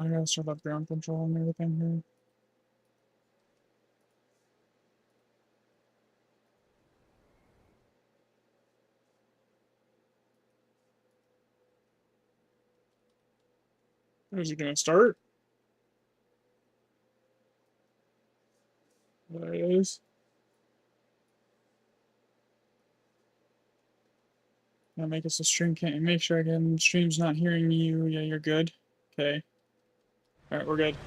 I gotta start up ground control and everything here. Is it gonna start? There it is. Now make us a stream can't make sure again stream's not hearing you. Yeah, you're good. Okay. Alright, we're good.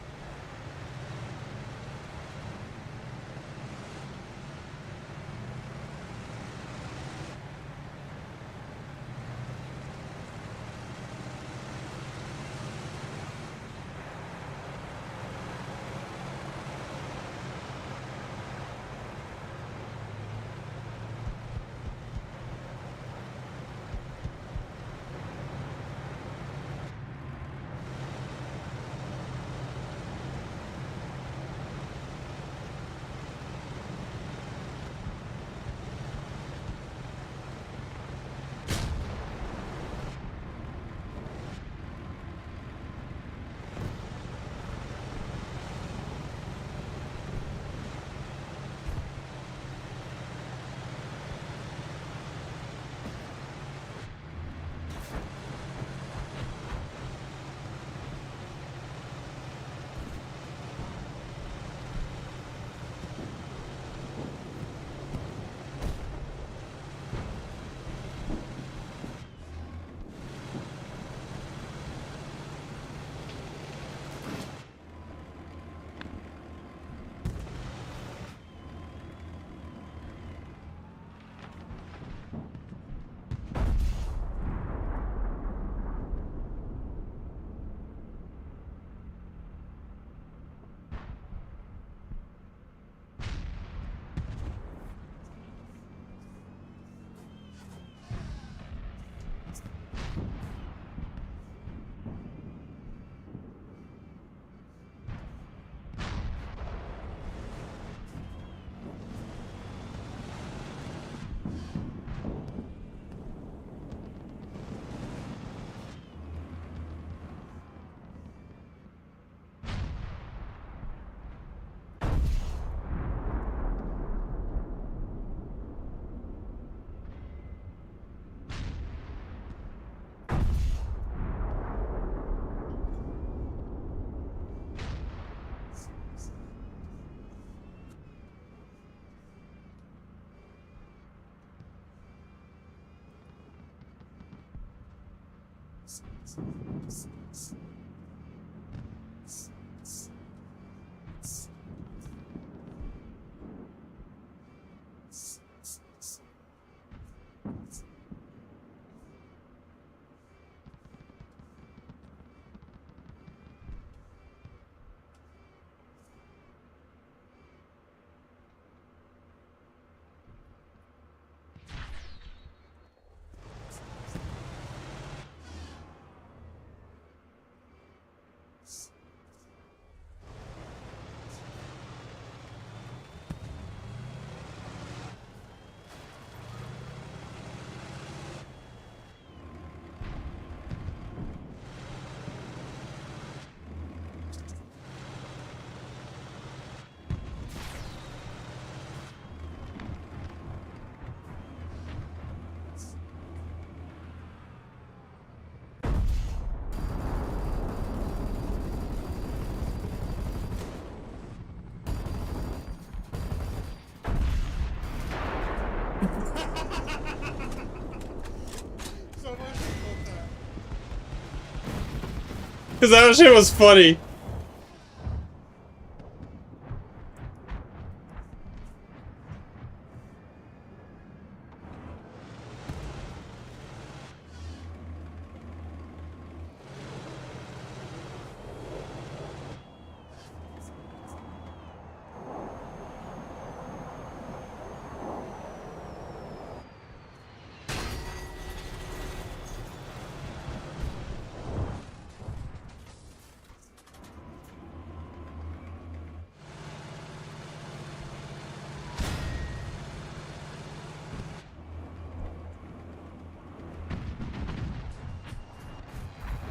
Cause that shit was funny.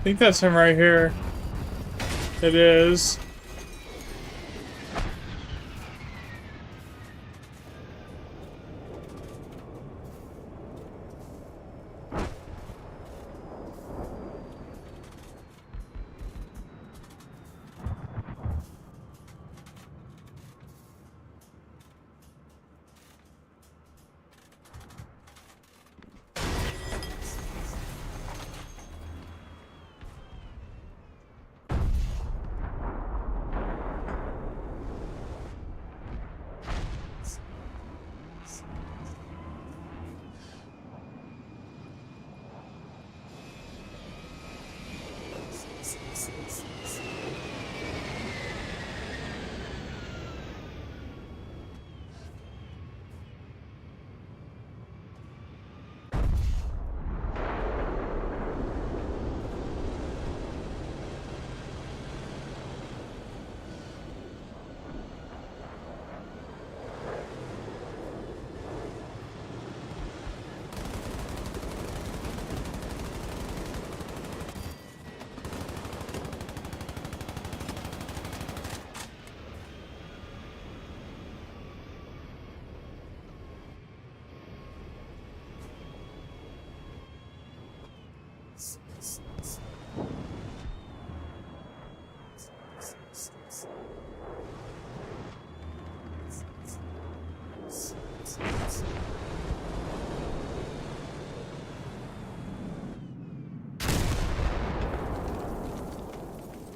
I think that's him right here. It is.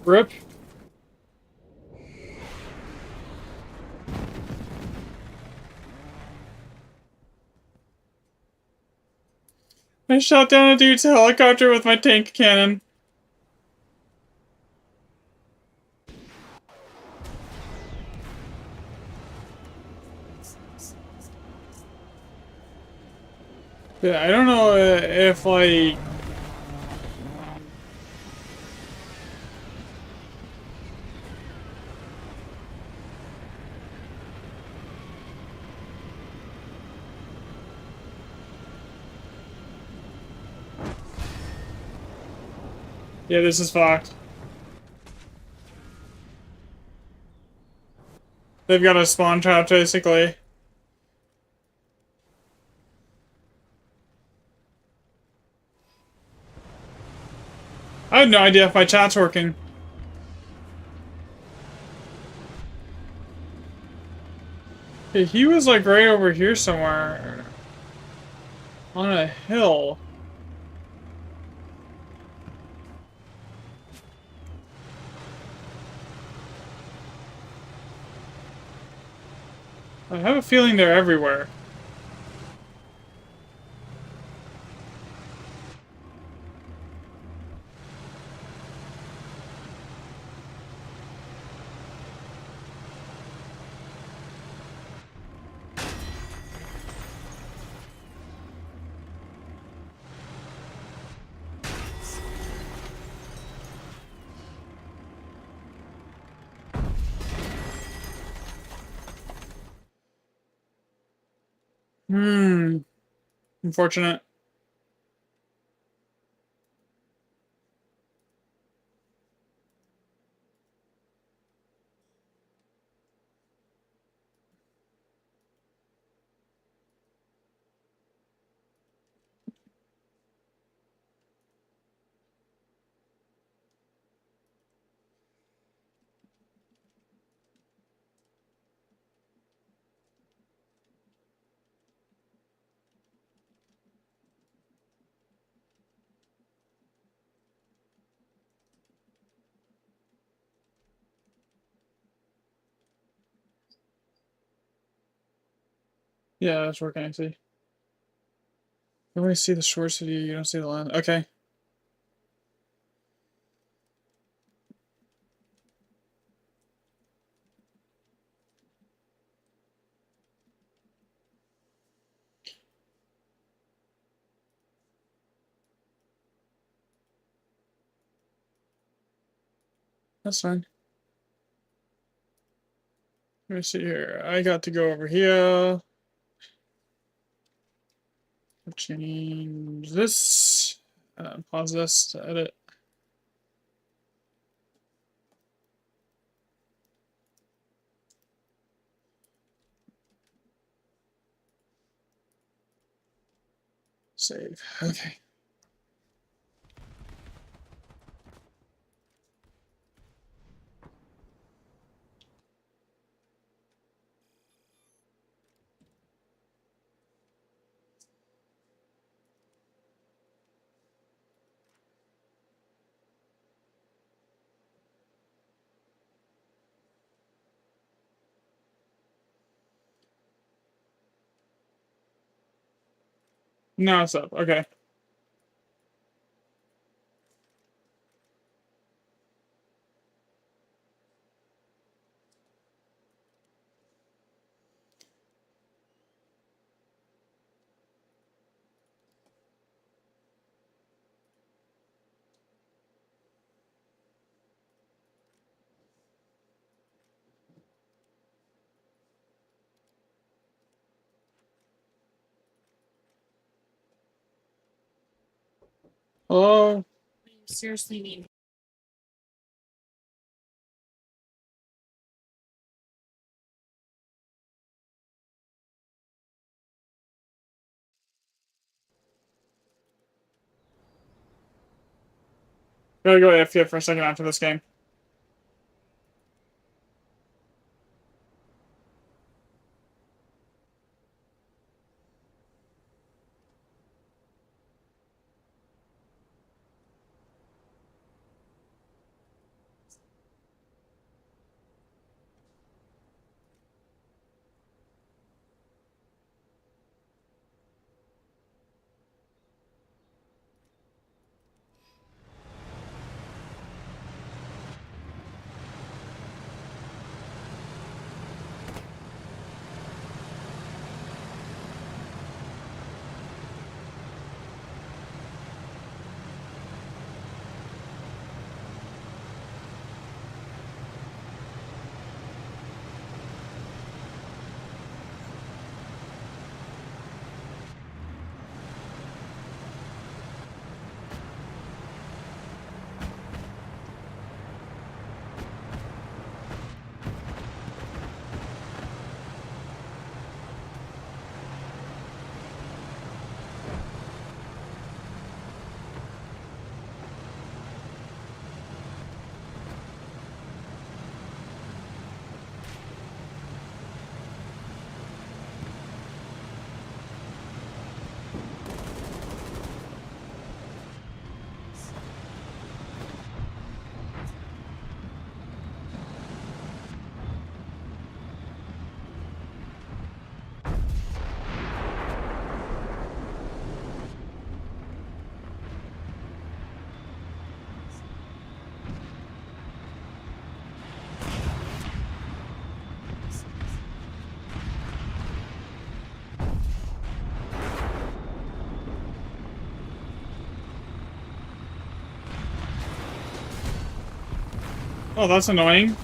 Rip. I shot down a dude's helicopter with my tank cannon. Yeah, I don't know if, like... Yeah, this is fucked. They've got a spawn trap, basically. I have no idea if my chat's working. Yeah, he was, like, right over here somewhere. On a hill. I have a feeling they're everywhere. Unfortunate. Yeah, that's working, I see. You only see the shores of you don't see the land. Okay. That's fine. Let me see here. I got to go over here. Change this. Pause this to edit. Save. Okay. Now it's up. Okay. Hello? You seriously need. Gotta go AFK for a second after this game. Oh, that's annoying.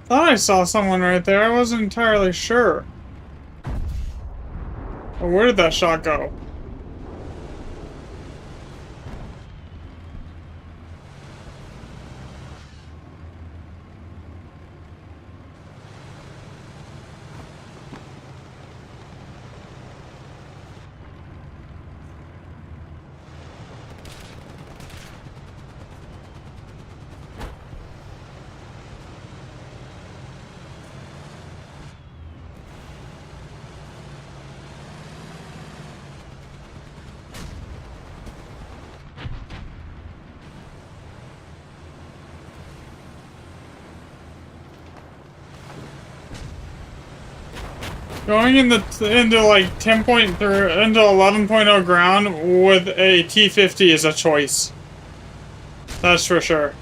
Thought I saw someone right there. I wasn't entirely sure. Oh, where did that shot go? Going into like 10.3 into 11.0 ground with a T50 is a choice. That's for sure.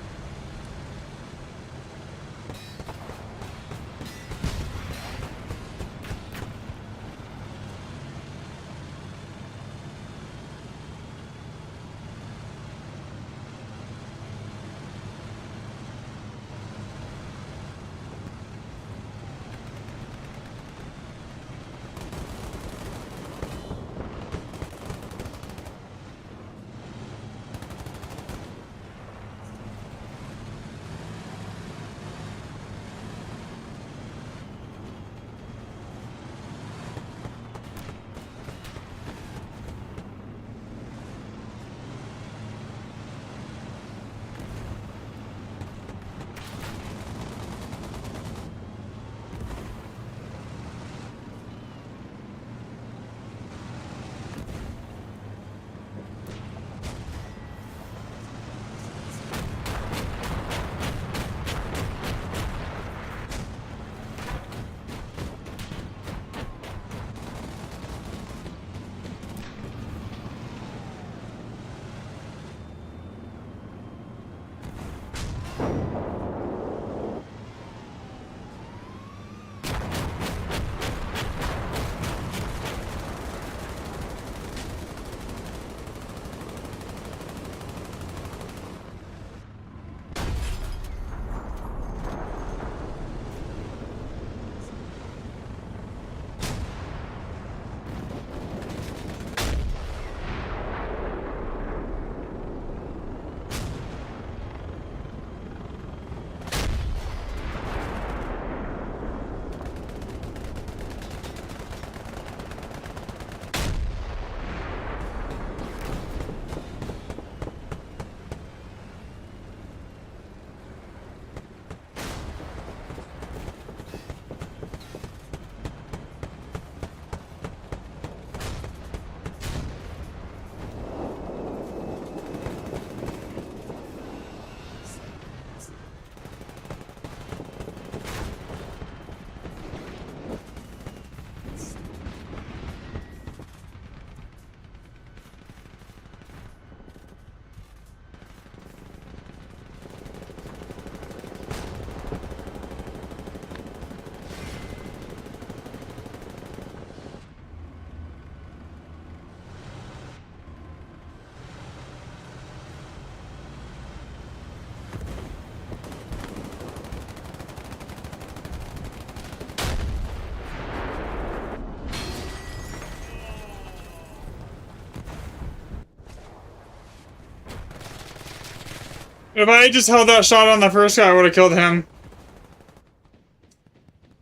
If I just held that shot on the first guy, I would have killed him.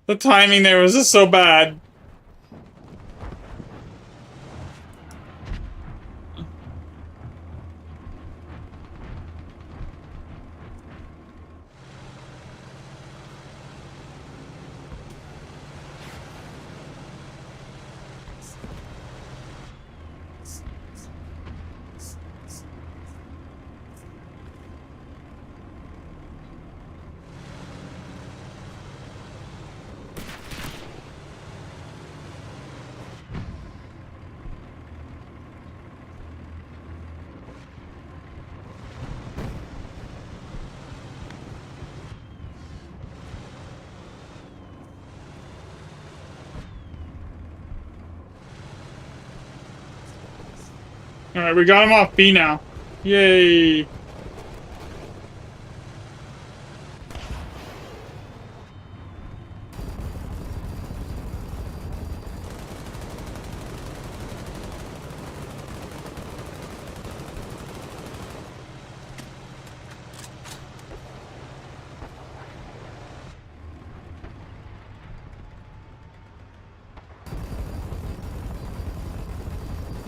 The timing there was just so bad. Alright, we got him off B now. Yay.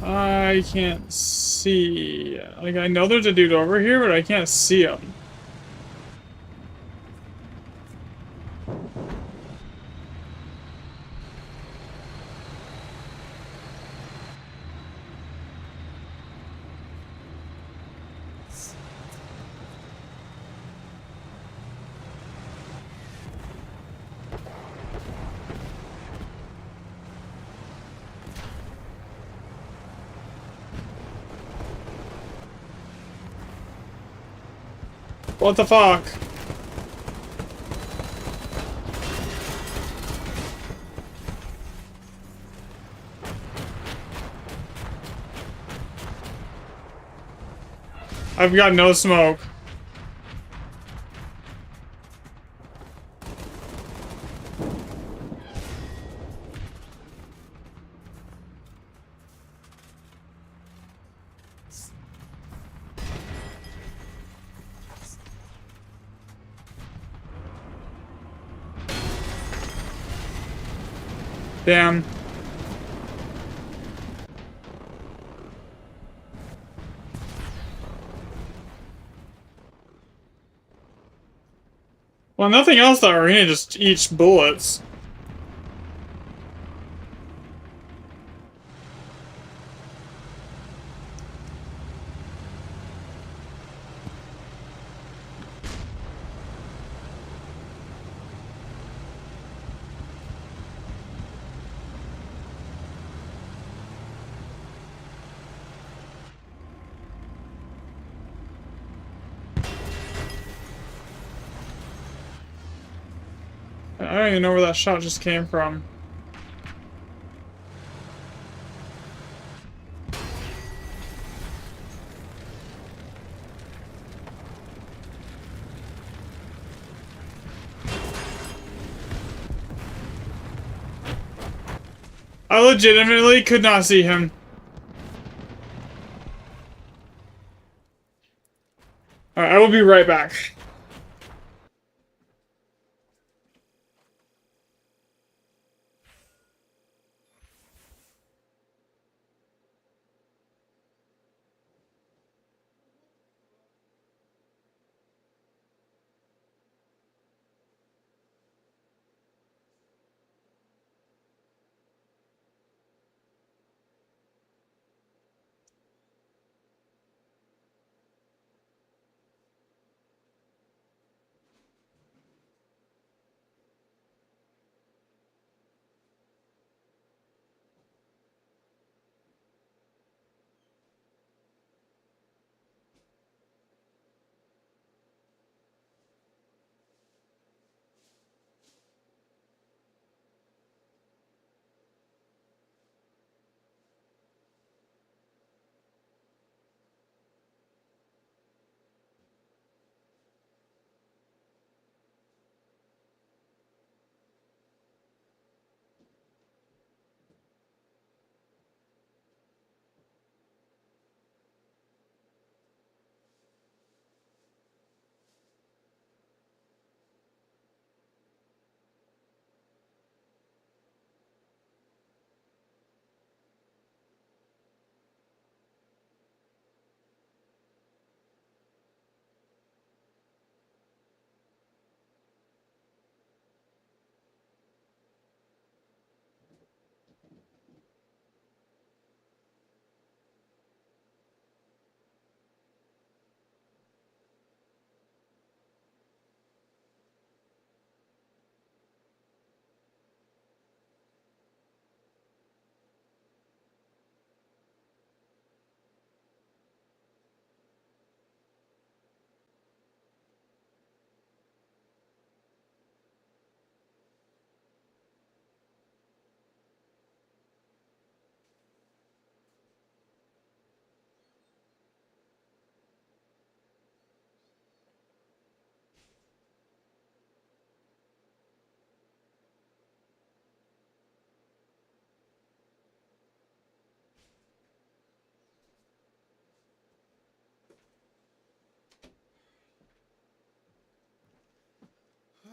I can't see. Like, I know there's a dude over here, but I can't see him. What the fuck? I've got no smoke. Damn. Well, nothing else that arena just eats bullets. I don't even know where that shot just came from. I legitimately could not see him. Alright, I will be right back.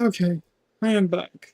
Okay, I am back.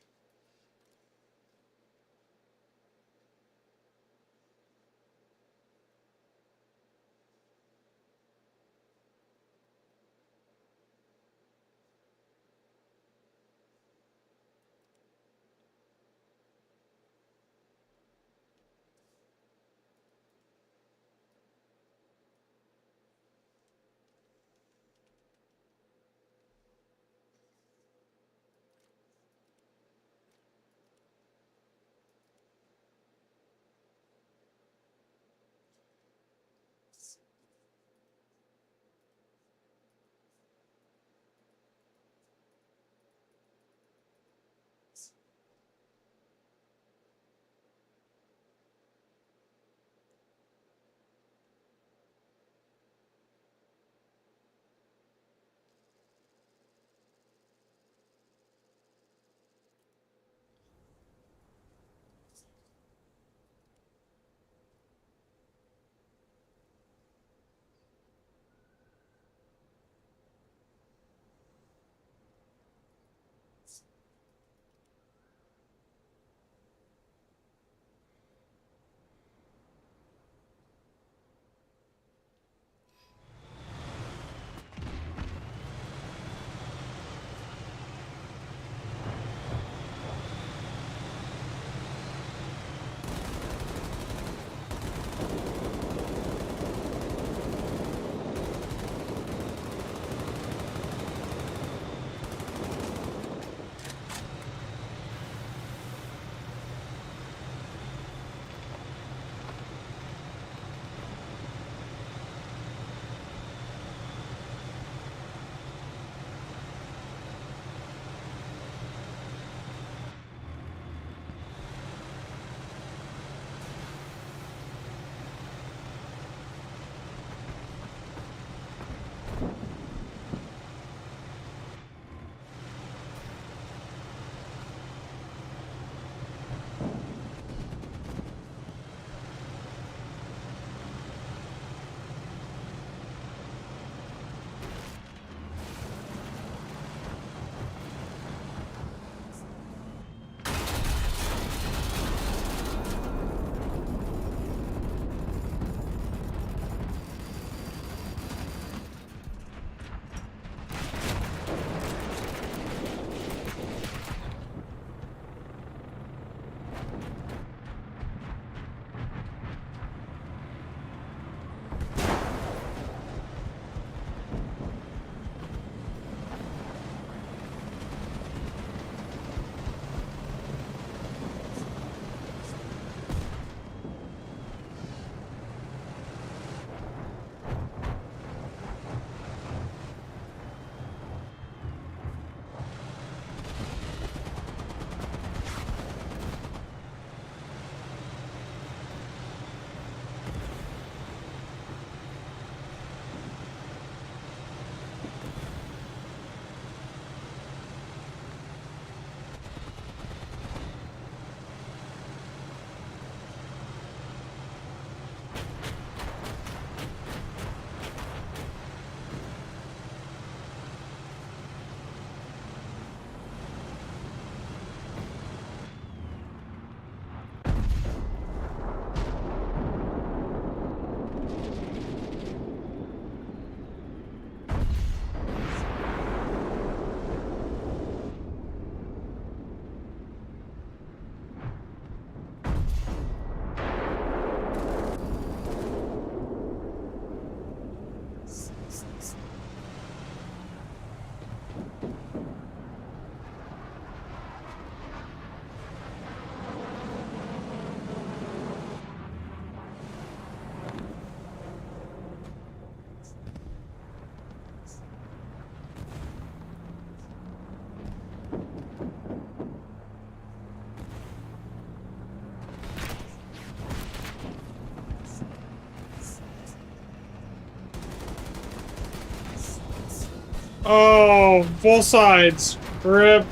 Oh, both sides. Rip.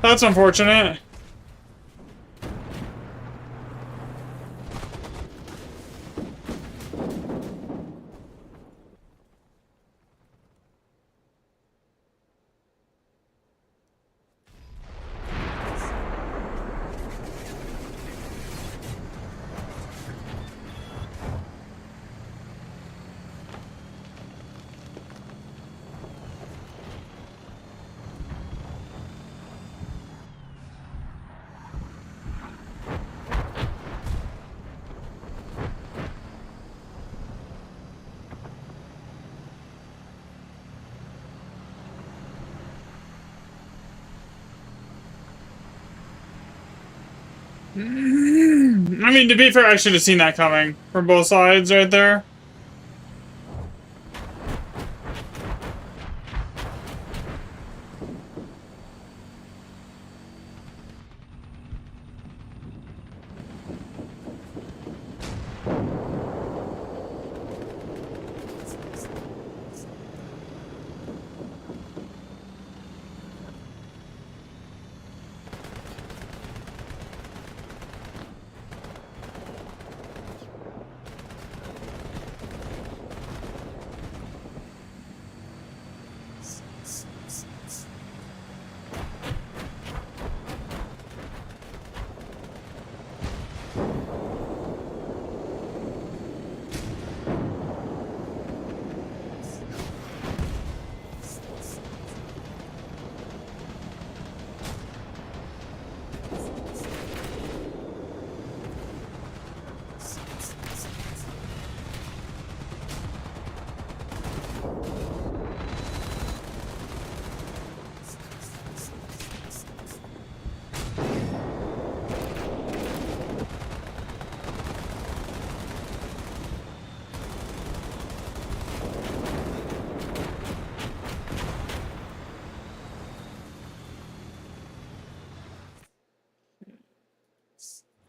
That's unfortunate. I mean, to be fair, I should have seen that coming from both sides right there.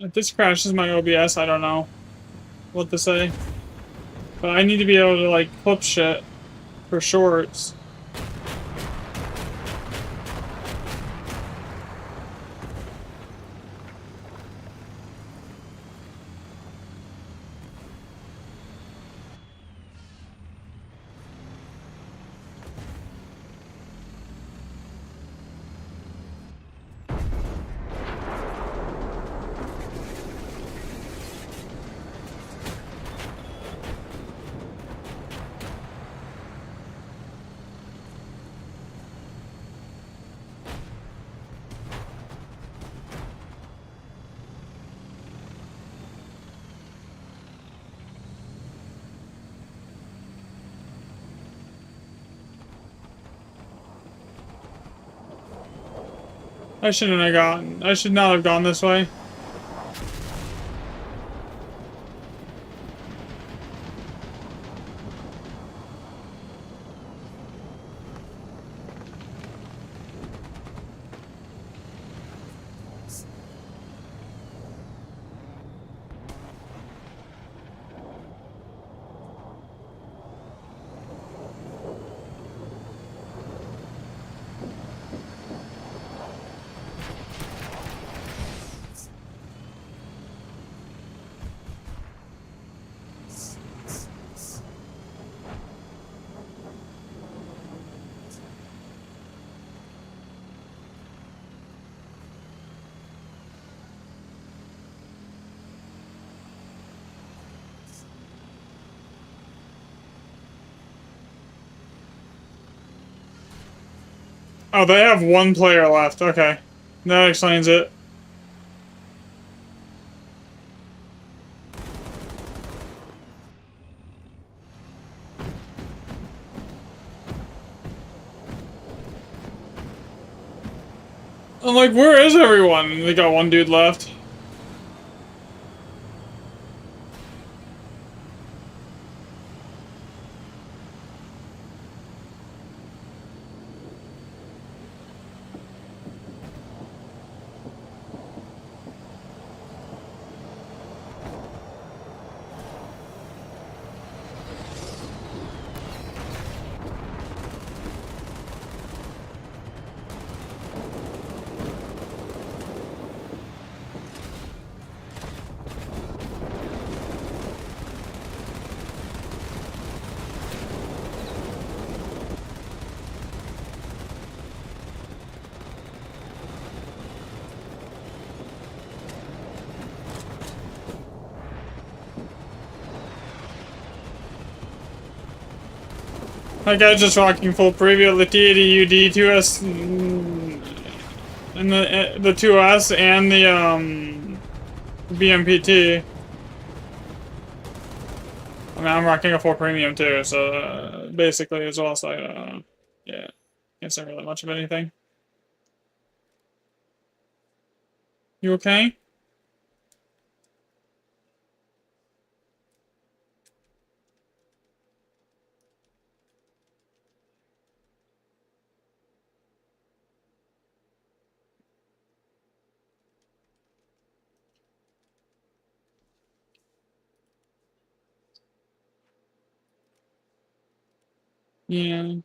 If this crashes my OBS, I don't know what to say. But I need to be able to, like, clip shit for shorts. I should not have gone this way. Oh, they have one player left. Okay. That explains it. I'm like, where is everyone? They got one dude left. That guy just rocking full preview, the TADUD 2S, and the 2S and the BMPT. I mean, I'm rocking a full premium too, so basically as well. So yeah, can't say really much of anything. You okay? Yeah.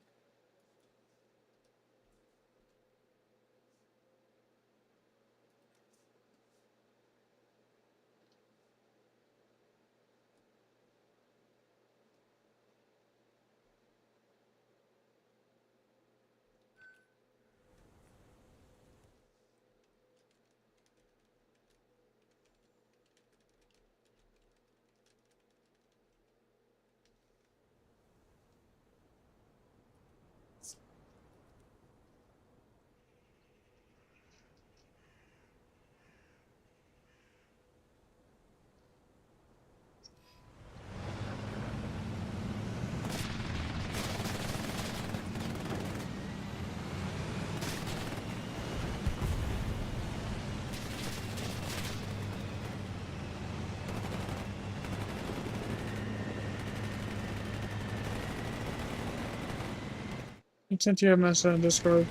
I sent you a message on Discord.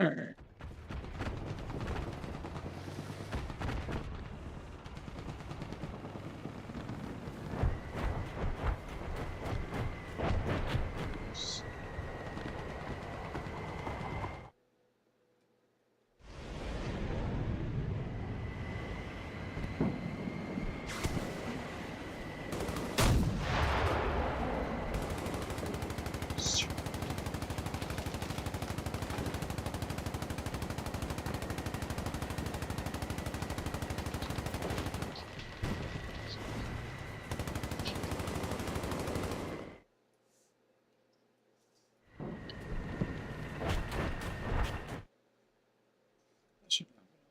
Alright.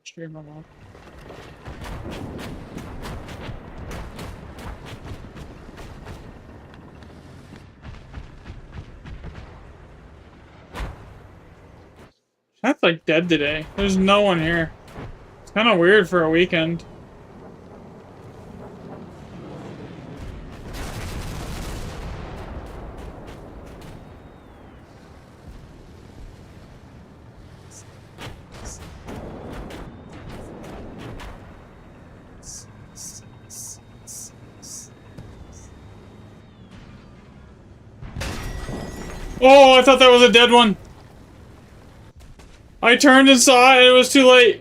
Stream them off. That's like dead today. There's no one here. It's kind of weird for a weekend. Oh, I thought that was a dead one. I turned and saw it, and it was too late.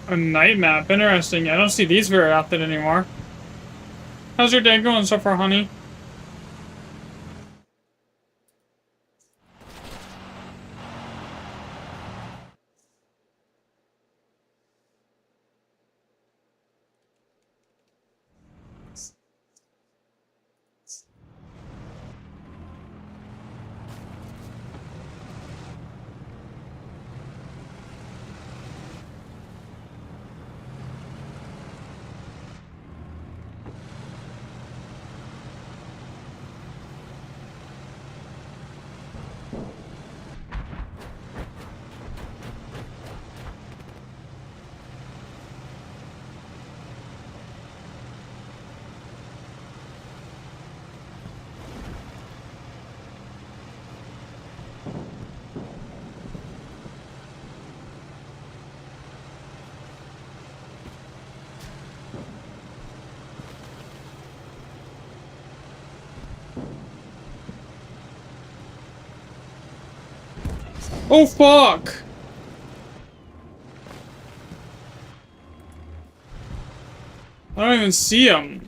A night map. Interesting. I don't see these very often anymore. How's your day going so far, honey? Oh, fuck! I don't even see him.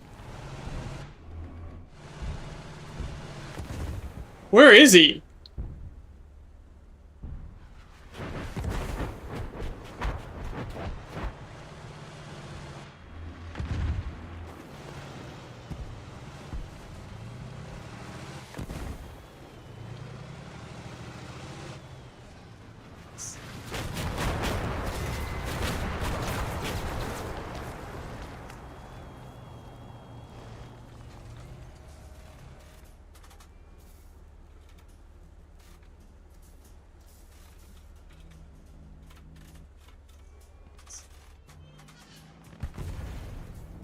Where is he?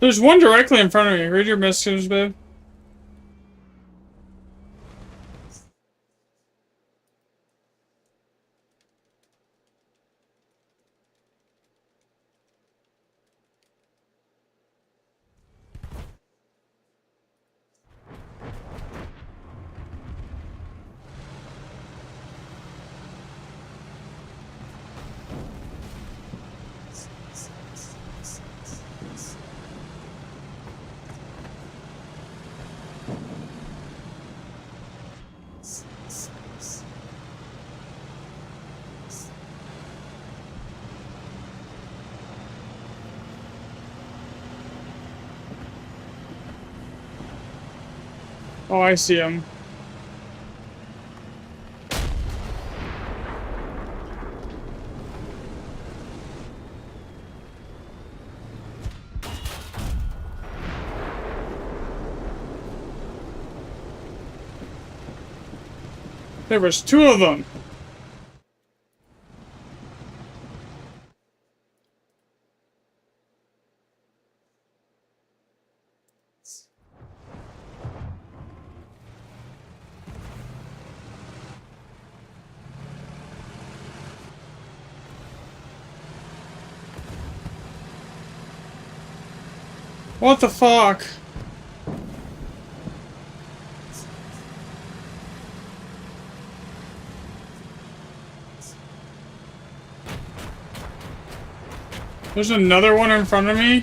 There's one directly in front of me. Read your messages, babe. Oh, I see him. There was two of them. What the fuck? There's another one in front of me.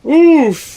Oof.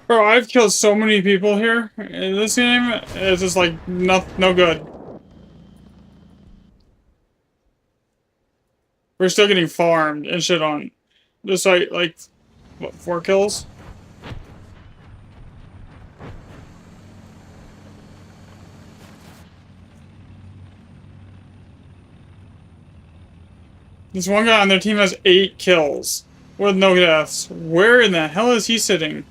Bro, I've killed so many people here in this game. It's just like no good. We're still getting farmed and shit on. Just like what, 4 kills? This one guy on their team has 8 kills with no deaths. Where in the hell is he sitting?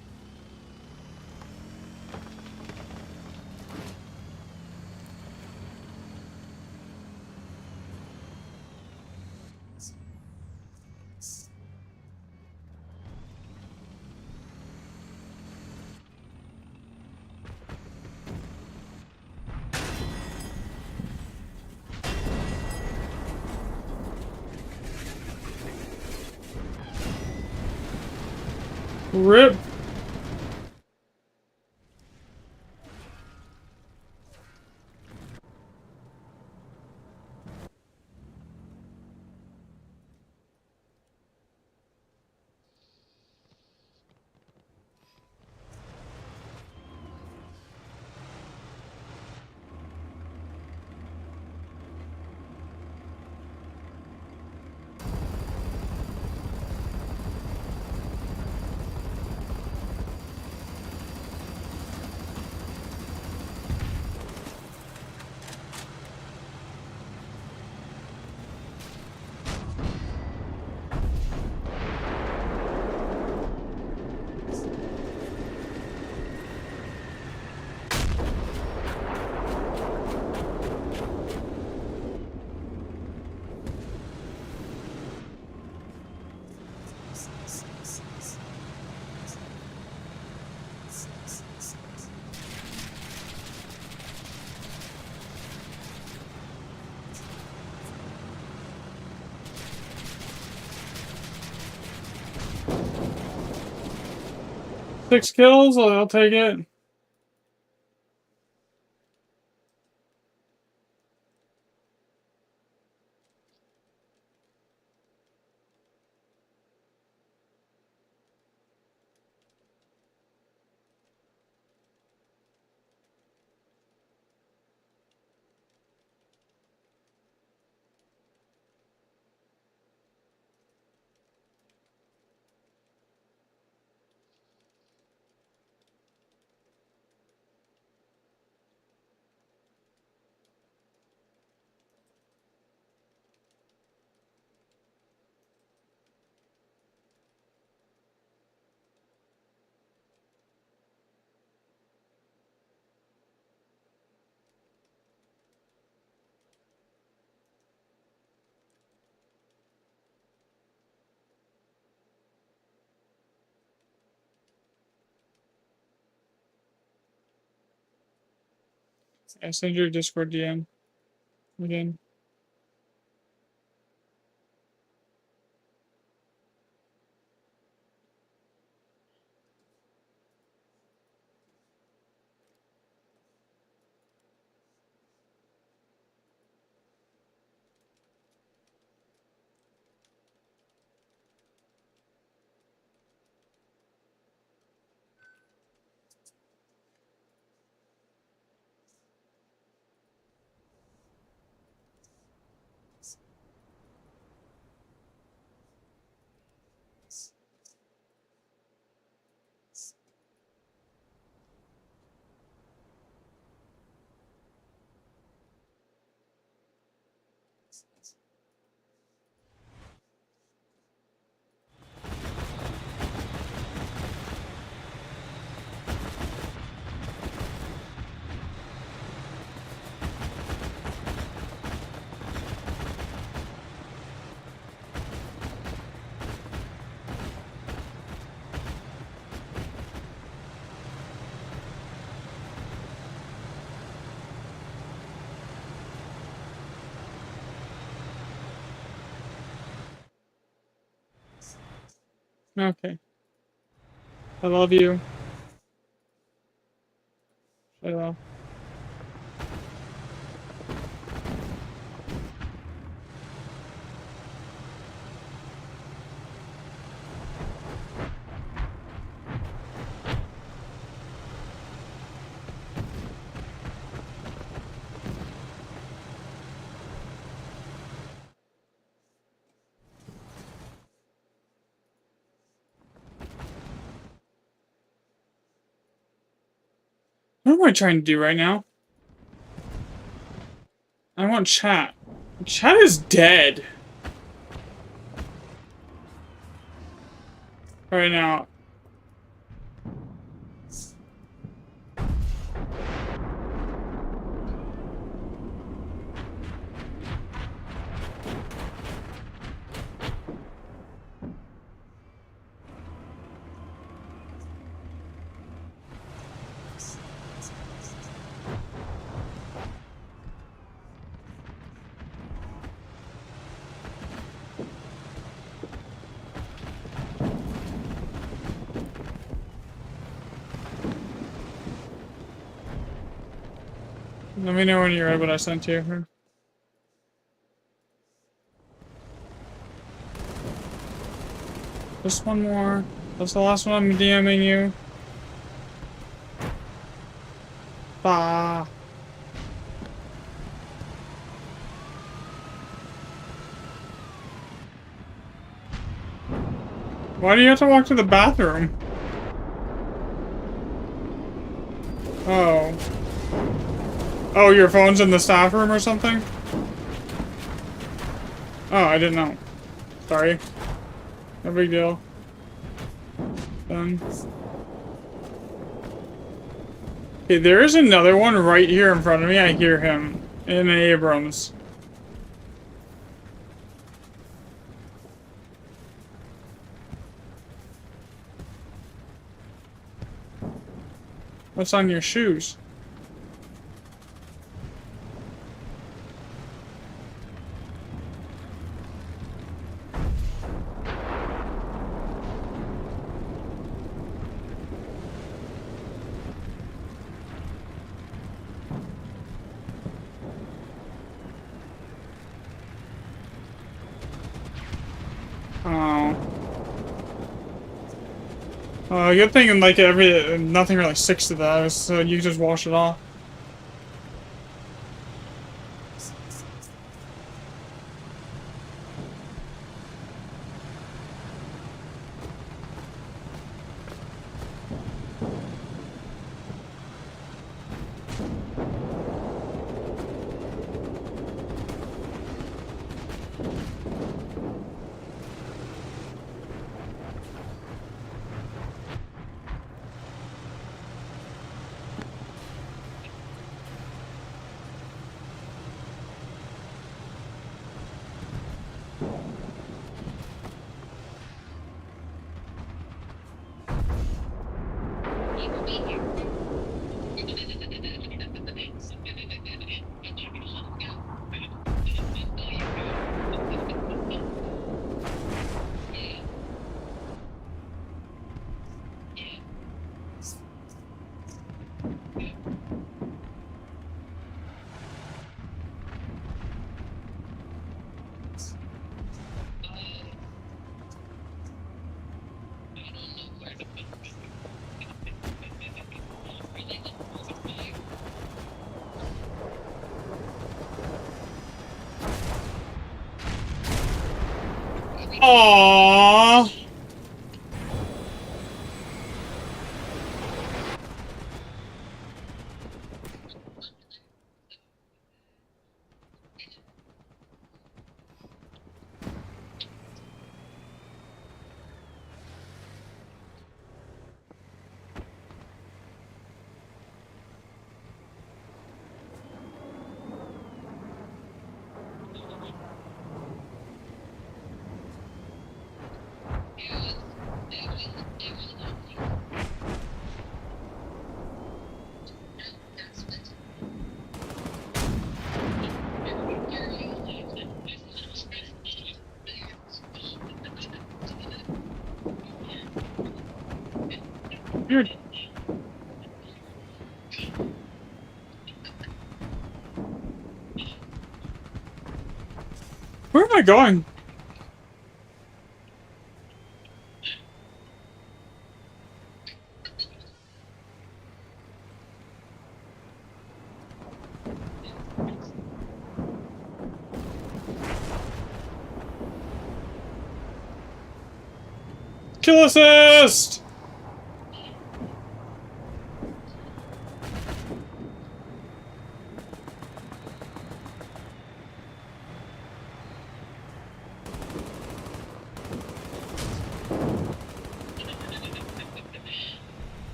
Rip. Six kills, I'll take it. I send your Discord DM again. Okay. I love you. Shut up. What am I trying to do right now? I want chat. Chat is dead. Right now. Let me know when you read what I sent you. Just one more. That's the last one I'm DMing you. Bah. Why do you have to walk to the bathroom? Oh. Oh, your phone's in the staff room or something? Oh, I didn't know. Sorry. No big deal. Done. Okay, there is another one right here in front of me. I hear him. In Abrams. What's on your shoes? Oh. Good thing like nothing really sticks to that, so you can just wash it off. Aww. You're... Where am I going? Kill assist!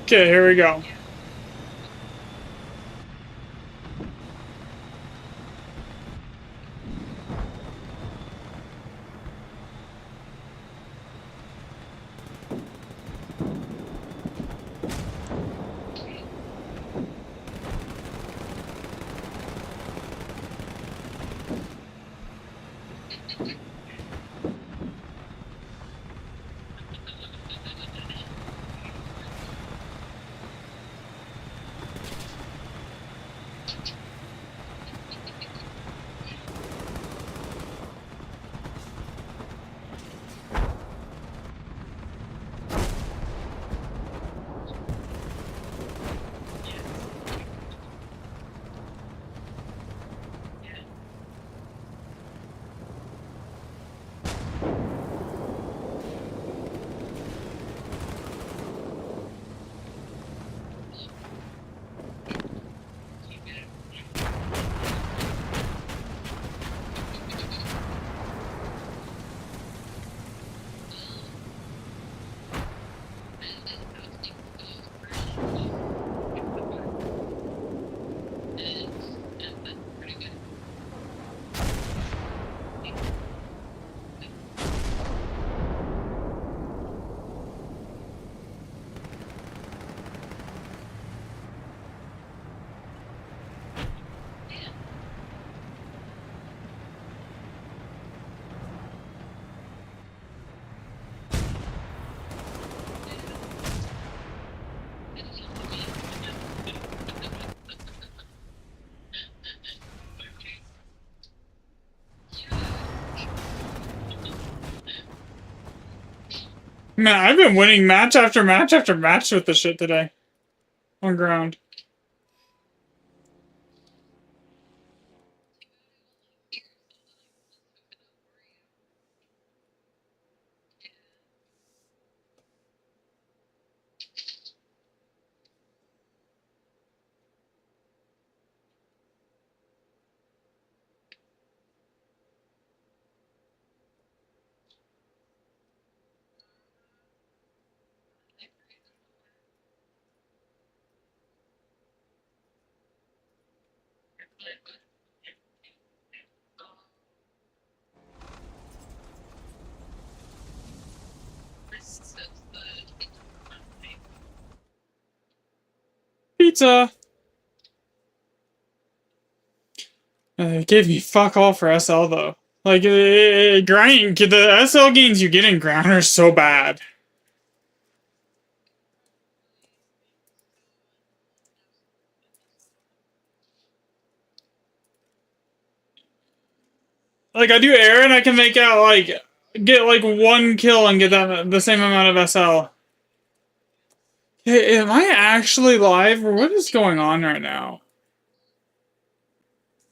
Okay, here we go. Man, I've been winning match after match after match with this shit today. On ground. Pizza! It gave me fuck all for SL though. Like, grind, the SL gains you get in ground are so bad. Like, I do air and I can make out, like, get like one kill and get that the same amount of SL. Hey, am I actually live or what is going on right now?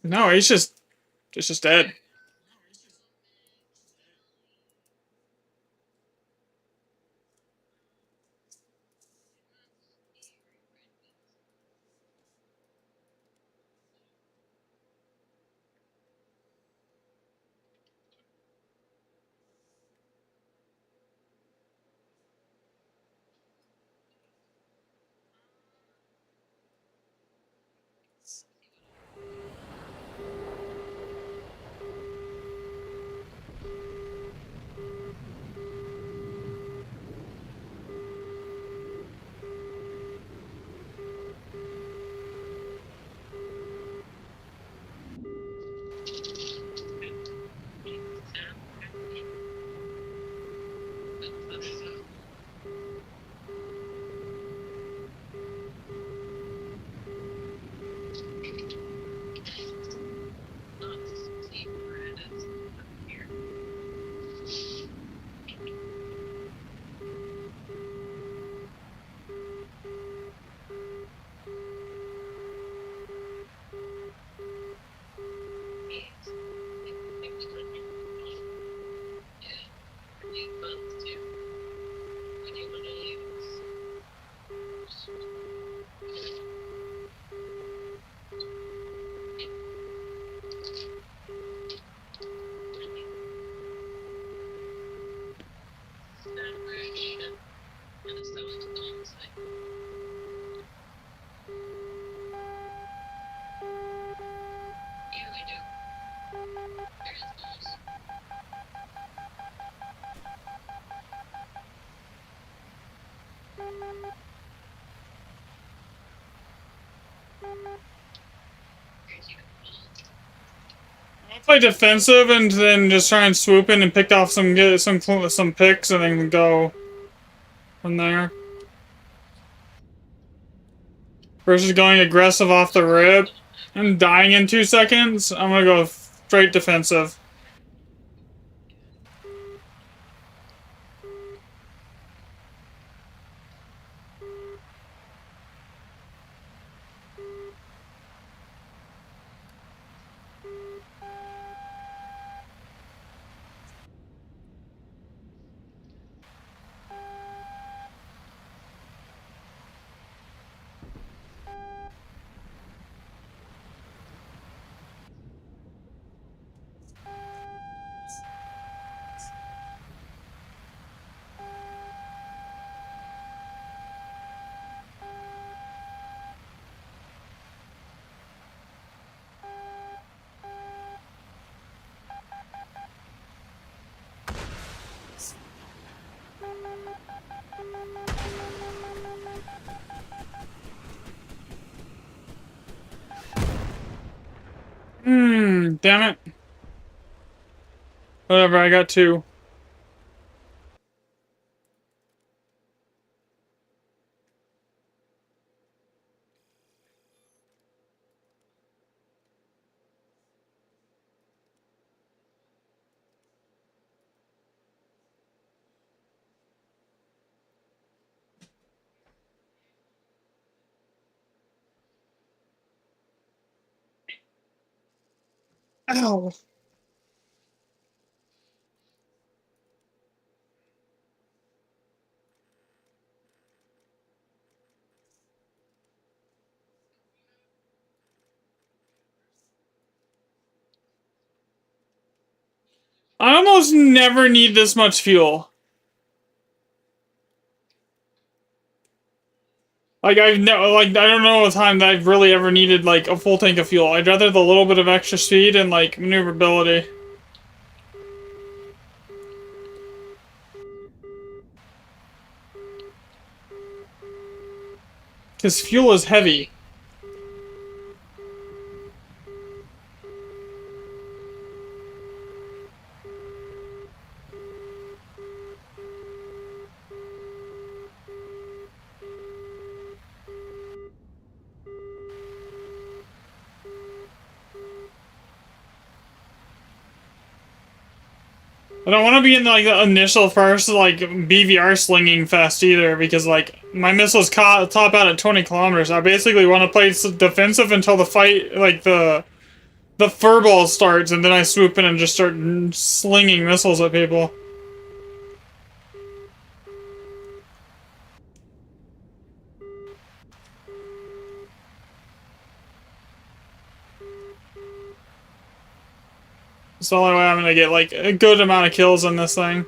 No, it's just dead. I'll play defensive and then just try and swoop in and pick off get some picks and then go from there. Versus going aggressive off the rip and dying in 2 seconds, I'm gonna go straight defensive. Damn it. Whatever, I got 2. Ow. I almost never need this much fuel. Like, I don't know a time that I've really ever needed, like, a full tank of fuel. I'd rather the little bit of extra speed and, like, maneuverability. Because fuel is heavy. I don't want to be in, like, the initial first, like, BVR slinging fest either, because, like, my missiles top out at 20 kilometers. I basically want to play defensive until the fight, like, the furball starts, and then I swoop in and just start slinging missiles at people. It's the only way I'm gonna get, like, a good amount of kills on this thing.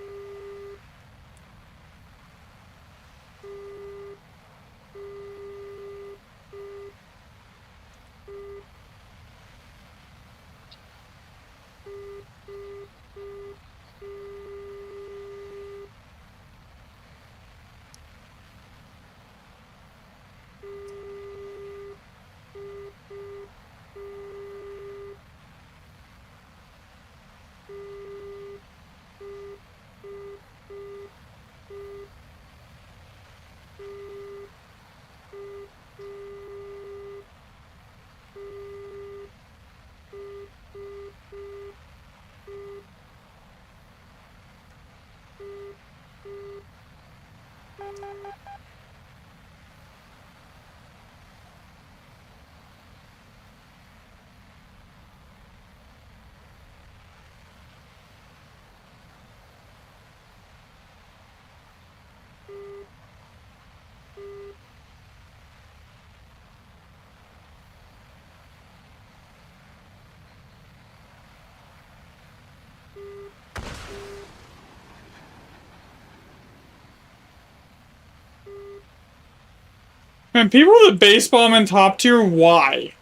Man, people that base bomb in top tier, why?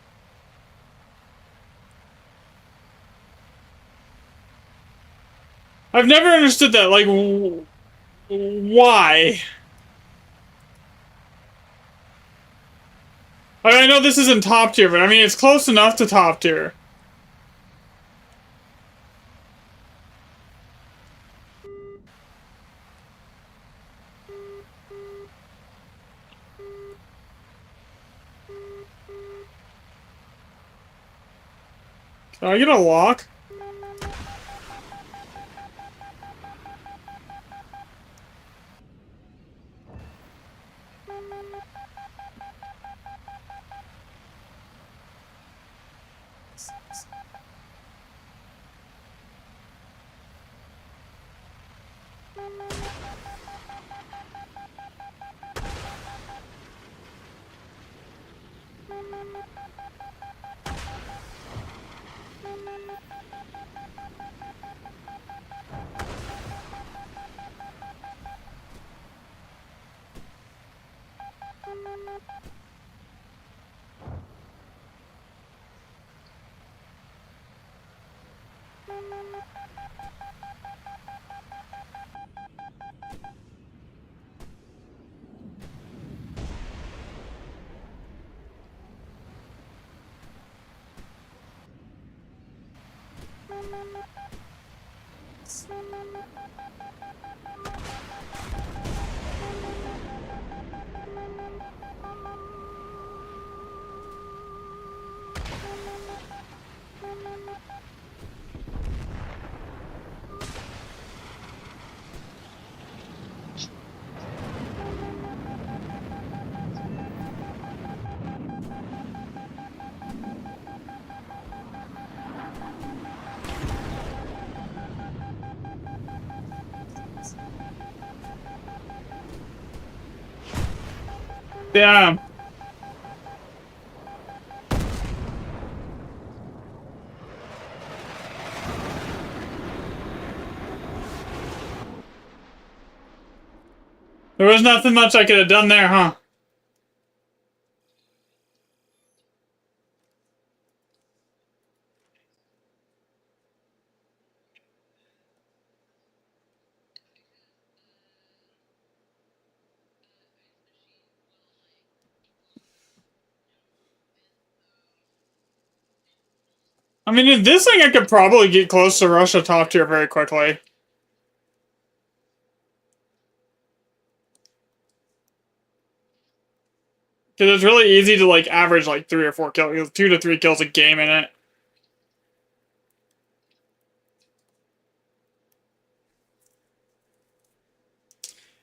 I've never understood that, like, why? I know this isn't top tier, but I mean, it's close enough to top tier. Can I get a lock? Damn. There was nothing much I could have done there, huh? I mean, in this thing I could probably get close to Russia top tier very quickly. Because it's really easy to, like, average, like, 3 or 4 kills, 2 to 3 kills a game in it.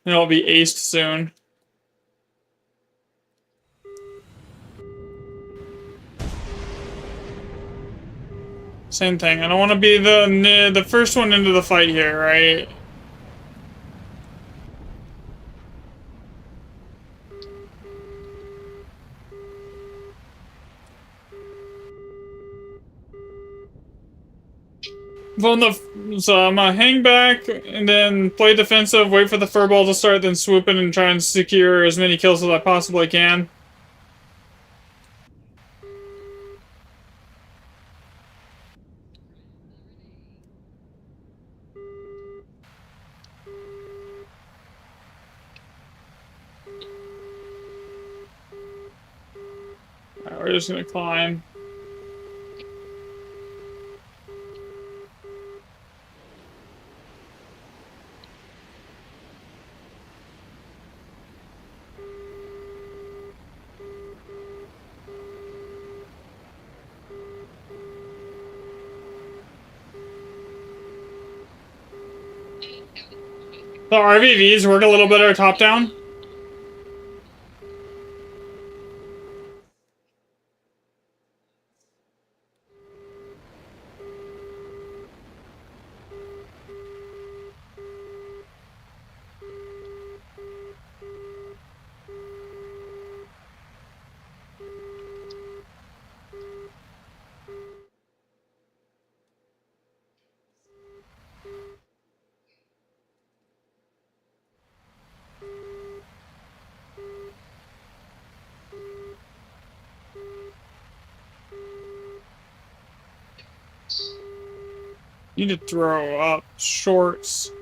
And it'll be aced soon. Same thing. I don't want to be the first one into the fight here, right? So I'm gonna hang back and then play defensive, wait for the furball to start, then swoop in and try and secure as many kills as I possibly can. Alright, we're just gonna climb. The RVVs work a little better top down. Need to throw up shorts.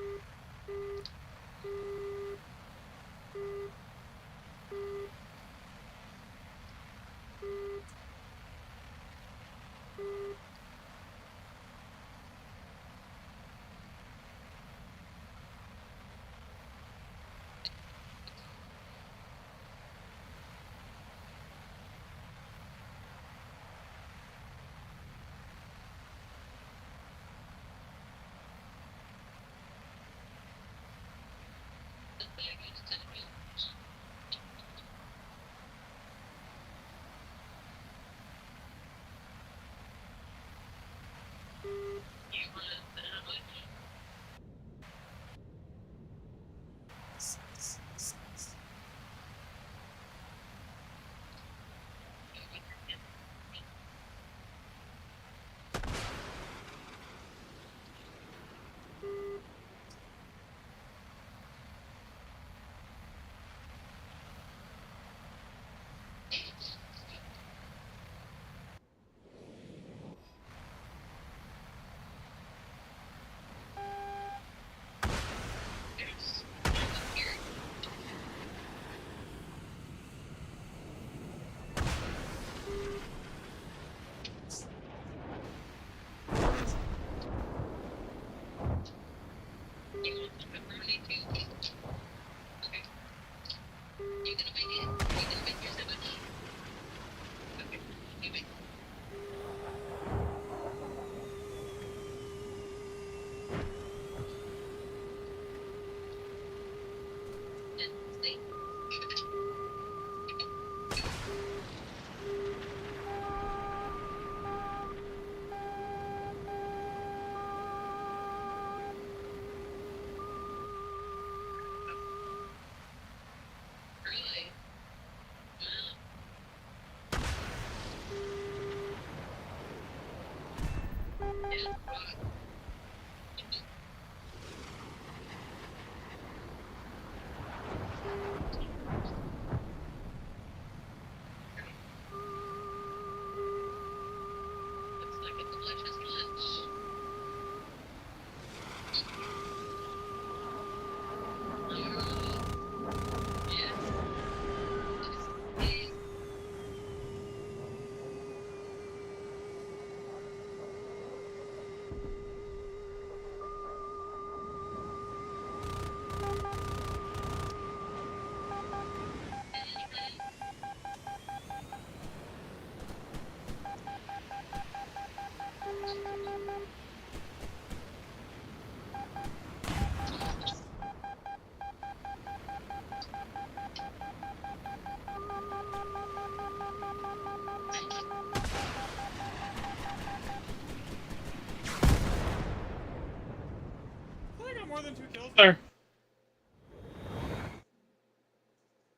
I got more than 2 kills there.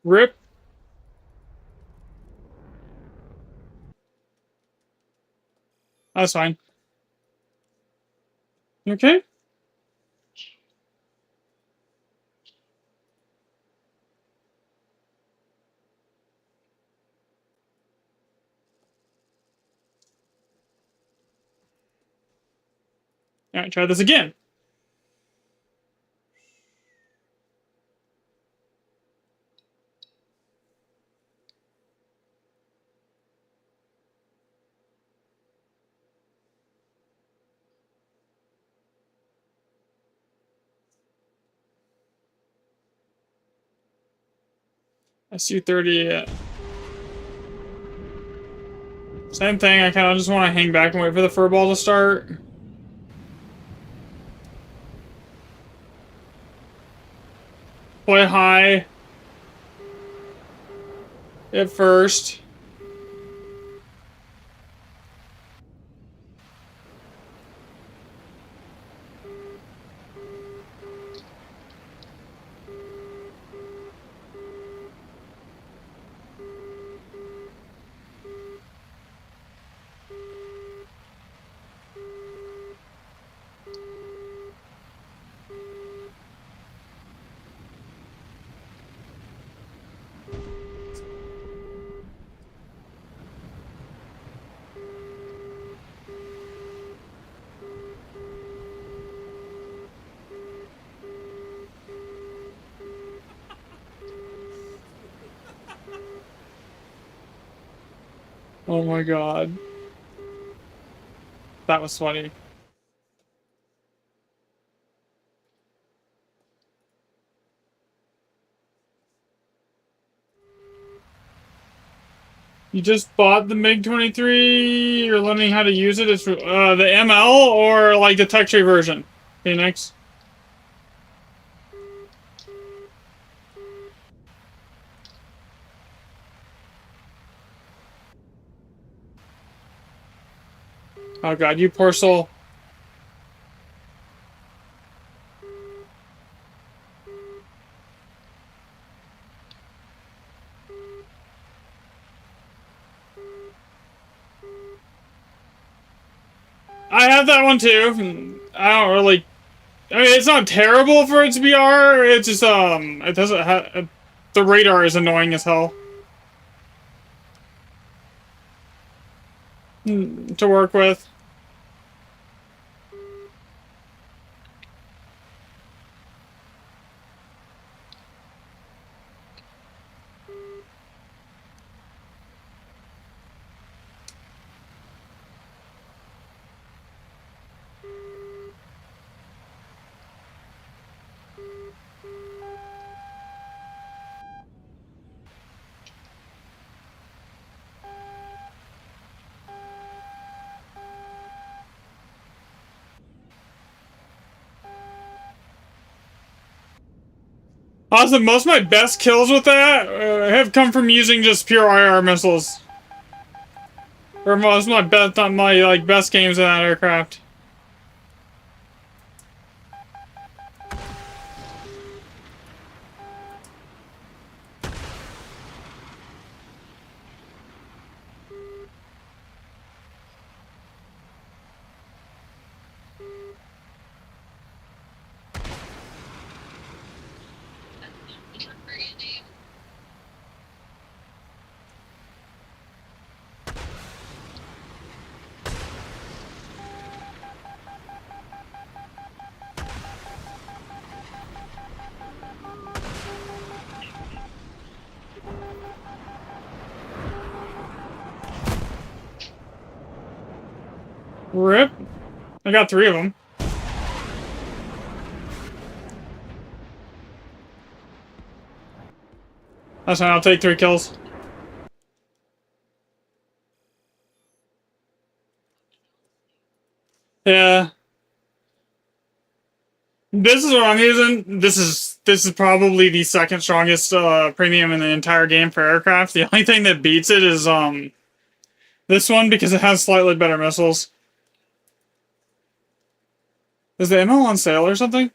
Rip. That's fine. You okay? Alright, try this again. SU-30. Same thing, I kind of just want to hang back and wait for the furball to start. Play high at first. Oh my god. That was funny. You just bought the MiG-23, you're learning how to use it. It's the ML or like the tech tree version? Phoenix? Oh god, you poor soul. I have that one too. I don't really. I mean, it's not terrible for its BR. It's just it doesn't have. The radar is annoying as hell to work with. Honestly, most of my best kills with that have come from using just pure IR missiles. Or most of my best games in that aircraft. Rip. I got 3 of them. That's fine, I'll take 3 kills. Yeah. This is what I'm using. This is probably the second strongest premium in the entire game for aircraft. The only thing that beats it is this one because it has slightly better missiles. Is the ammo on sale or something?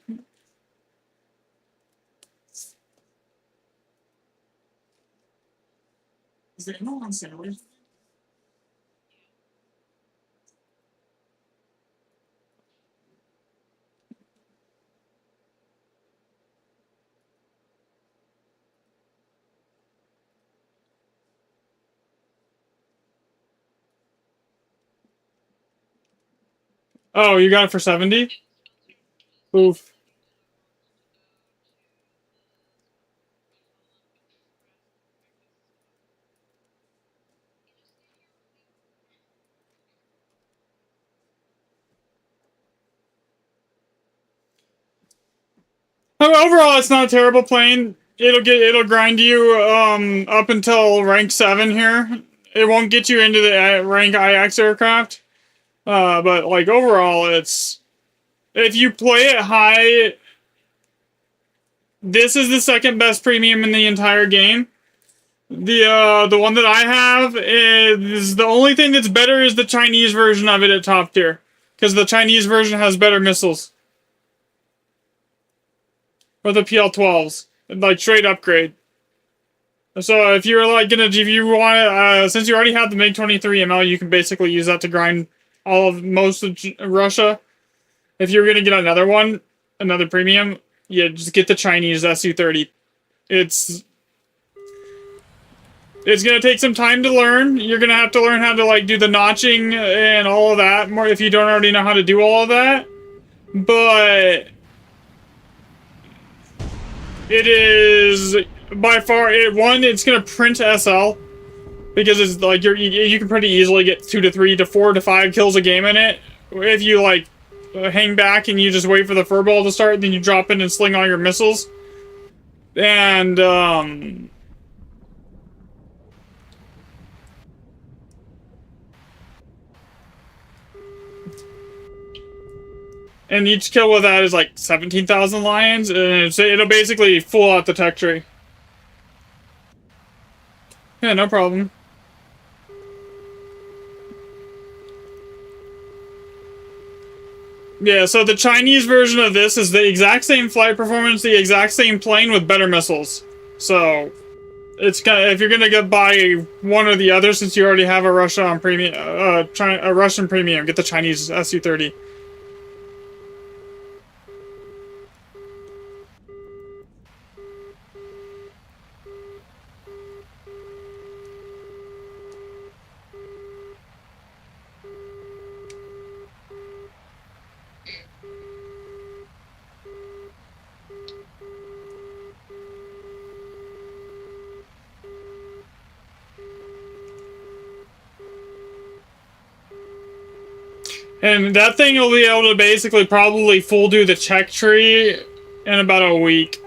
Is the ammo on sale or something? Oh, you got it for 70? Oof. Overall, it's not a terrible plane. It'll grind you up until rank 7 here. It won't get you into the rank IX aircraft. But like overall, it's if you play it high, this is the second best premium in the entire game. The one that I have is the only thing that's better is the Chinese version of it at top tier, because the Chinese version has better missiles. Or the PL-12s, like straight upgrade. So if you're like if you want, since you already have the MiG-23 ML, you can basically use that to grind most of Russia. If you're gonna get another one, another premium, yeah, just get the Chinese Su-30. It's gonna take some time to learn. You're gonna have to learn how to like do the notching and all of that more if you don't already know how to do all of that. But it is by far it's gonna print SL because it's like you can pretty easily get 2 to 3 to 4 to 5 kills a game in it if you like hang back and you just wait for the furball to start, then you drop in and sling all your missiles. And each kill with that is like 17,000 lions, and it'll basically full out the tech tree. Yeah, no problem. Yeah, so the Chinese version of this is the exact same flight performance, the exact same plane with better missiles. So it's kind of, if you're gonna buy one or the other, since you already have a Russian premium, a Russian premium, get the Chinese Su-30. And that thing will be able to basically probably full do the check tree in about a week.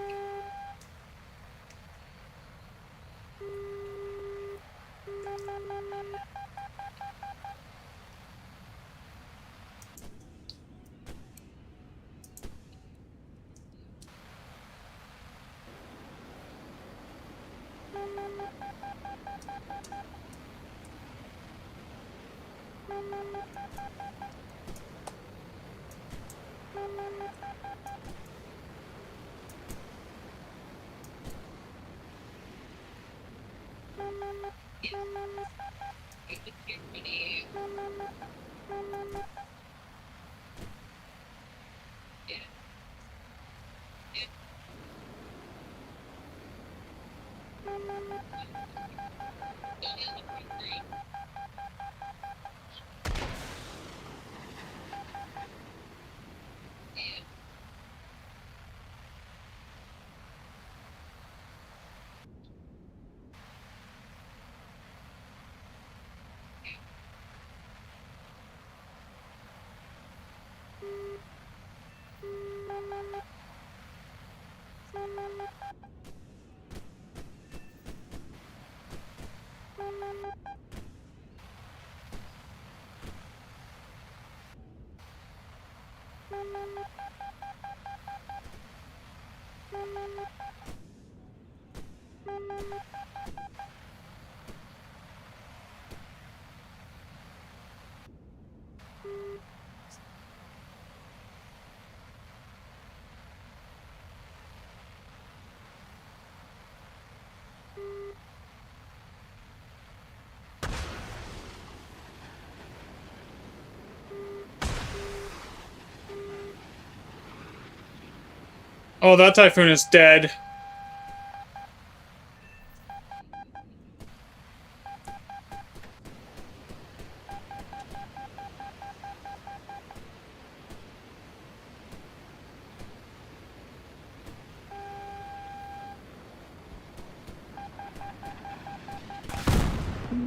Oh, that Typhoon is dead.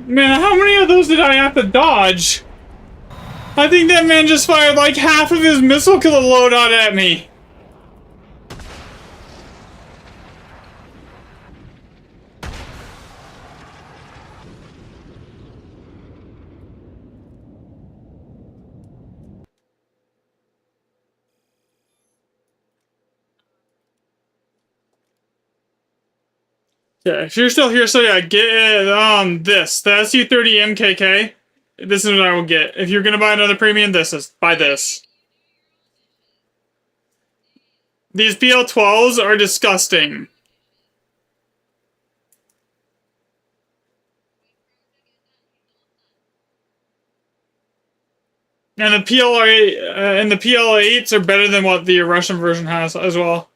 Man, how many of those did I have to dodge? I think that man just fired like half of his missile loadout at me. Yeah, if you're still here, so yeah, get this. The SU-30 MKK. This is what I will get. If you're gonna buy another premium, buy this. These PL-12s are disgusting. And the PL-8s are better than what the Russian version has as well.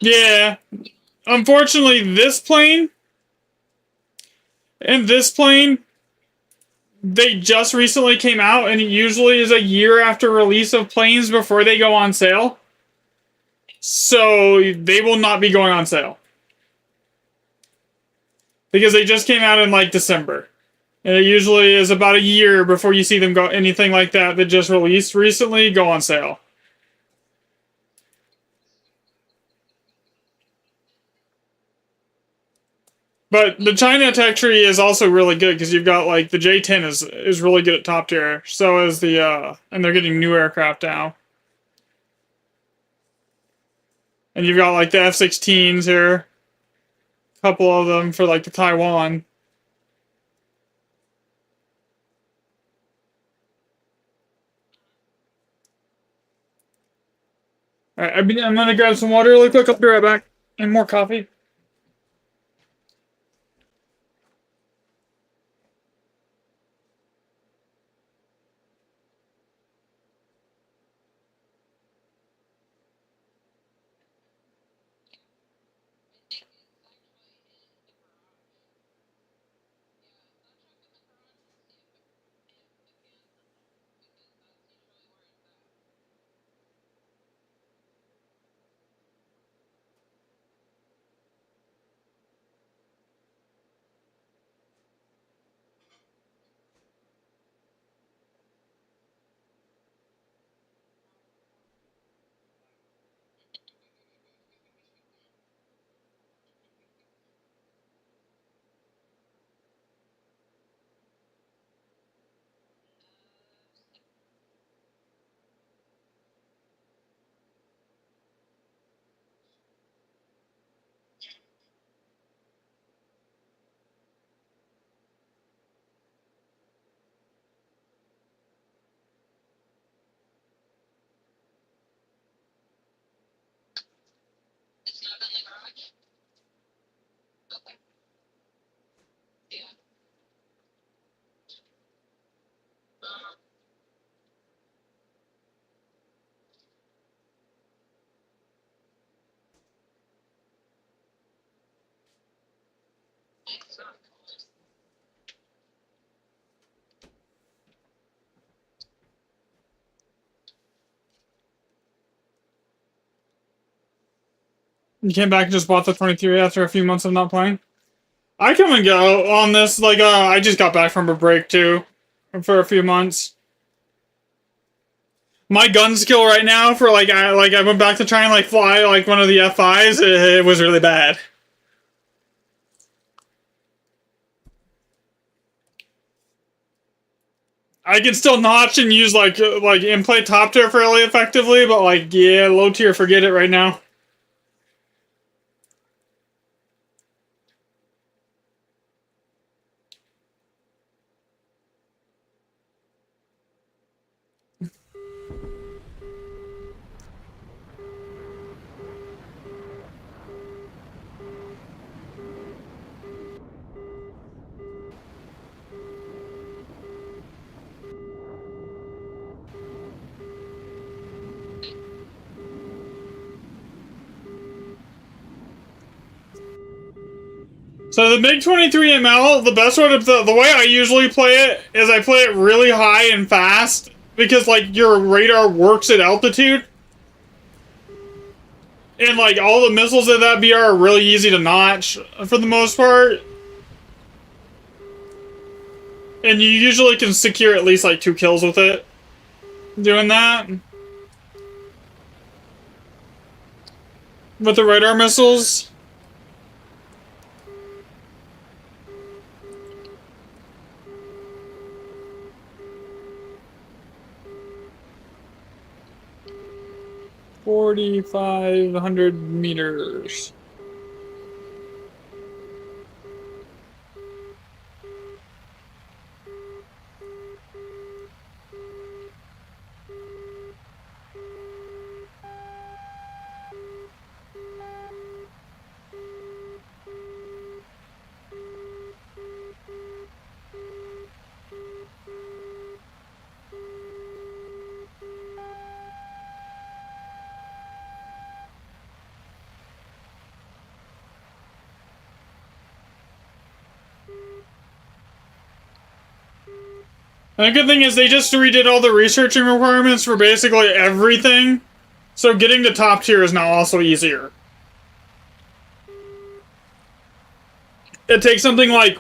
Yeah. Unfortunately, this plane and this plane, they just recently came out, and it usually is a year after release of planes before they go on sale. So they will not be going on sale. Because they just came out in like December. And it usually is about a year before you see them go anything like that just released recently go on sale. But the China tech tree is also really good because you've got like the J-10 is really good at top tier. So is the and they're getting new aircraft now. And you've got like the F-16s here. A couple of them for like the Taiwan. Alright, I'm gonna grab some water really quick. I'll be right back. And more coffee. You came back and just bought the 23 after a few months of not playing? I come and go on this. Like, I just got back from a break too, for a few months. My gun skill right now for I went back to try and like fly like one of the F5s. It was really bad. I can still notch and use like in-play top tier fairly effectively, but like yeah, low tier, forget it right now. So the MiG 23 ML, the best way to the way I usually play it is I play it really high and fast because like your radar works at altitude, and like all the missiles in that BR are really easy to notch for the most part, and you usually can secure at least like 2 kills with it doing that with the radar missiles. $4,500 meters. And the good thing is they just redid all the researching requirements for basically everything, so getting to top tier is now also easier. It takes something like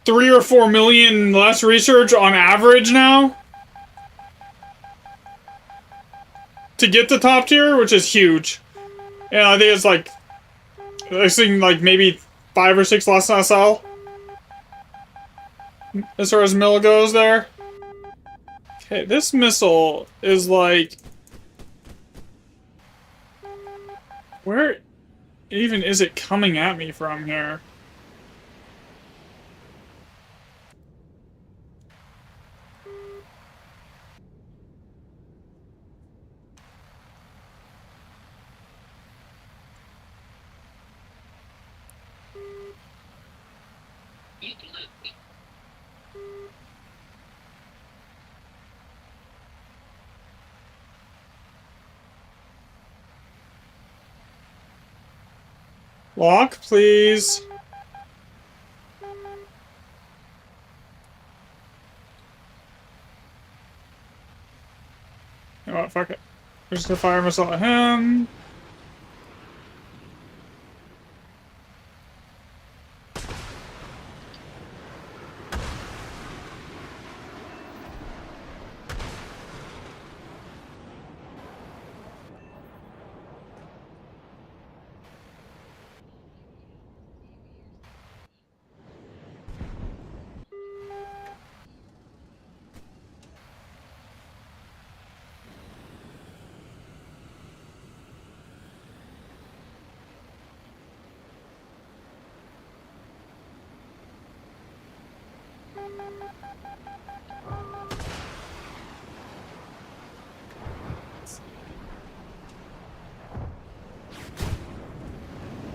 3 or 4 million less research on average now to get to top tier, which is huge. And I think it's like, I think like maybe 5 or 6 less SL as far as mill goes there. Okay, this missile is like, where even is it coming at me from here? Lock, please. You know what, fuck it. We're just gonna fire a missile at him.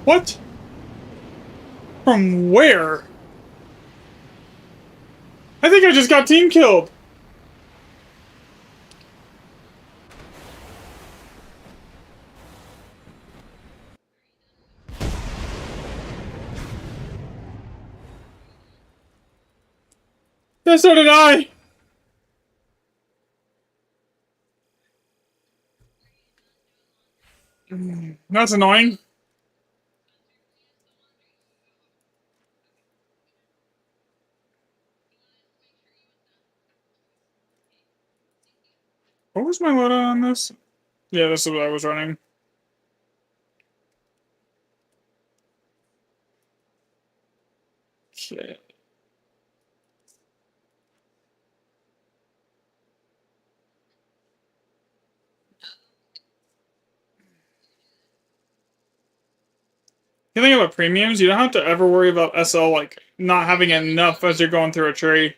What? From where? I think I just got team killed. Yeah, so did I. That's annoying. What was my loadout on this? Yeah, this is what I was running. Okay. The thing about premiums, you don't have to ever worry about SL like not having enough as you're going through a tree.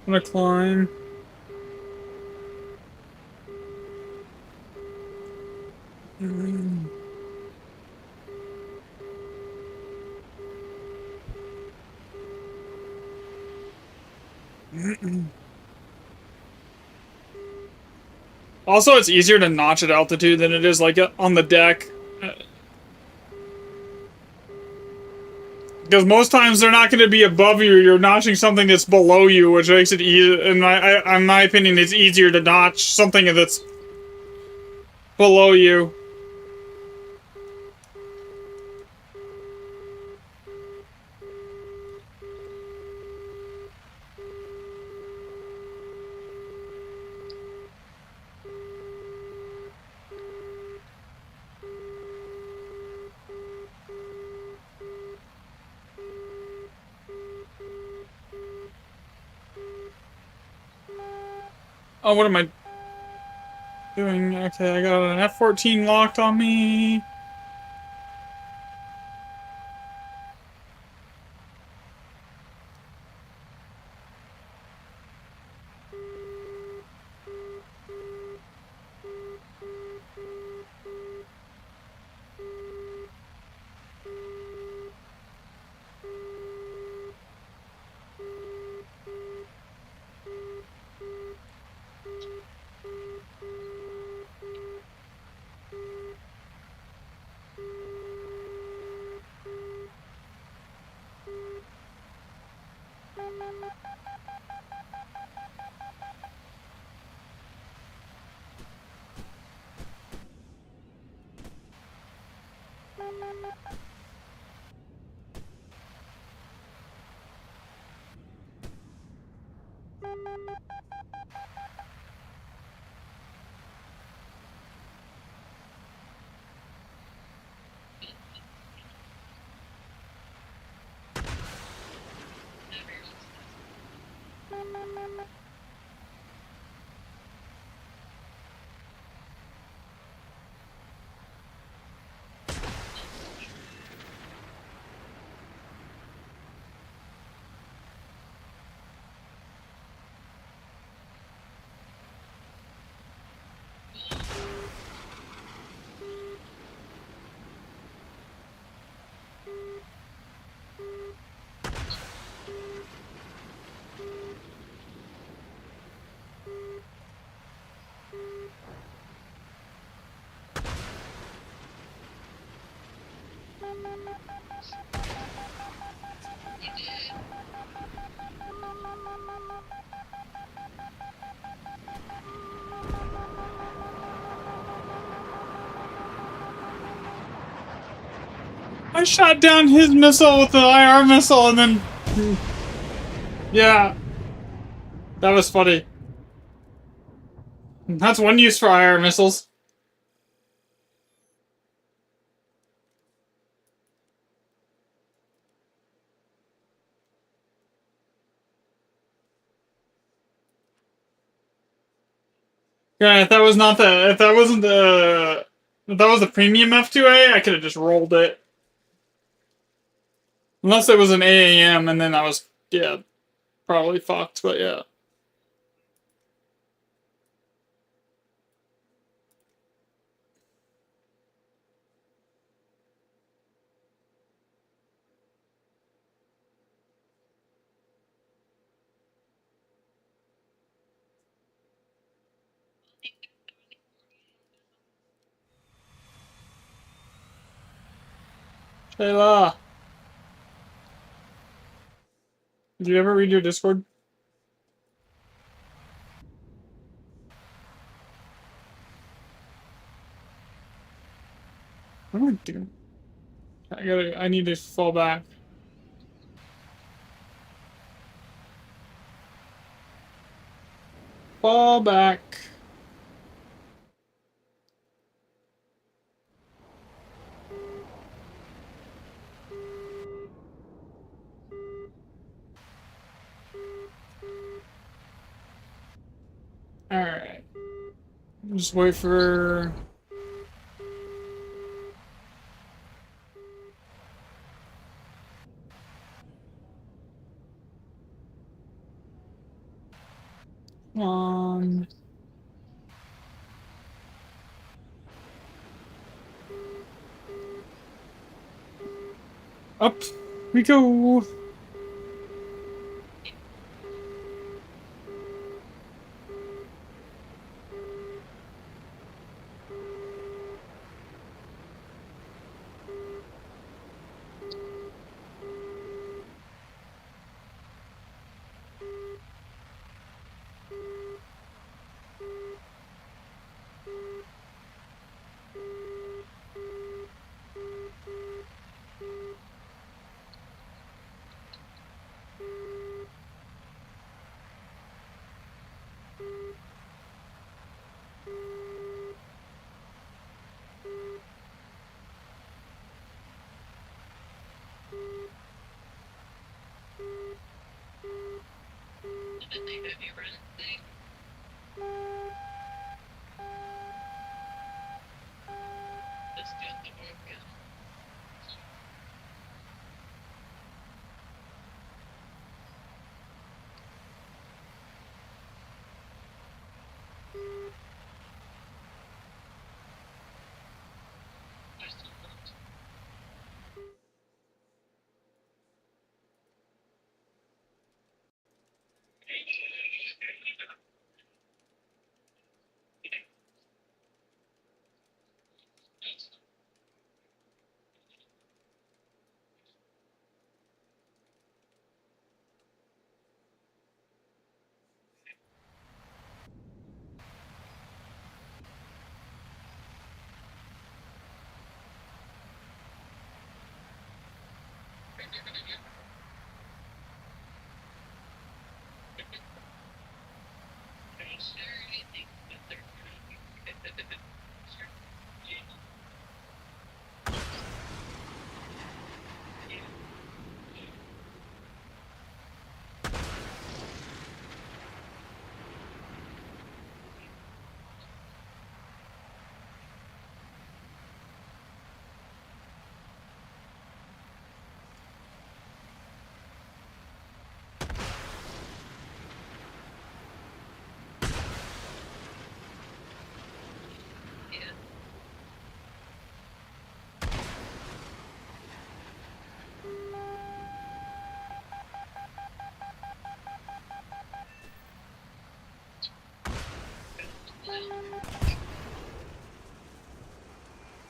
I'm gonna climb. Also, it's easier to notch at altitude than it is like on the deck. Because most times they're not going to be above you. You're notching something that's below you, which makes it easy. In my opinion, it's easier to notch something that's below you. Oh, what am I doing? Okay, I got an F-14 locked on me. I shot down his missile with the IR missile and then... Yeah, that was funny. That's one use for IR missiles. Yeah, if that was not the... If that wasn't the... If that was the premium F2A, I could have just rolled it. Unless it was an 8 a.m. and then I was, yeah, probably fucked, but yeah. Shayla, did you ever read your Discord? What am I doing? I need to fall back. Fall back. Alright. Just wait for... Come on. Up we go.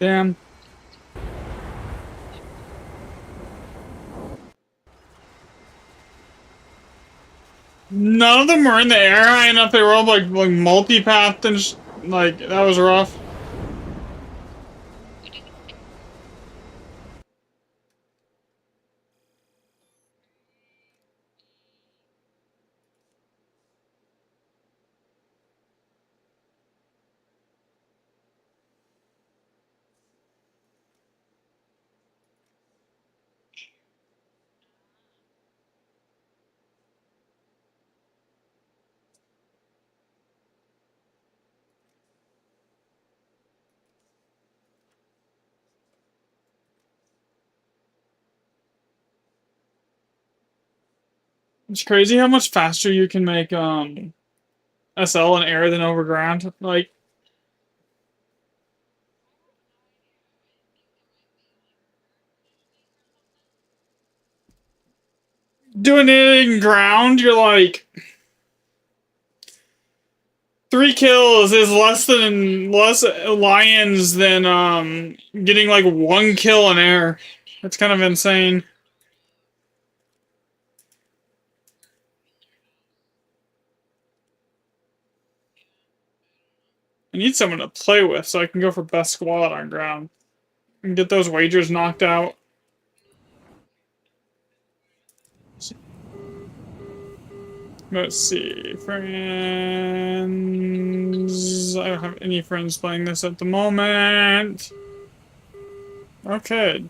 Damn. None of them were in the air. I don't know if they were all like multi-pathed and like that was rough. It's crazy how much faster you can make SL in air than overground. Like doing it in ground, you're like 3 kills is less lions than getting like 1 kill in air. It's kind of insane. I need someone to play with so I can go for best squad on ground and get those wagers knocked out. Let's see. Friends. I don't have any friends playing this at the moment. Okay.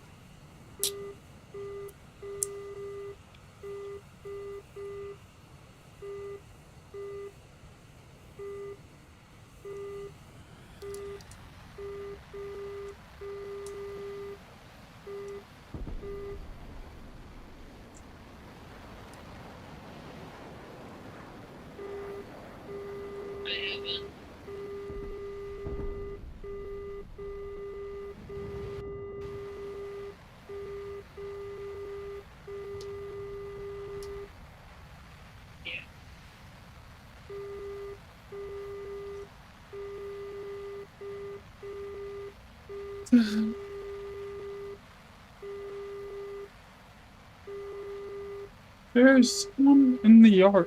There's one in the yard.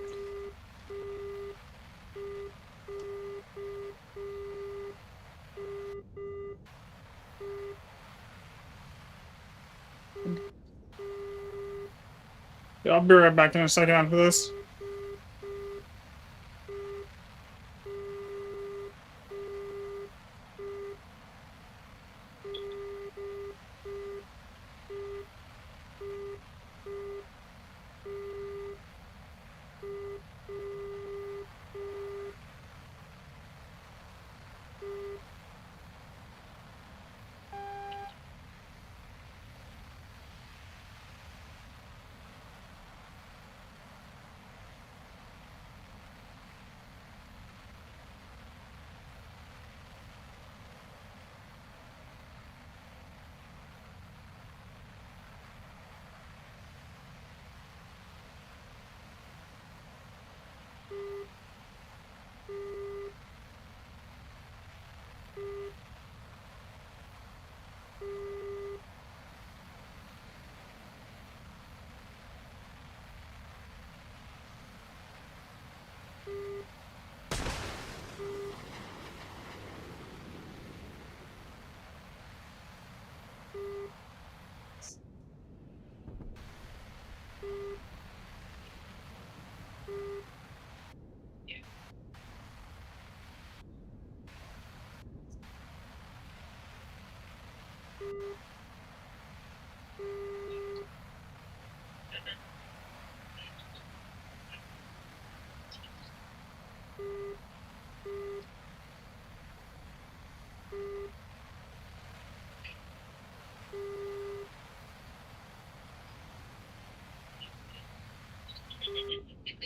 Yeah, I'll be right back in a second after this.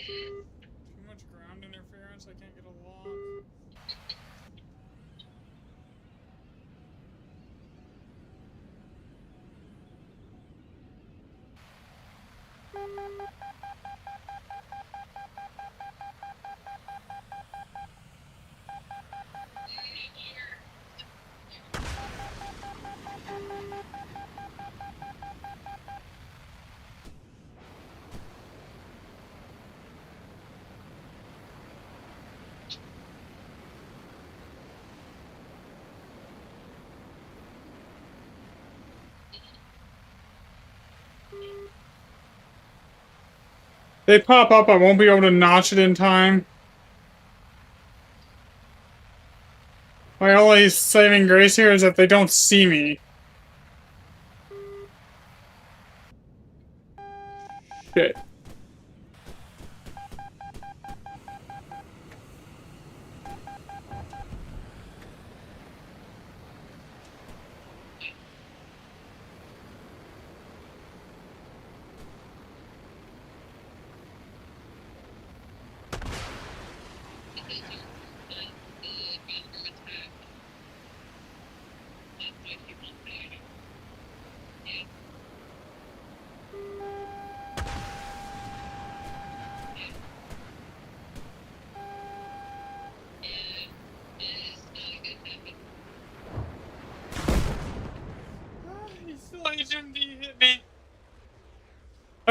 Too much ground interference, I can't get a lock. They pop up, I won't be able to notch it in time. My only saving grace here is that they don't see me. Shit.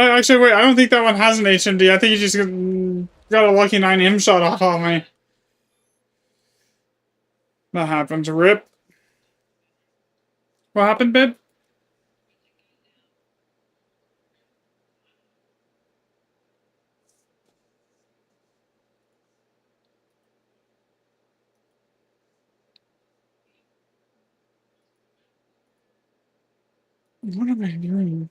actually, wait. I don't think that one has an HMD. I think he just got a lucky 9M shot off on me. That happens. Rip. What happened, babe? What am I doing?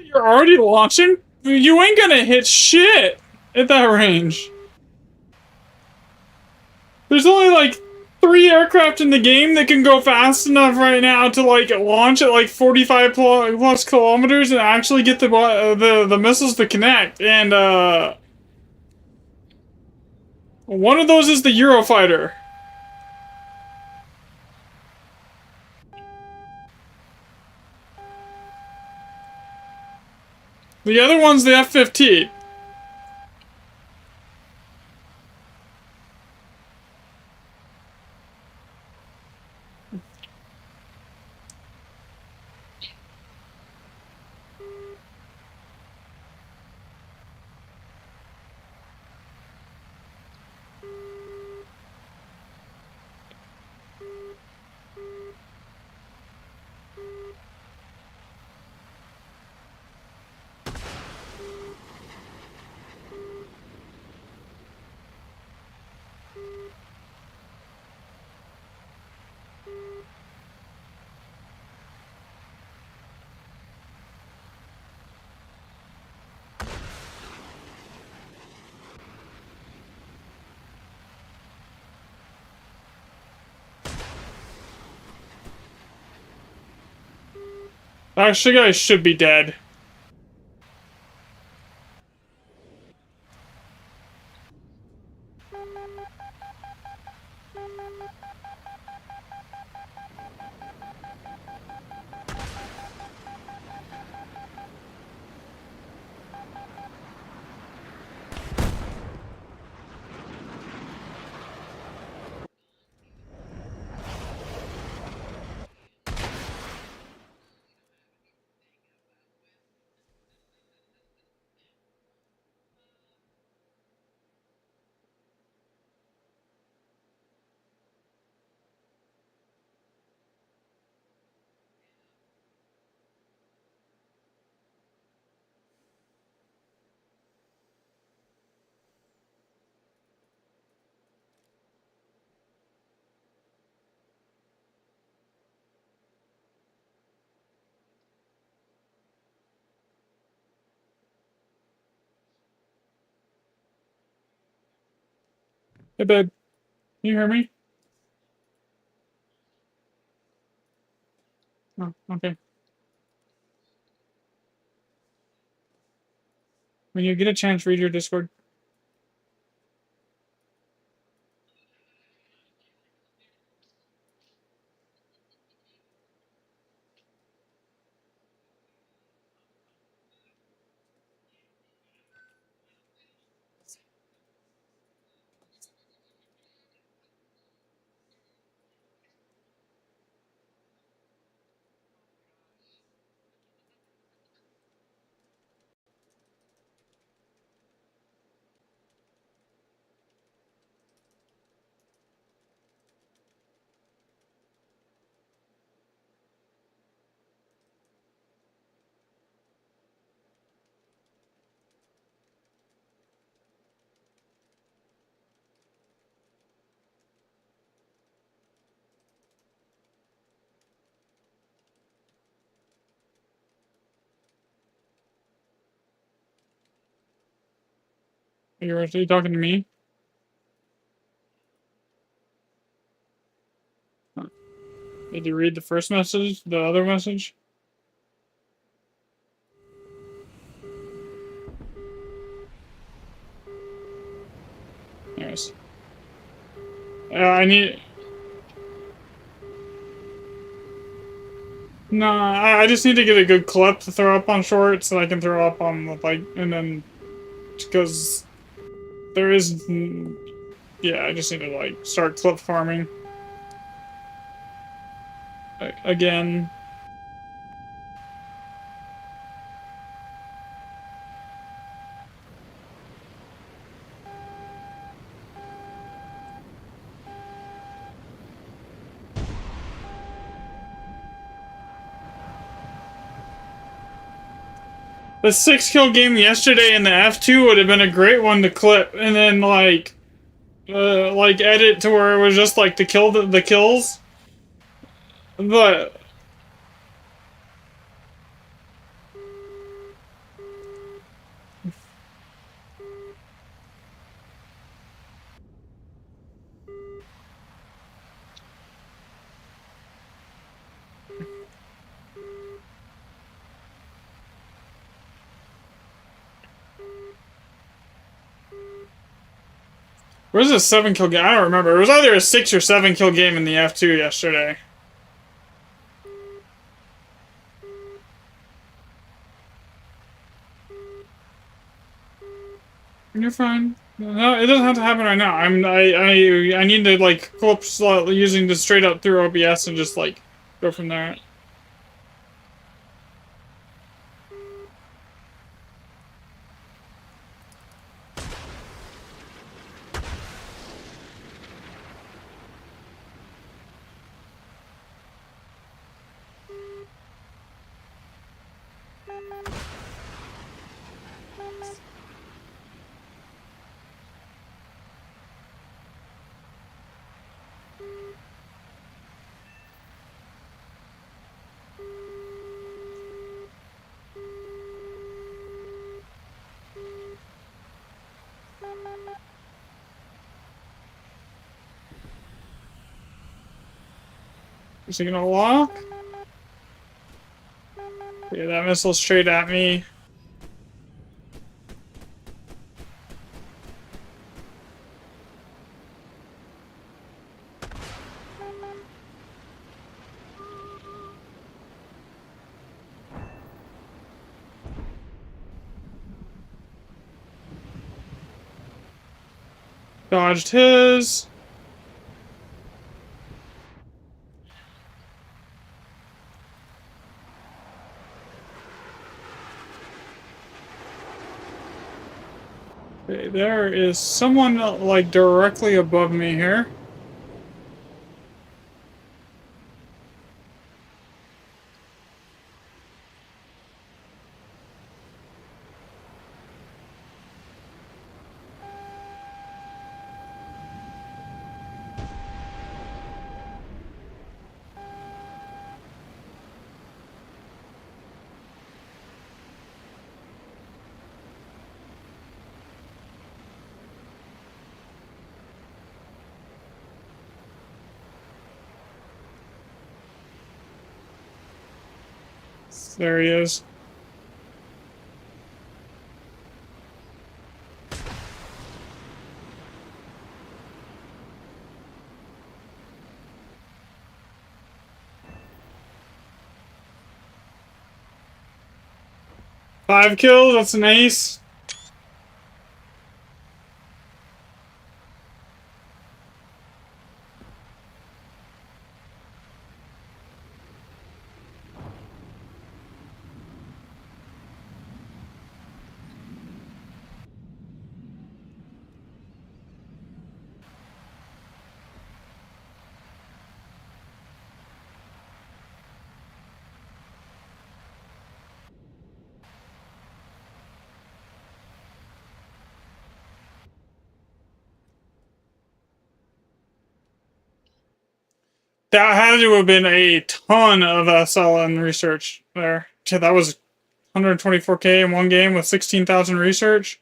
You're already launching? You ain't gonna hit shit at that range. There's only like 3 aircraft in the game that can go fast enough right now to like launch at like 45 plus kilometers and actually get the missiles to connect. And one of those is the Eurofighter. The other one's the F-15. Actually, guys should be dead. Hey, babe. you hear me? Oh, okay. When you get a chance, read your Discord. Are you talking to me? Did you read the first message? The other message? Yes. I need. No, I just need to get a good clip to throw up on shorts so I can throw up on the like, and then because there is, yeah, I just need to like start clip farming again. The 6-kill game yesterday in the F2 would have been a great one to clip, and then like edit to where it was just like to kill the kills. But where's a 7-kill game? I don't remember. It was either a 6 or 7-kill game in the F2 yesterday. You're fine. No, it doesn't have to happen right now. I need to like clip using the straight up through OBS and just like go from there. Is he gonna lock? Yeah, that missile straight at me. Dodged his. Okay, there is someone like directly above me here. There he is. Five kills, that's an ace. That had to have been a ton of SLN research there. Yeah, that was 124k in one game with 16,000 research.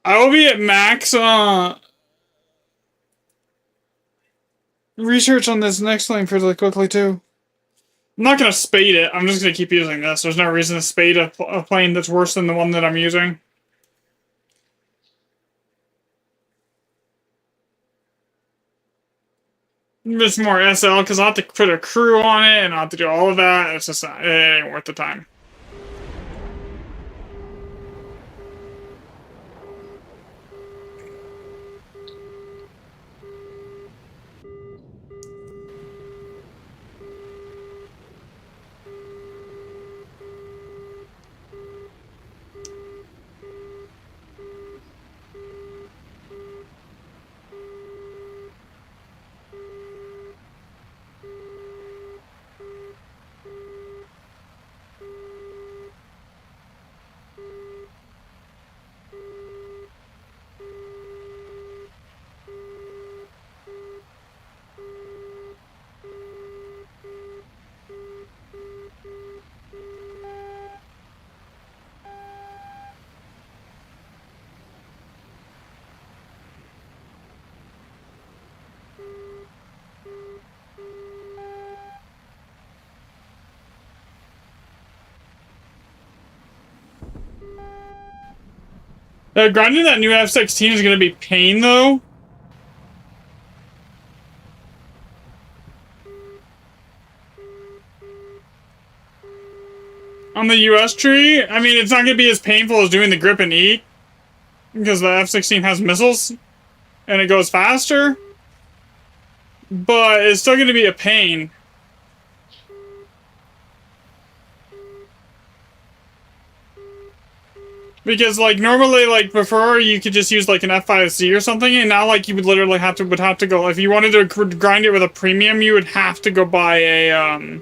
I will be at max research on this next lane fairly quickly too. I'm not gonna spade it. I'm just gonna keep using this. There's no reason to spade a plane that's worse than the one that I'm using. It's more SL because I have to put a crew on it and I have to do all of that. It's just not, it ain't worth the time. Grinding that new F-16 is gonna be pain though. On the US tree, I mean, it's not gonna be as painful as doing the grip and E because the F-16 has missiles and it goes faster, but it's still gonna be a pain. Because like normally like before you could just use like an F5C or something, and now like you would literally have to go if you wanted to grind it with a premium, you would have to go buy a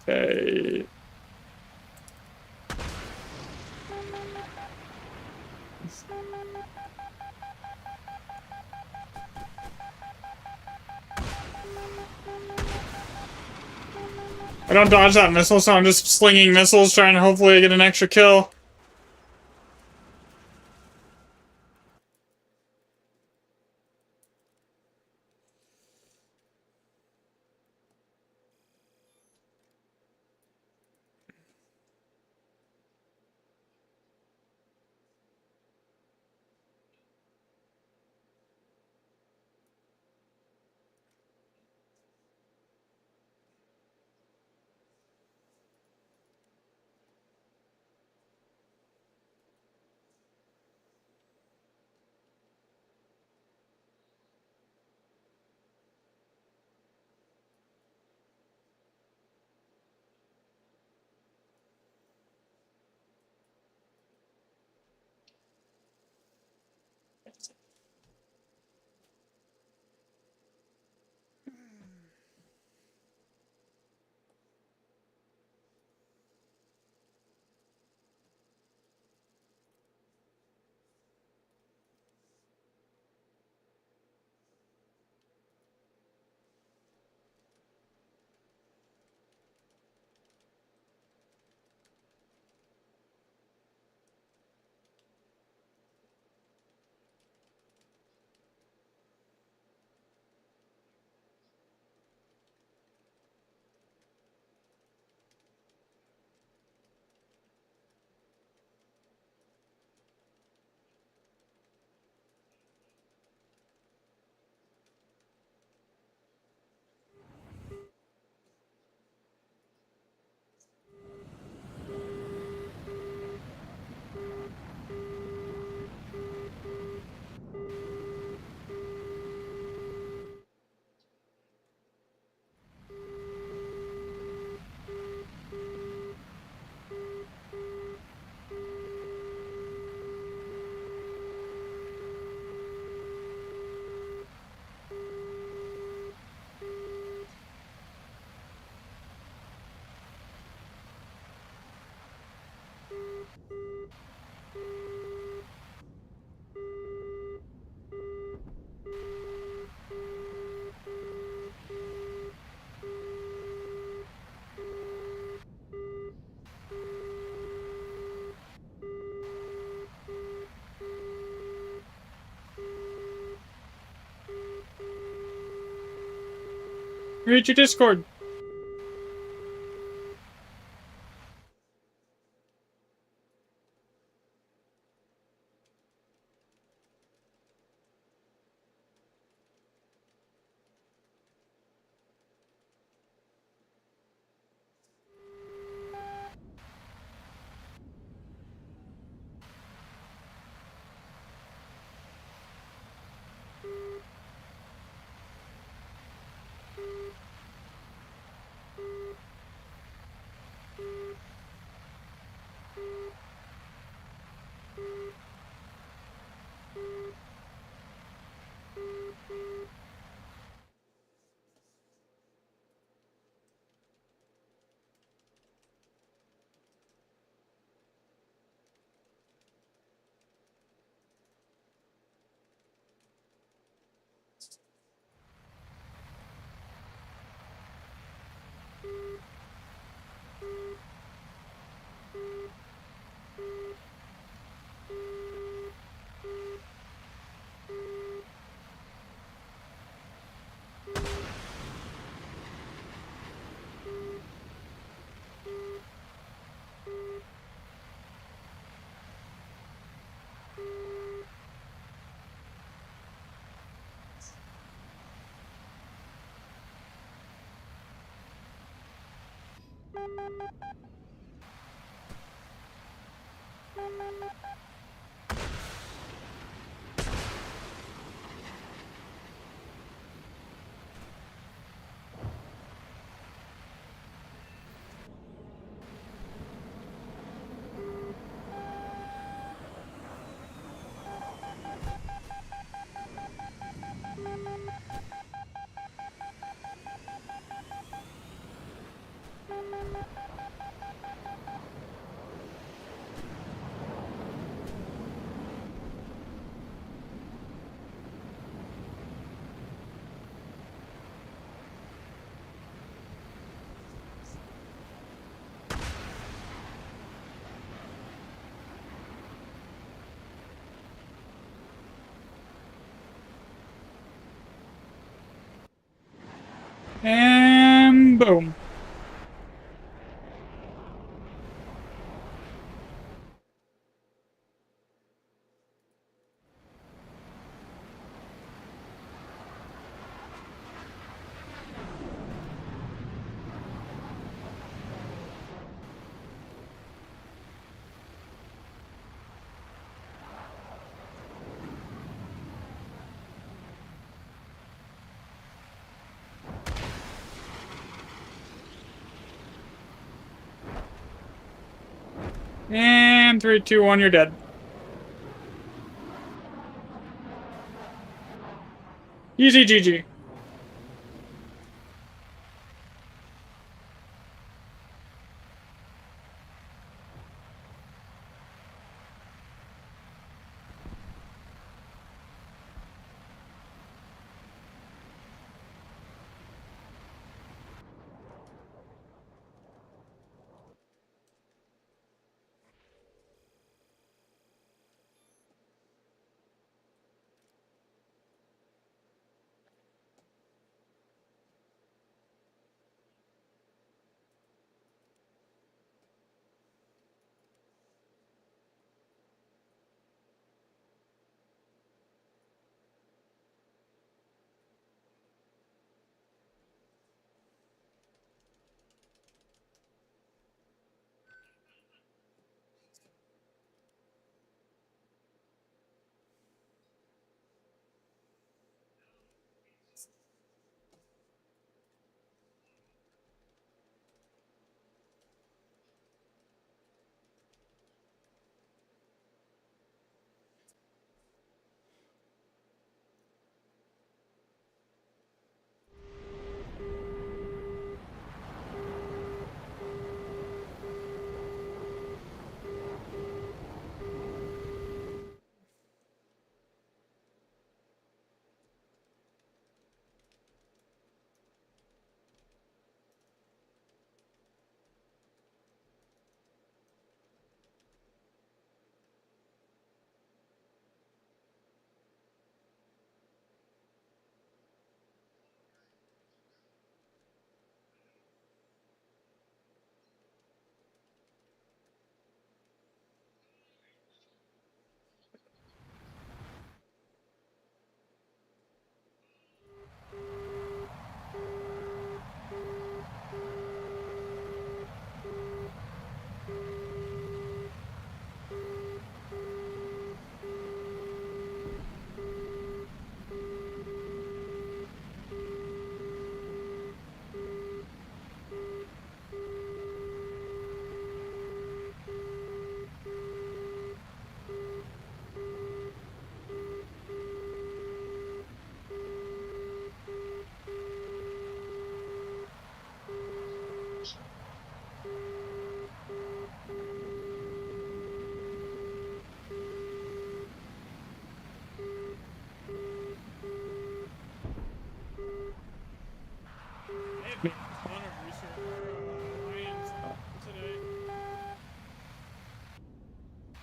okay. I don't dodge that missile, so I'm just slinging missiles, trying to hopefully get an extra kill. Read your Discord. And boom. And 3, 2, 1, you're dead. Easy GG.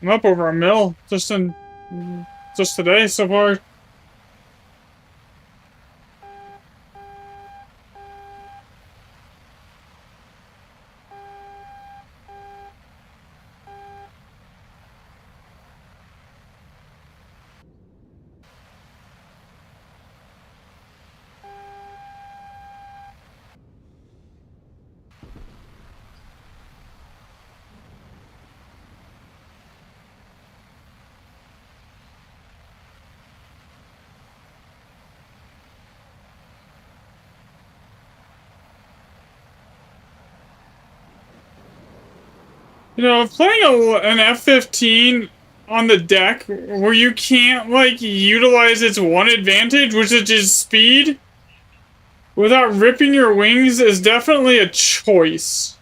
I'm up over a mil just today so far. You know, playing an F-15 on the deck where you can't, like, utilize its one advantage, which is just speed, without ripping your wings is definitely a choice.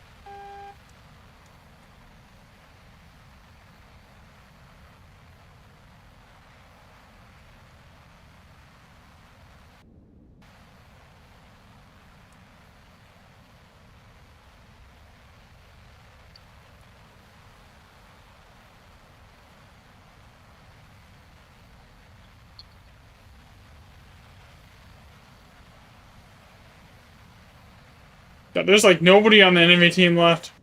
Yeah, there's, like, nobody on the enemy team left.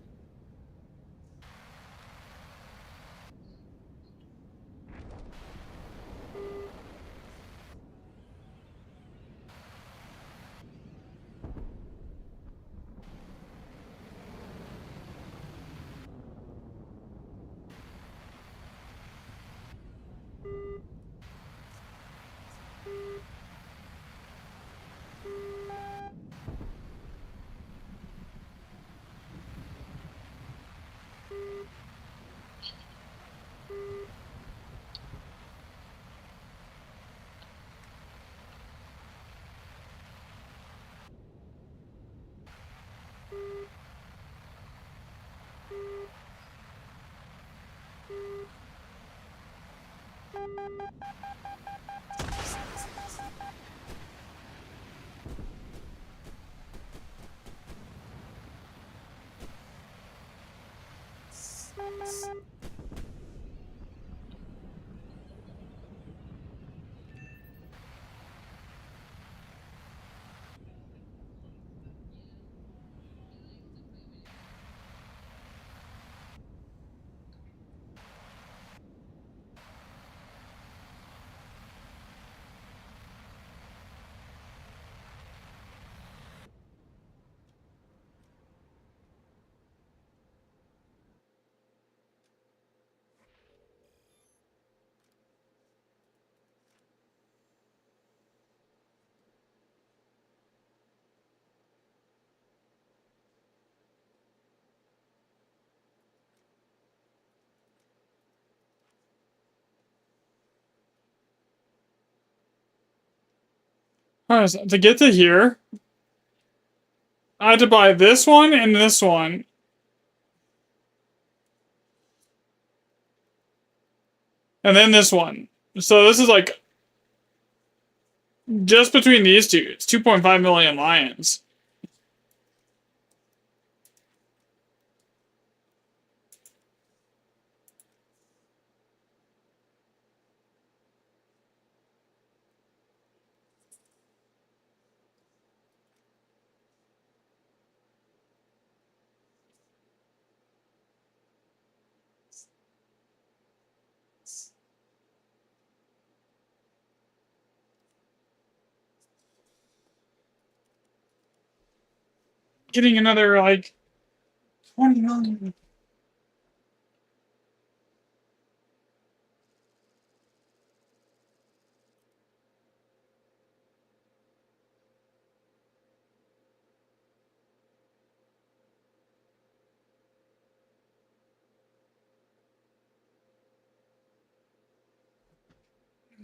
Alright, so to get to here, I had to buy this one and this one. And then this one. So this is like just between these two, it's 2.5 million lions. Getting another like 20 million.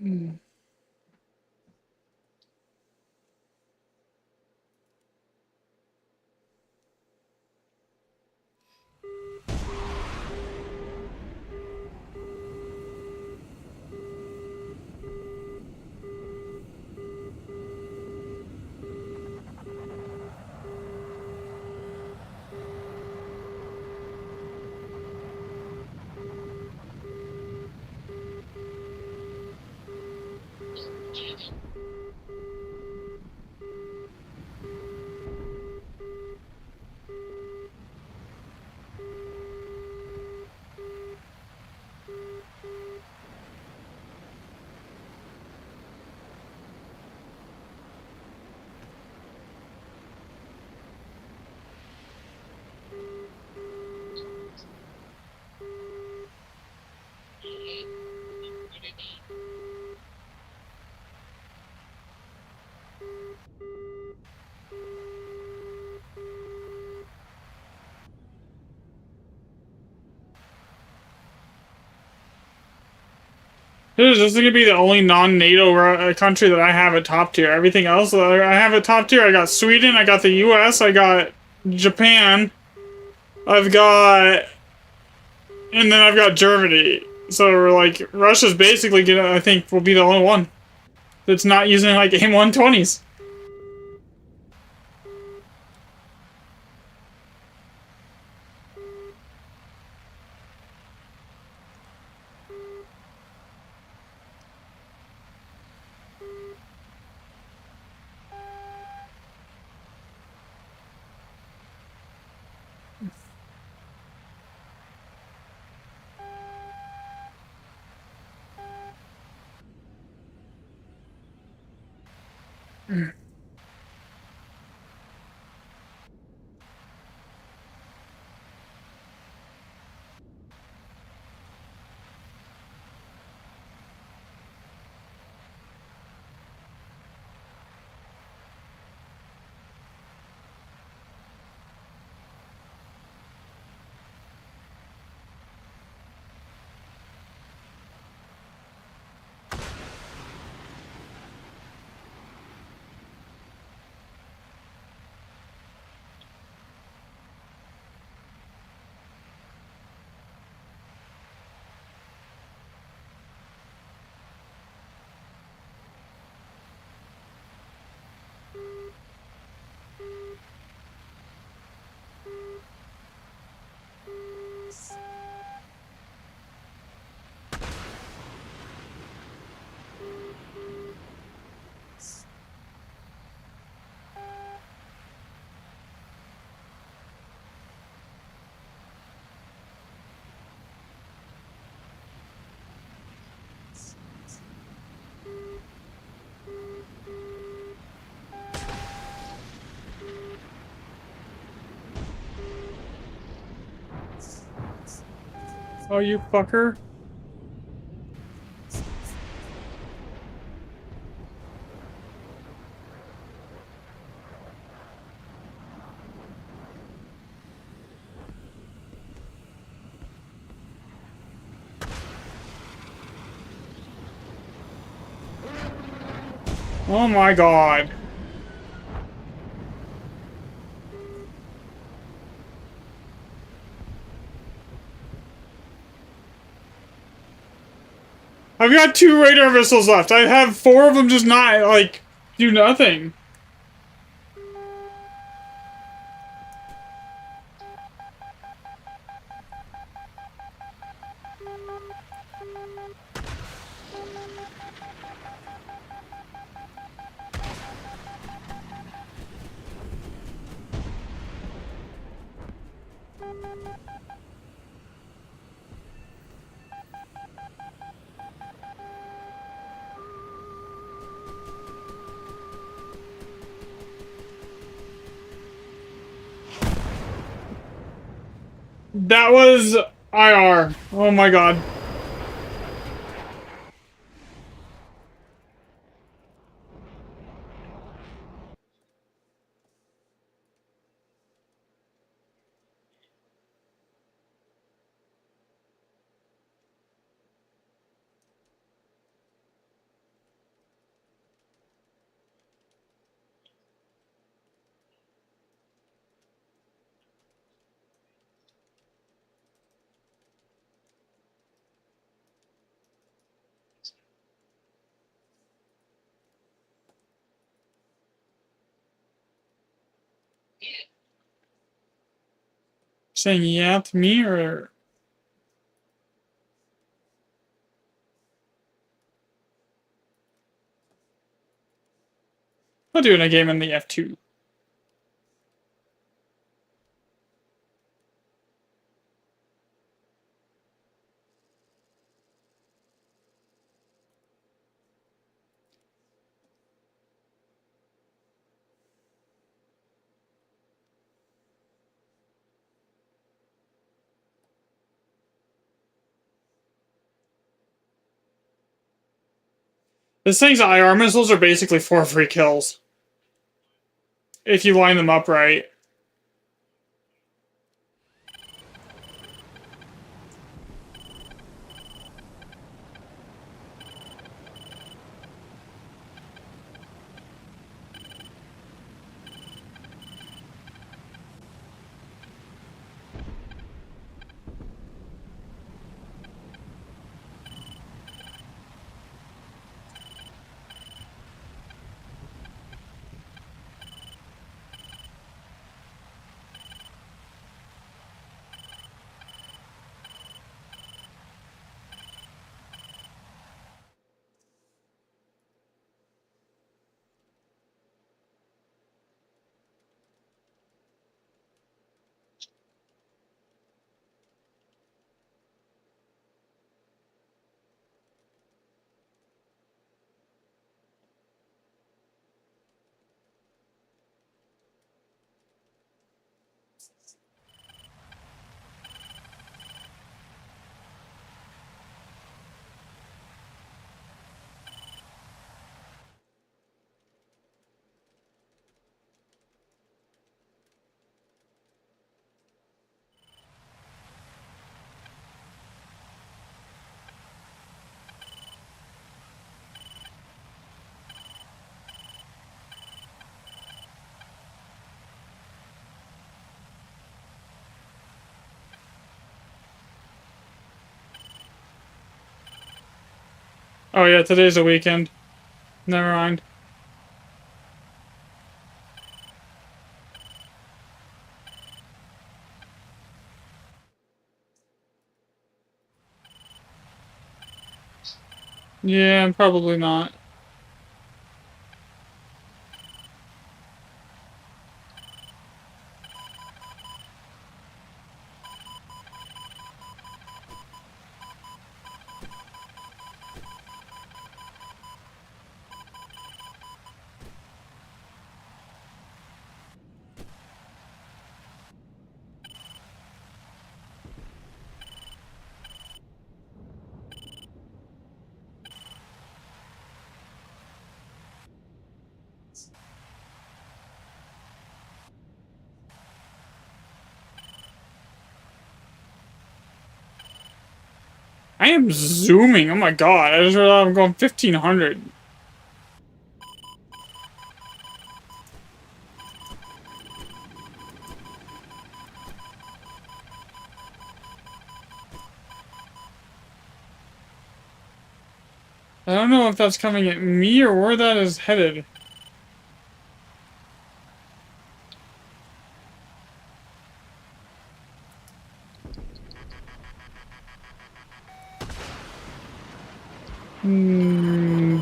Hmm. This is gonna be the only non-NATO country that I have at top tier. Everything else that I have at top tier, I got Sweden, I got the US, I got Japan, I've got, and then I've got Germany. So like Russia's basically gonna, I think, will be the only one that's not using like AIM 120s. Oh, you fucker. Oh my god. I've got 2 radar missiles left. I have 4 of them just not, like, do nothing. That was IR. Oh my god. Saying yeah to me or... I'll do it in a game in the F2. This thing's IR missiles are basically 4 free kills. If you line them up right. Oh yeah, today's a weekend. Never mind. Yeah, probably not. I am zooming. Oh my god. I just realized I'm going 1500. I don't know if that's coming at me or where that is headed.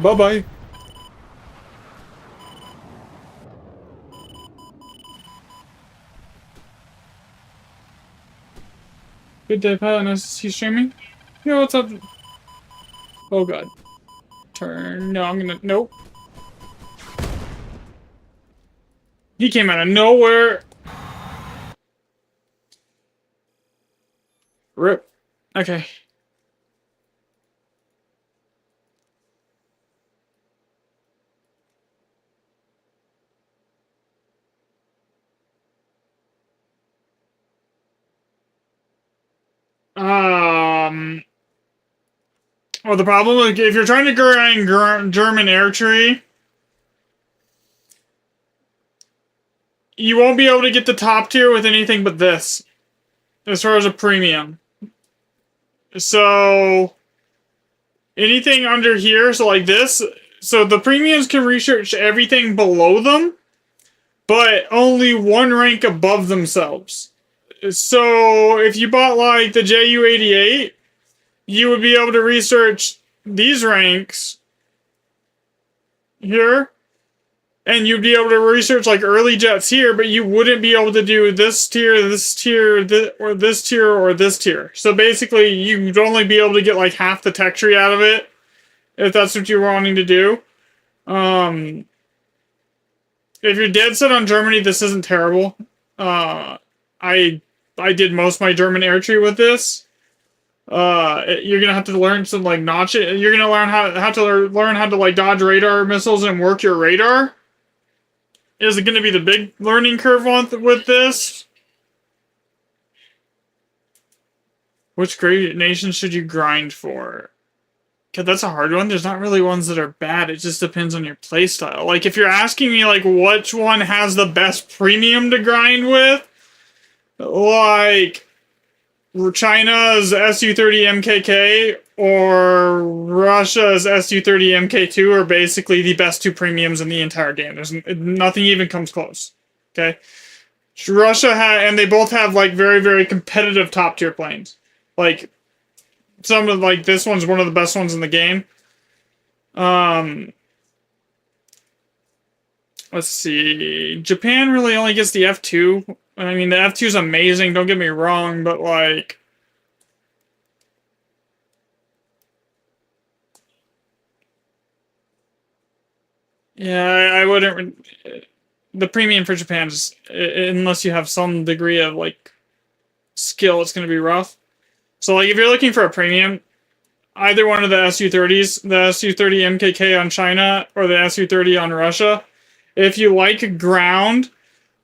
Bye-bye. Good day, pal. Nice to see you streaming. Yo, what's up? Oh god. Turn. No, I'm gonna. Nope. He came out of nowhere. Rip. Okay. Well, the problem is if you're trying to grind German air tree, you won't be able to get the top tier with anything but this, as far as a premium. So anything under here, so like this, so the premiums can research everything below them, but only one rank above themselves. So if you bought like the JU-88, you would be able to research these ranks here, And you'd be able to research like early jets here, but you wouldn't be able to do this tier, or this tier, or this tier. So basically, you'd only be able to get like half the tech tree out of it, if that's what you're wanting to do. If you're dead set on Germany, this isn't terrible. I did most of my German air tree with this. You're gonna have to learn some like notch it. You're gonna learn how to like dodge radar missiles and work your radar. Is it gonna be the big learning curve with this? Which great nation should you grind for? Cause that's a hard one. There's not really ones that are bad. It just depends on your playstyle. Like if you're asking me like which one has the best premium to grind with, like China's Su-30 MKK or Russia's Su-30 MK2 are basically the best two premiums in the entire game. There's nothing even comes close. Okay, and they both have like very, very competitive top tier planes. Like some of like this one's one of the best ones in the game. Let's see. Japan really only gets the F2. I mean, the F2 is amazing, don't get me wrong, but like... Yeah, I wouldn't... The premium for Japan is, unless you have some degree of, like, skill, it's going to be rough. So, like, if you're looking for a premium, either one of the Su-30s, the Su-30 MKK on China, or the Su-30 on Russia, if you like ground...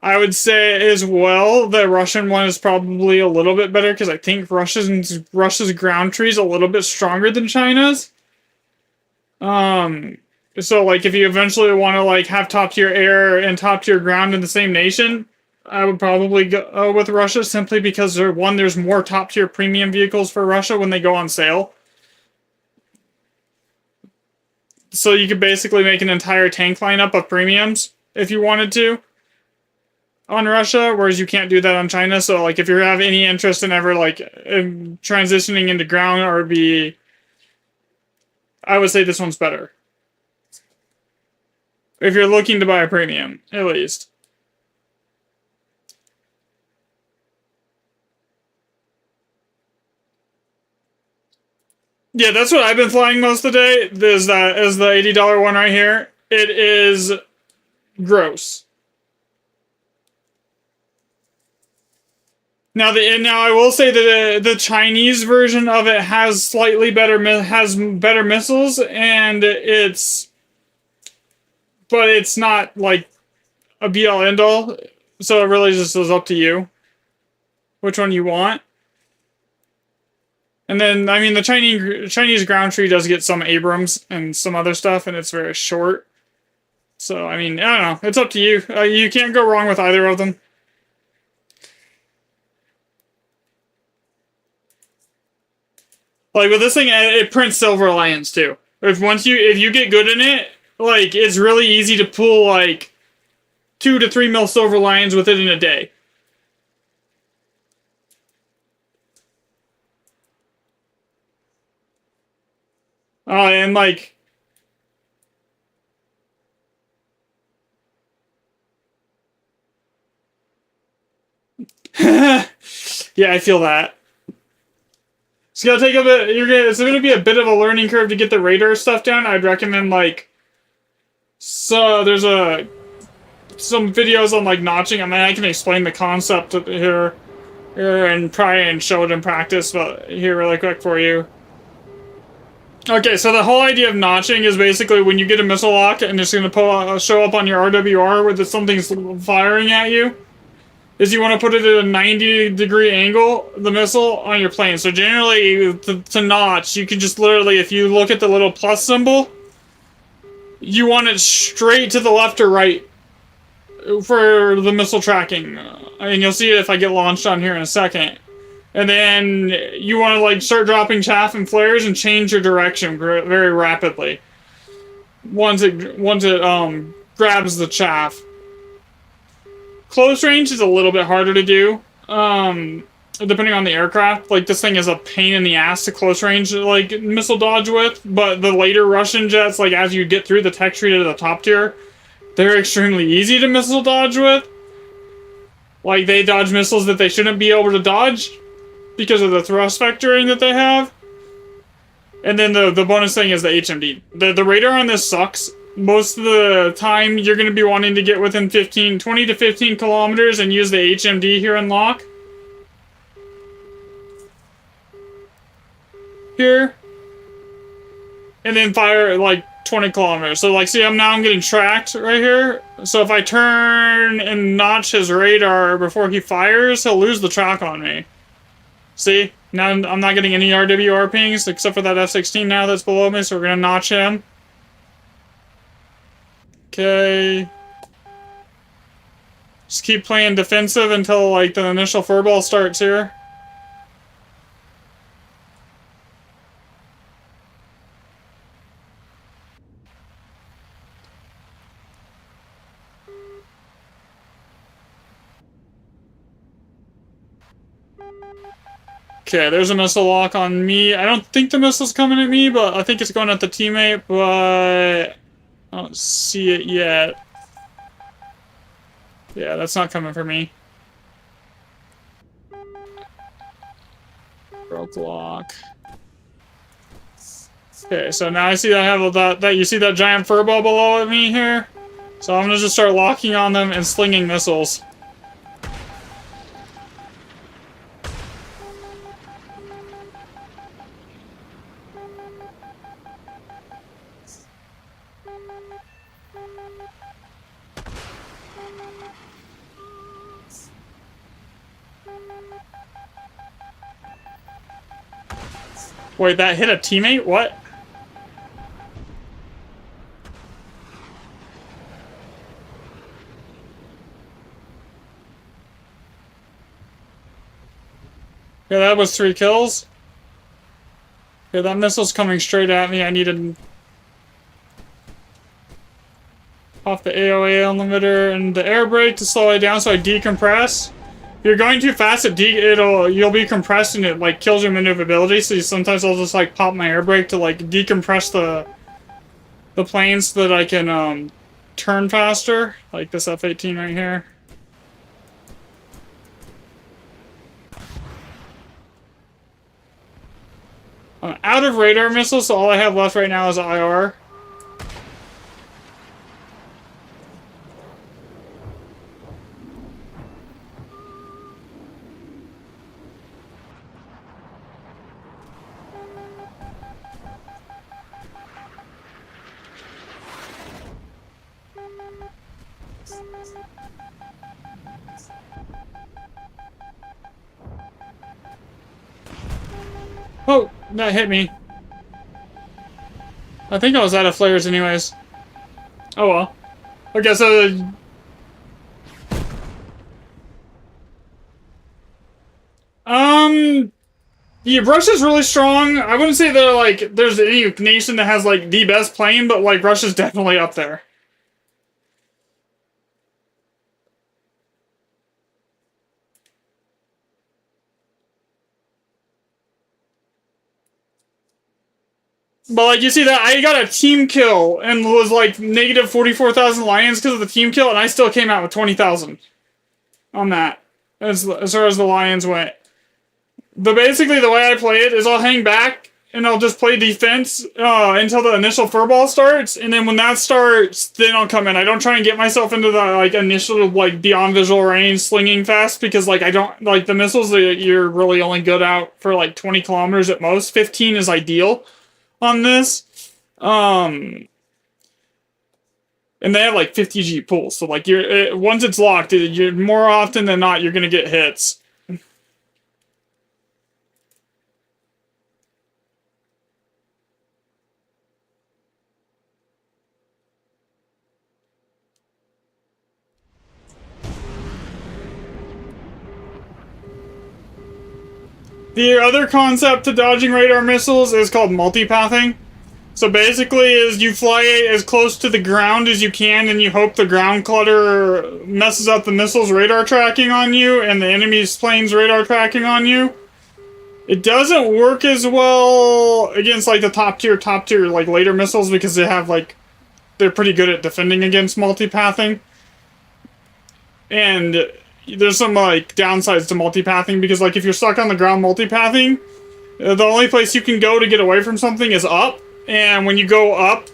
I would say as well the Russian one is probably a little bit better because I think Russia's ground tree is a little bit stronger than China's. So like if you eventually want to like have top tier air and top tier ground in the same nation, I would probably go with Russia simply because there's more top tier premium vehicles for Russia when they go on sale. So you could basically make an entire tank lineup of premiums if you wanted to on Russia, whereas you can't do that on China. So like if you have any interest in ever like in transitioning into ground RB, I would say this one's better. If you're looking to buy a premium, at least. Yeah, that's what I've been flying most of the day. Is the $80 one right here. It is gross. Now I will say that the Chinese version of it has slightly better missiles, and but it's not like a be all end all. So it really just is up to you which one you want. And then I mean the Chinese ground tree does get some Abrams and some other stuff, and it's very short. So I mean I don't know. It's up to you. You can't go wrong with either of them. Like with this thing, it prints Silver Alliance too. If you get good in it, like it's really easy to pull like 2 to 3 mil Silver Lions with it in a day. And like yeah, I feel that. It's gonna take a bit. It's gonna be a bit of a learning curve to get the radar stuff down. I'd recommend like. So there's some videos on like notching. I mean, I can explain the concept here and try and show it in practice, but here really quick for you. Okay, so the whole idea of notching is basically when you get a missile lock and it's gonna show up on your RWR where something's firing at you. Is you want to put it at a 90-degree angle, the missile, on your plane. So generally, to notch, you can just literally, if you look at the little plus symbol, you want it straight to the left or right for the missile tracking. And you'll see it if I get launched on here in a second. And then you want to like start dropping chaff and flares and change your direction very rapidly. Once it grabs the chaff. Close range is a little bit harder to do, depending on the aircraft. Like, this thing is a pain in the ass to close range, like, missile dodge with, but the later Russian jets, like, as you get through the tech tree to the top tier, they're extremely easy to missile dodge with. Like, they dodge missiles that they shouldn't be able to dodge because of the thrust vectoring that they have. And then the bonus thing is the HMD. The radar on this sucks. Most of the time, you're going to be wanting to get within 20 to 15 kilometers and use the HMD here in lock. Here. And then fire, like, 20 kilometers. So, like, see, I'm getting tracked right here. So if I turn and notch his radar before he fires, he'll lose the track on me. See? Now I'm not getting any RWR pings, except for that F-16 now that's below me, so we're gonna notch him. Okay. Just keep playing defensive until, like, the initial furball starts here. Okay, there's a missile lock on me. I don't think the missile's coming at me, but I think it's going at the teammate, but I don't see it yet. Yeah, that's not coming for me. Broke lock. Okay, so now I see that I have that you see that giant furball below me here? So I'm gonna just start locking on them and slinging missiles. Wait, that hit a teammate? What? Yeah, that was 3 kills. Yeah, that missile's coming straight at me. I needed off the AOA limiter and the air brake to slow it down so I decompress. If you're going too fast, you'll be compressed and it like kills your maneuverability. So sometimes I'll just like pop my air brake to like decompress the plane so that I can turn faster, like this F-18 right here. I'm out of radar missiles, so all I have left right now is IR. Oh, that hit me. I think I was out of flares anyways. Oh well. Okay, so... Yeah, Russia's really strong. I wouldn't say that, like, there's any nation that has, like, the best plane, but, like, Russia's definitely up there. But, like, you see that? I got a team kill and was, like, negative 44,000 lions because of the team kill, and I still came out with 20,000 on that, as far as the lions went. But basically, the way I play it is I'll hang back, and I'll just play defense until the initial furball starts, and then when that starts, then I'll come in. I don't try and get myself into the, like, initial, like, beyond visual range slinging fast, because, like, I don't, like, the missiles that you're really only good out for, like, 20 kilometers at most. 15 is ideal on this. And they have, like, 50 G pulls, so, like, once it's locked, you're more often than not, you're gonna get hits. The other concept to dodging radar missiles is called multipathing. So basically is you fly as close to the ground as you can and you hope the ground clutter messes up the missile's radar tracking on you and the enemy's plane's radar tracking on you. It doesn't work as well against like the top tier like later missiles because they have like they're pretty good at defending against multipathing. And there's some like downsides to multipathing because like if you're stuck on the ground multipathing, the only place you can go to get away from something is up, and when you go up,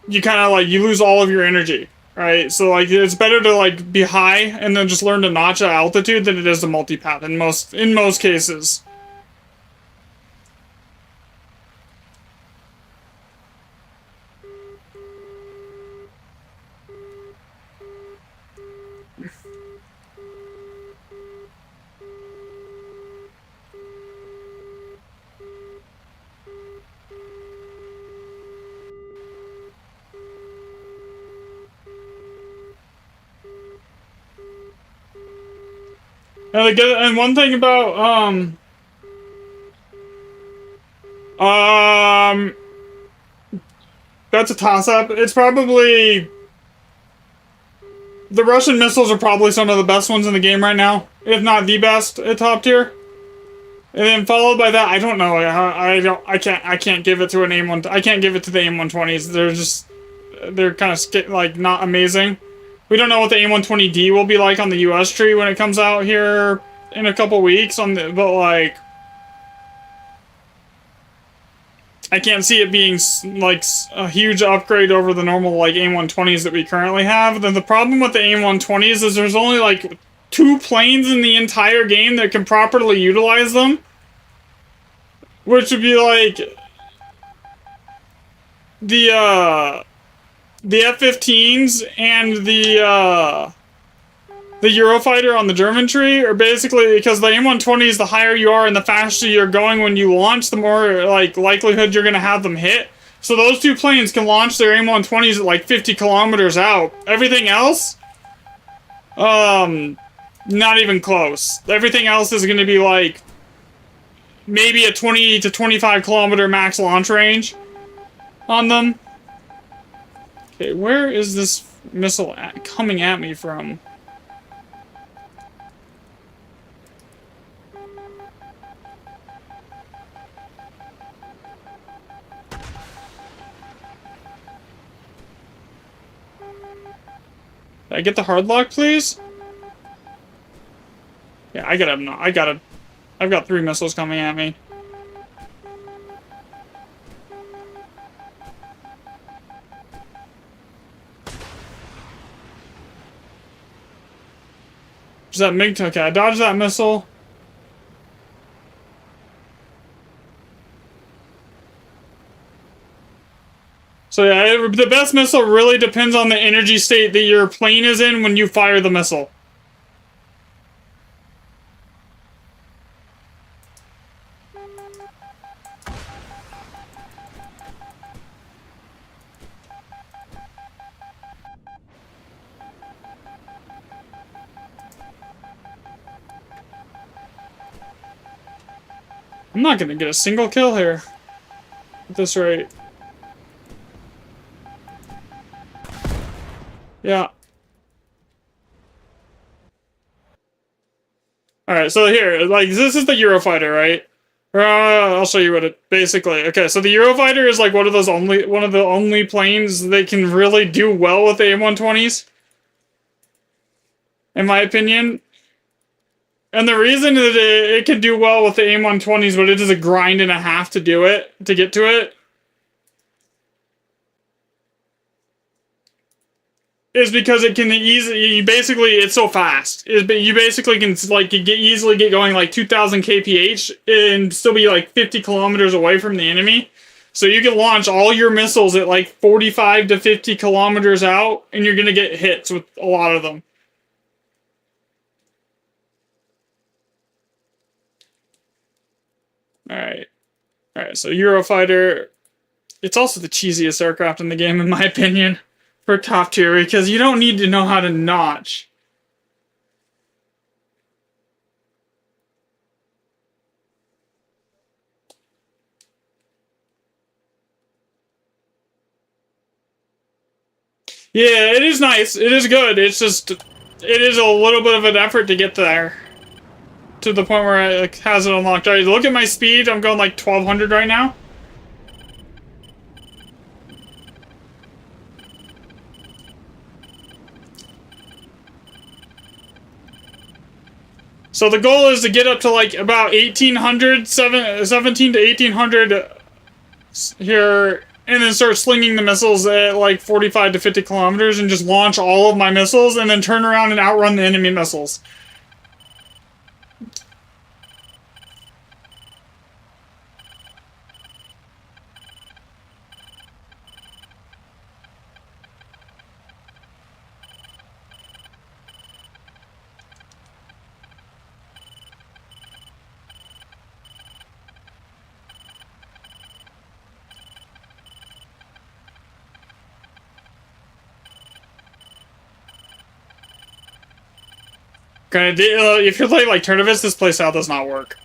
you kind of like you lose all of your energy, right? So like it's better to like be high and then just learn to notch at altitude than it is to multipath in most cases. And one thing about that's a toss-up. It's probably the Russian missiles are probably some of the best ones in the game right now, if not the best at top tier. And then followed by that, I don't know. I can't give it to an AIM-1. I can't give it to the AIM-120s. They're kind of like not amazing. We don't know what the AIM-120D will be like on the US tree when it comes out here in a couple weeks. But like, I can't see it being like a huge upgrade over the normal like AIM-120s that we currently have. Then the problem with the AIM-120s is there's only like 2 planes in the entire game that can properly utilize them, which would be like the F-15s and the Eurofighter on the German tree are basically, because the AIM-120s, the higher you are and the faster you're going when you launch, the more like likelihood you're gonna have them hit. So those 2 planes can launch their AIM-120s at like 50 kilometers out. Everything else, not even close. Everything else is gonna be like maybe a 20 to 25 kilometer max launch range on them. Okay, where is this missile coming at me from? Did I get the hard lock, please? Yeah, I've got 3 missiles coming at me. Is that MiG? Okay, I dodged that missile. So yeah, the best missile really depends on the energy state that your plane is in when you fire the missile. I'm not gonna get a single kill here at this rate. Yeah. Alright, so here, like, this is the Eurofighter, right? I'll show you what it basically. Okay, so the Eurofighter is like one of the only planes that can really do well with the AIM-120s, in my opinion. And the reason that it can do well with the AIM-120s, but it is a grind and a half to do it, to get to it, is because it can easily, basically, it's so fast. You basically can, like, easily get going like 2,000 kph and still be like 50 kilometers away from the enemy. So you can launch all your missiles at like 45 to 50 kilometers out, and you're gonna get hits with a lot of them. Alright, so Eurofighter, it's also the cheesiest aircraft in the game, in my opinion, for top tier, because you don't need to know how to notch. Yeah, it is nice, it is good, it's just, it is a little bit of an effort to get there. To the point where it has it unlocked. Alright, look at my speed. I'm going like 1200 right now. So the goal is to get up to like about 1800, 17 to 1800 here, and then start slinging the missiles at like 45 to 50 kilometers and just launch all of my missiles and then turn around and outrun the enemy missiles. Okay, if you're playing like tournaments, this playstyle does not work.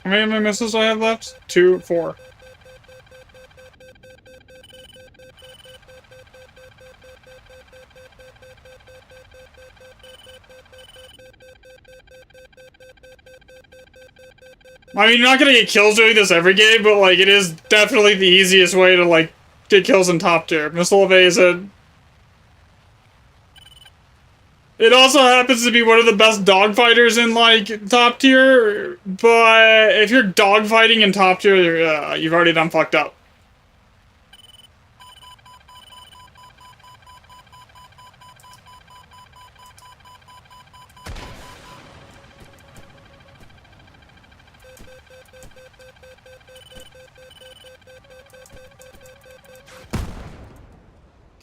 How many of my missiles do I have left? 2, 4. I mean, you're not gonna get kills doing this every game, but like, it is definitely the easiest way to like get kills in top tier. Missile evasion. It also happens to be one of the best dogfighters in like top tier, but if you're dogfighting in top tier, you've already done fucked up.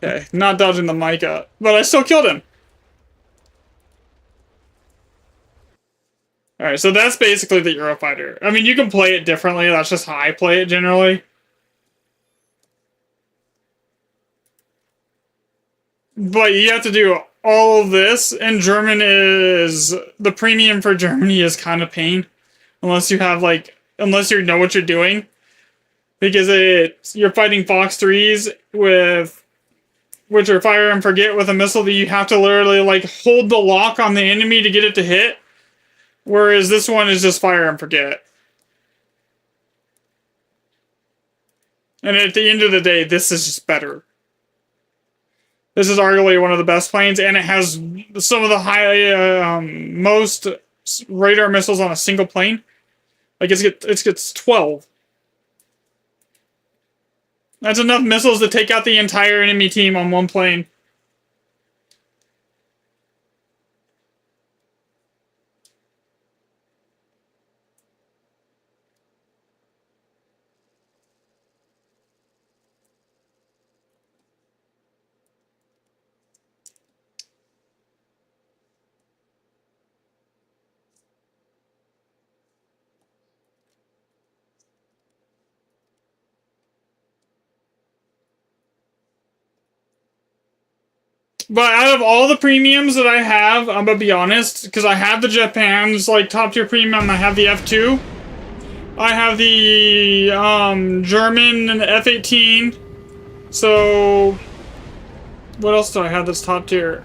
Okay, not dodging the Micah, but I still killed him. Alright, so that's basically the Eurofighter. I mean, you can play it differently, that's just how I play it generally. But you have to do all of this, and German is... The premium for Germany is kind of pain. Unless you have, like... Unless you know what you're doing. Because you're fighting Fox 3s with... Which are fire and forget with a missile that you have to literally, like, hold the lock on the enemy to get it to hit. Whereas this one is just fire and forget. And at the end of the day, this is just better. This is arguably one of the best planes, and it has some of the most radar missiles on a single plane. Like, it gets 12. That's enough missiles to take out the entire enemy team on one plane. But out of all the premiums that I have, I'm gonna be honest, because I have the Japan's like top tier premium, I have the F2, I have the German F-18. So what else do I have that's top tier?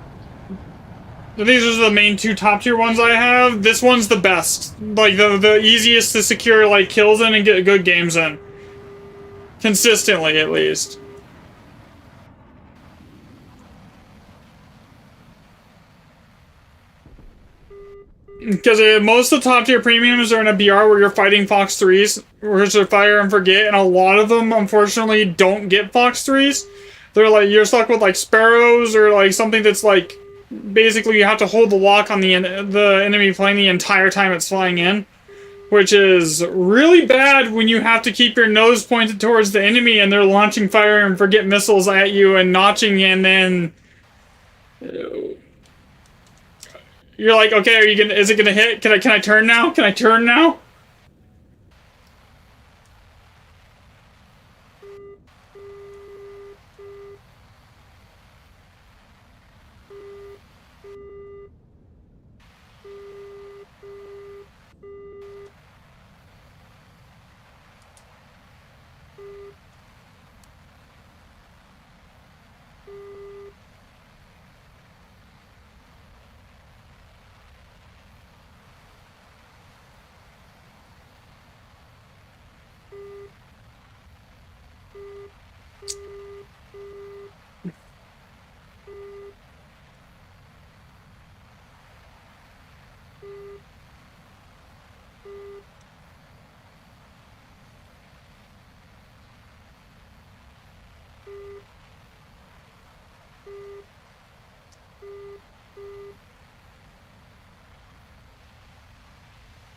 These are the main two top tier ones I have. This one's the best, like the easiest to secure like kills in and get good games in, consistently at least. Because most of the top tier premiums are in a BR where you're fighting Fox 3s, which are fire and forget, and a lot of them, unfortunately, don't get Fox 3s. They're like, you're stuck with like Sparrows or like something that's like basically you have to hold the lock on the enemy plane the entire time it's flying in, which is really bad when you have to keep your nose pointed towards the enemy and they're launching fire and forget missiles at you and notching, and then you're like, okay, are you gonna? Is it gonna hit? Can I turn now? Can I turn now?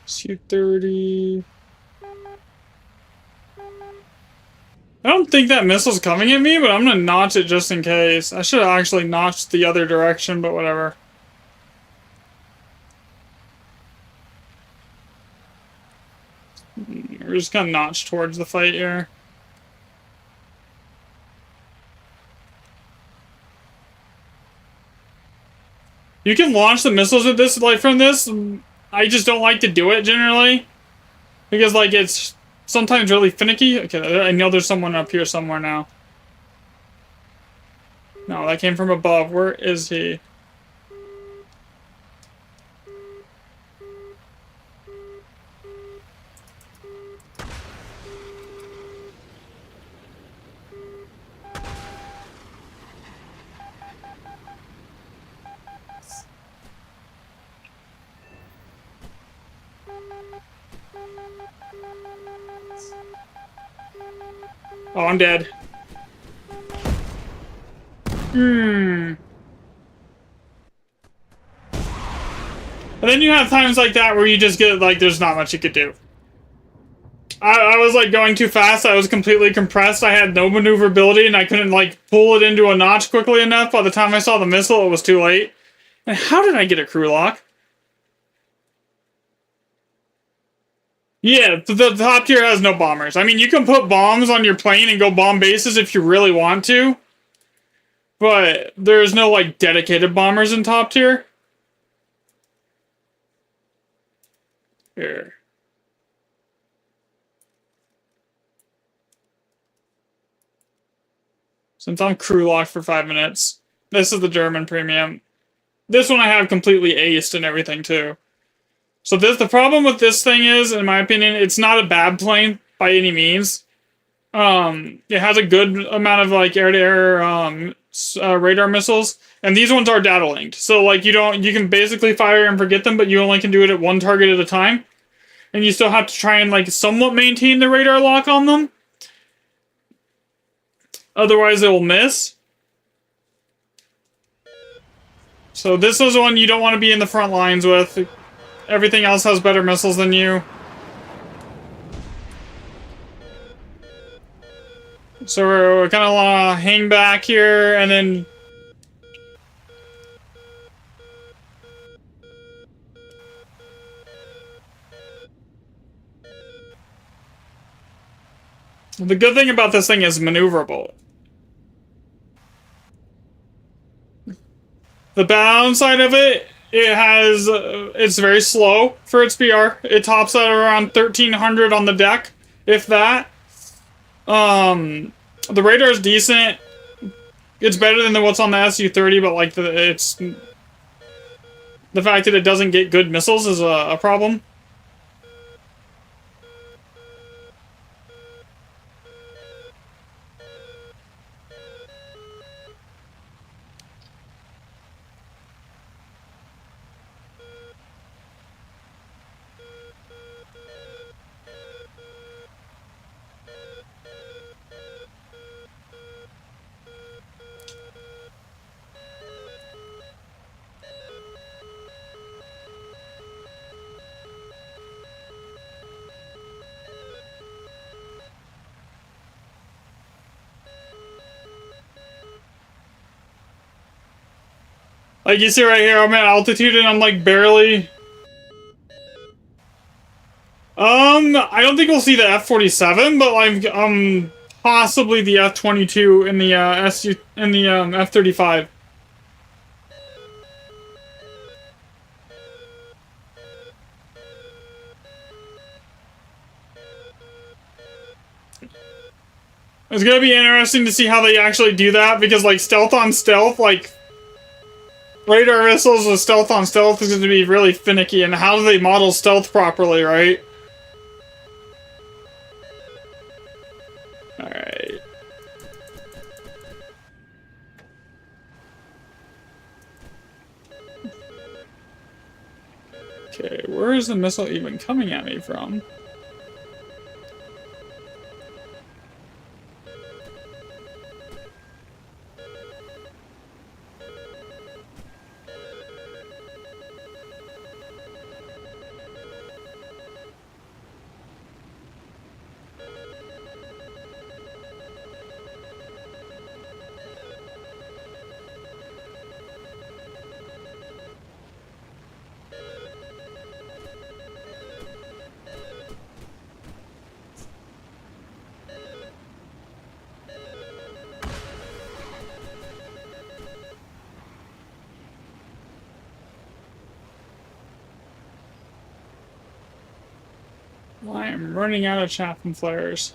Su-30. I don't think that missile's coming at me, but I'm gonna notch it just in case. I should have actually notched the other direction, but whatever. We're just gonna notch towards the fight here. You can launch the missiles with this, like, from this. I just don't like to do it generally, because, like, it's sometimes really finicky. Okay, I know there's someone up here somewhere now. No, that came from above. Where is he? Oh, I'm dead. And then you have times like that where you just get, like, there's not much you could do. I was, like, going too fast. I was completely compressed. I had no maneuverability, and I couldn't, like, pull it into a notch quickly enough. By the time I saw the missile, it was too late. And how did I get a crew lock? Yeah, the top tier has no bombers. I mean, you can put bombs on your plane and go bomb bases if you really want to, but there's no, like, dedicated bombers in top tier. Here. Since I'm crew locked for 5 minutes, this is the German premium. This one I have completely aced and everything too. So the problem with this thing is, in my opinion, it's not a bad plane by any means. It has a good amount of, like, air-to-air radar missiles, and these ones are data linked. So, like, you can basically fire and forget them, but you only can do it at one target at a time, and you still have to try and, like, somewhat maintain the radar lock on them. Otherwise, it will miss. So this is one you don't want to be in the front lines with. Everything else has better missiles than you. So we're kind of hang back here, and then... The good thing about this thing is maneuverable. The downside of it, it's very slow for its BR. It tops at around 1300 on the deck, if that. The radar is decent. It's better than what's on the Su-30, but, like, the fact that it doesn't get good missiles is a problem. Like you see right here, I'm at altitude and I'm like barely. I don't think we'll see the F-47, but like possibly the F-22 in the F-35. It's gonna be interesting to see how they actually do that, because like stealth on stealth, like radar missiles with stealth on stealth is gonna be really finicky, and how do they model stealth properly, right? Alright. Okay, where is the missile even coming at me from? I am running out of chaff and flares.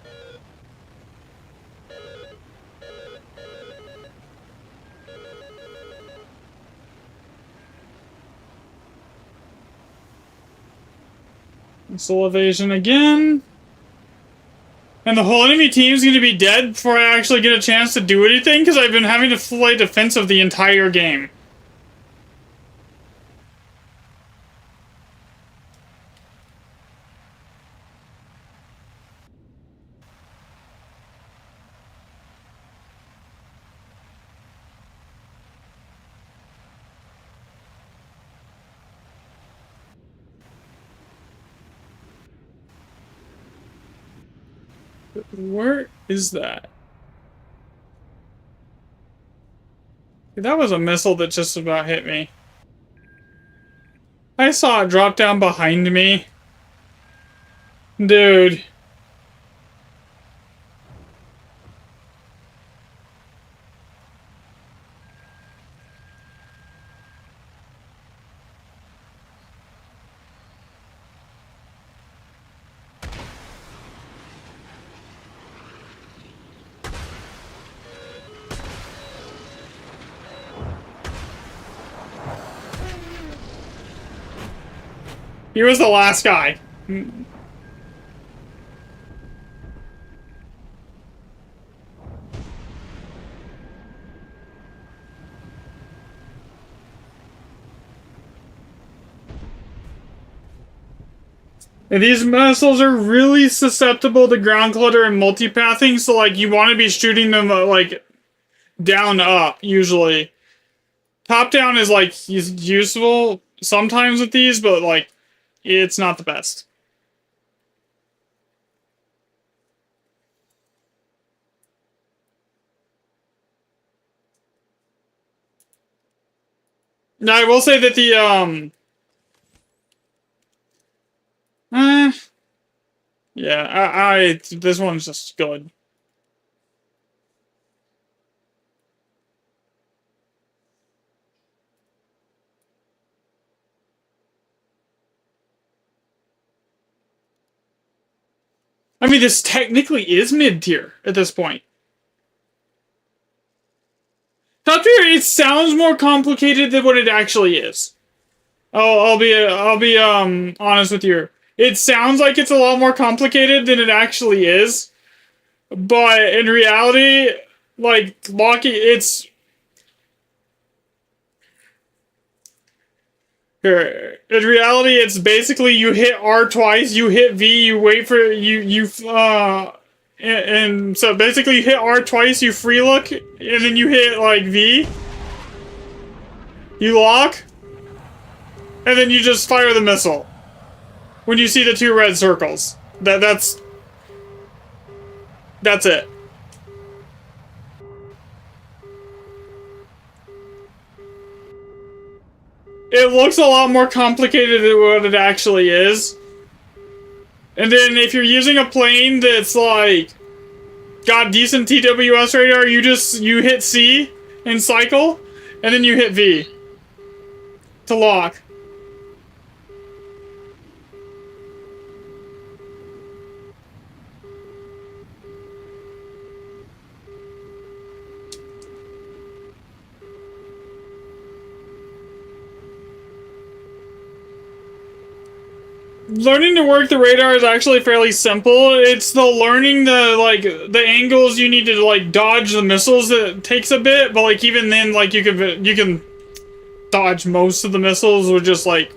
Missile evasion again. And the whole enemy team's going to be dead before I actually get a chance to do anything, because I've been having to play defensive the entire game. Where is that? That was a missile that just about hit me. I saw it drop down behind me. Dude. He was the last guy. And these missiles are really susceptible to ground clutter and multipathing, so like you want to be shooting them like down up usually. Top down is like useful sometimes with these, but like it's not the best. Now I will say that the yeah, I this one's just good. I mean, this technically is mid-tier at this point. Top tier, it sounds more complicated than what it actually is. I'll be honest with you. It sounds like it's a lot more complicated than it actually is, but in reality, like Lockheed, it's here. In reality, it's basically you hit R twice, you hit V, you wait for and so basically you hit R twice, you free look, and then you hit like V. You lock, and then you just fire the missile. When you see the two red circles. That's it. it looks a lot more complicated than what it actually is. And then if you're using a plane that's like got decent TWS radar, you hit C and cycle, and then you hit V to lock. Learning to work the radar is actually fairly simple. It's the learning the angles you need to like dodge the missiles that takes a bit, but like even then like you can dodge most of the missiles with just like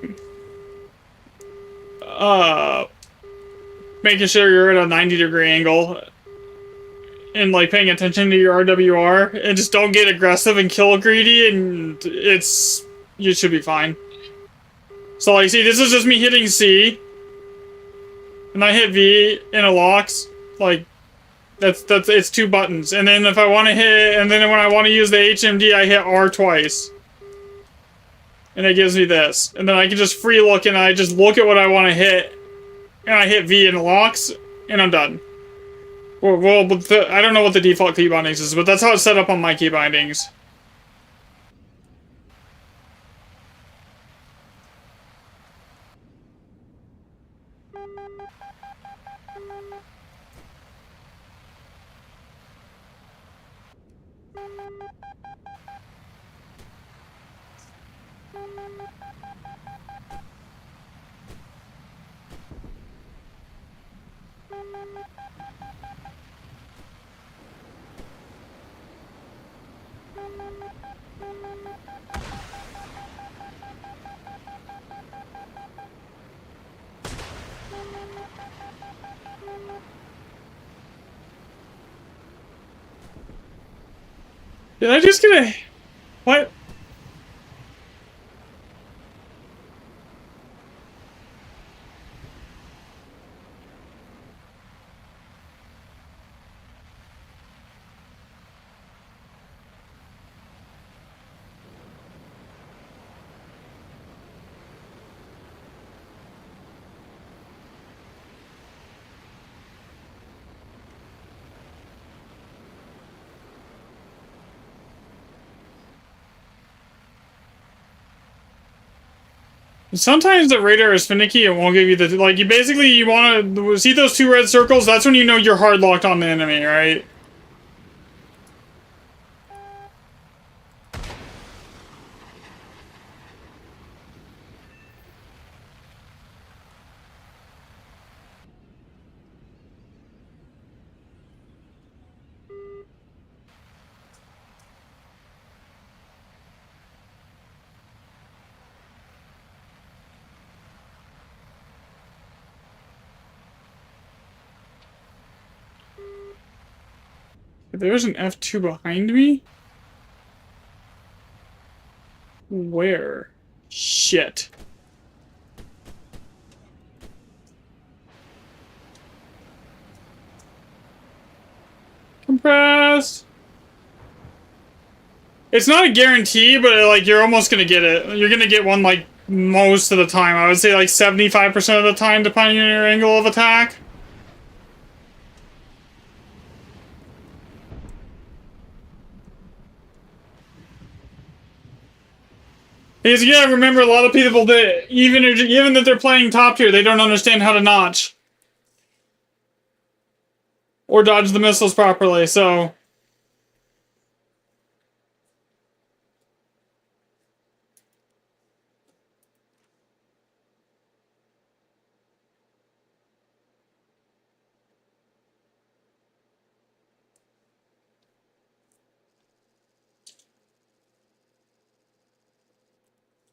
making sure you're at a 90-degree angle and like paying attention to your RWR and just don't get aggressive and kill greedy, and you should be fine. So like see, this is just me hitting C. And I hit V and it locks. Like it's 2 buttons. And then if I want to hit, and then when I want to use the HMD, I hit R twice. And it gives me this. And then I can just free look and I just look at what I want to hit. And I hit V and it locks. And I'm done. Well, I don't know what the default key bindings is, but that's how it's set up on my key bindings. Did I just get a... What? Sometimes the radar is finicky and won't give you the... Like, you want to... See those 2 red circles? That's when you know you're hard locked on the enemy, right? There's an F2 behind me? Where? Shit. Compressed. It's not a guarantee, but like you're almost gonna get it. You're gonna get one like most of the time. I would say like 75% of the time, depending on your angle of attack. Because you gotta remember, a lot of people that even that they're playing top tier, they don't understand how to notch or dodge the missiles properly. So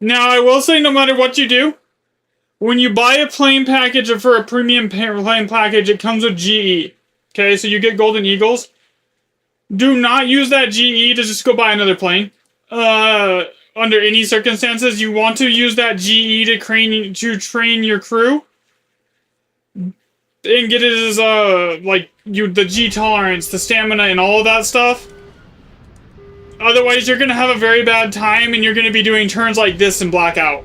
now I will say, no matter what you do, when you buy a plane package or for a premium plane package, it comes with GE. Okay, so you get Golden Eagles. Do not use that GE to just go buy another plane. Under any circumstances, you want to use that GE to train your crew. And get it as the G tolerance, the stamina, and all of that stuff. Otherwise, you're going to have a very bad time, and you're going to be doing turns like this and black out.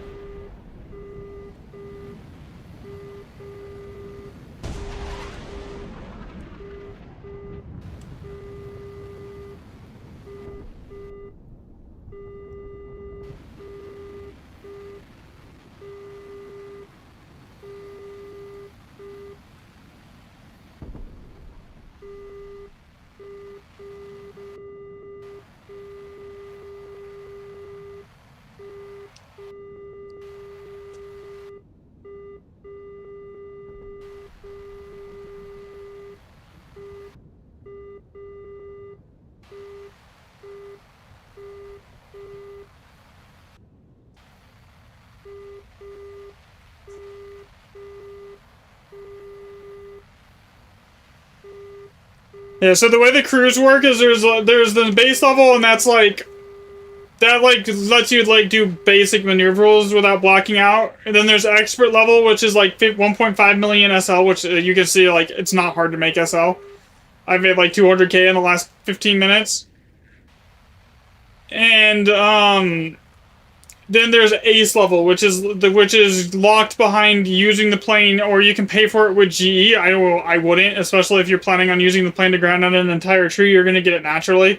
Yeah, so the way the crews work is there's the base level, and that's like that like lets you like do basic maneuvers without blocking out. And then there's expert level, which is like 1.5 million SL, which you can see like it's not hard to make SL. I've made like 200K in the last 15 minutes. And then there's ace level, which is locked behind using the plane, or you can pay for it with GE. I wouldn't, especially if you're planning on using the plane to ground out an entire tree. You're gonna get it naturally.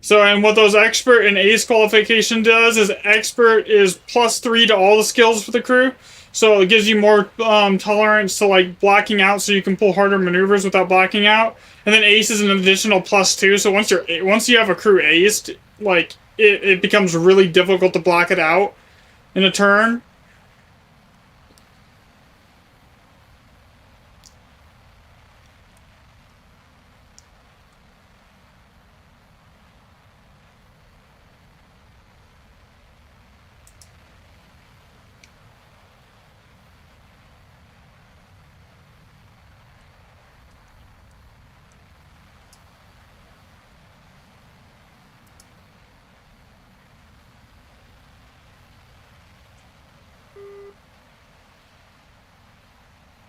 So, and what those expert and ace qualification does is expert is +3 to all the skills for the crew. So it gives you more tolerance to like blocking out, so you can pull harder maneuvers without blocking out. And then ace is an additional +2. So once you have a crew aced, like it becomes really difficult to block it out in a turn.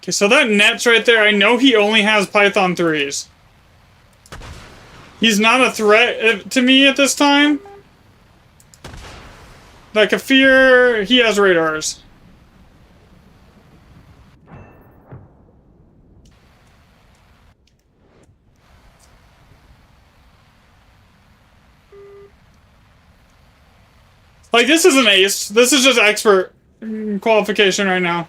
Okay, so that net's right there. I know he only has Python 3s. He's not a threat to me at this time. Like Kafir, he has radars. Like, this isn't ace. This is just expert qualification right now.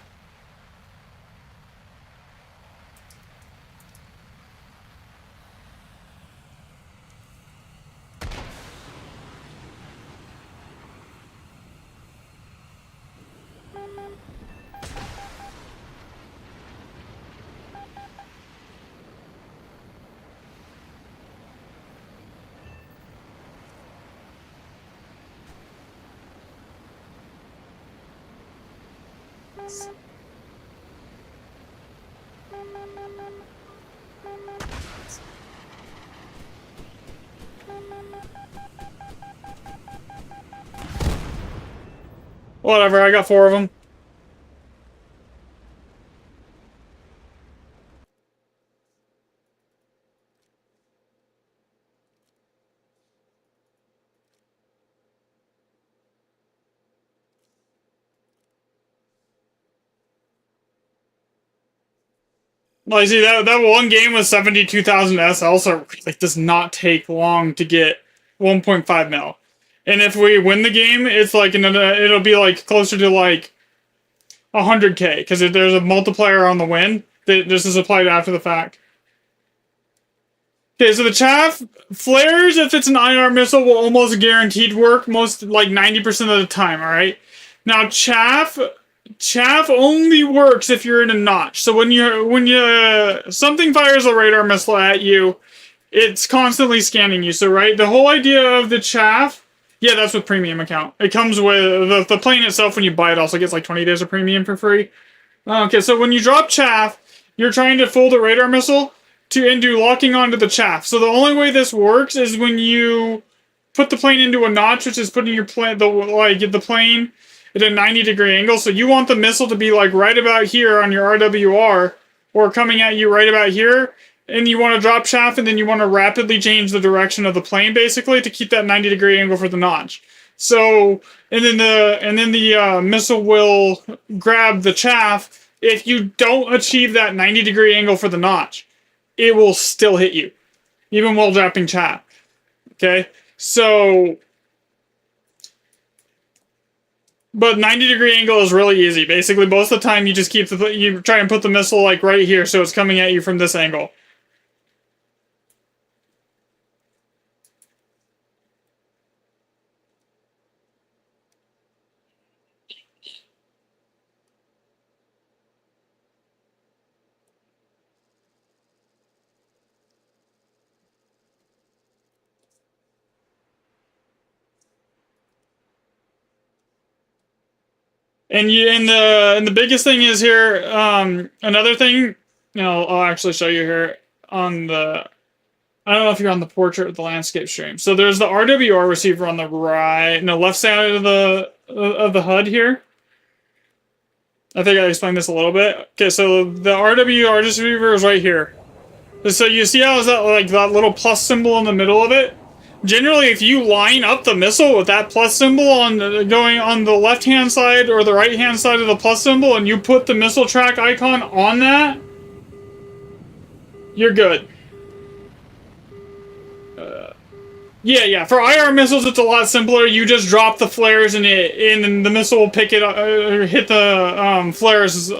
Whatever, I got 4 of them. Like, see, that one game was 72,000 SL, so it really does not take long to get 1.5 mil. And if we win the game, it's like, it'll be like closer to like 100K, because there's a multiplier on the win that just is applied after the fact. Okay, so the chaff flares, if it's an IR missile, will almost guaranteed work most, like 90% of the time, alright? Now, chaff only works if you're in a notch. So when something fires a radar missile at you, it's constantly scanning you. So, right, the whole idea of the chaff, yeah, that's with premium account. It comes with the plane itself. When you buy it, also gets like 20 days of premium for free. Okay, so when you drop chaff, you're trying to fool the radar missile into locking onto the chaff. So the only way this works is when you put the plane into a notch, which is putting your the plane at a 90-degree angle. So you want the missile to be like right about here on your RWR, or coming at you right about here. and you want to drop shaft, and then you want to rapidly change the direction of the plane, basically, to keep that 90-degree angle for the notch. So, and then the missile will grab the chaff. If you don't achieve that 90-degree angle for the notch, it will still hit you, even while dropping chaff. Okay, so, but 90-degree angle is really easy. Basically, most of the time you just you try and put the missile like right here, so it's coming at you from this angle. And the biggest thing is here, another thing, I'll actually show you here on the, I don't know if you're on the portrait or the landscape stream. So there's the RWR receiver on the left side of the HUD here. I think I explained this a little bit. Okay, so the RWR receiver is right here. So you see how is that like that little plus symbol in the middle of it? Generally, if you line up the missile with that plus symbol on going on the left-hand side or the right-hand side of the plus symbol, and you put the missile track icon on that, you're good. Yeah. For IR missiles, it's a lot simpler. You just drop the flares and the missile will pick it up, or hit the flares.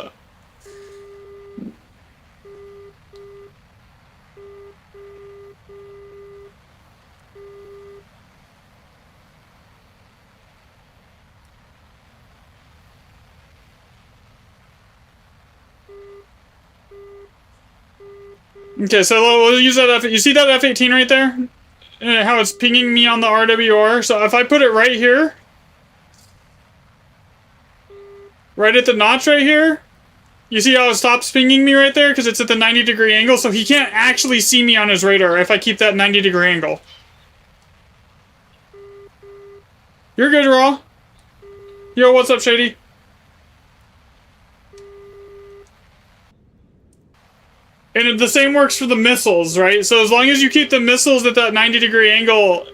Okay, so we'll use that you see that F-18 right there? How it's pinging me on the RWR. So if I put it right here, right at the notch right here, you see how it stops pinging me right there? Because it's at the 90-degree angle, so he can't actually see me on his radar if I keep that 90-degree angle. You're good, Raw. Yo, what's up, Shady? And the same works for the missiles, right? So as long as you keep the missiles at that 90-degree angle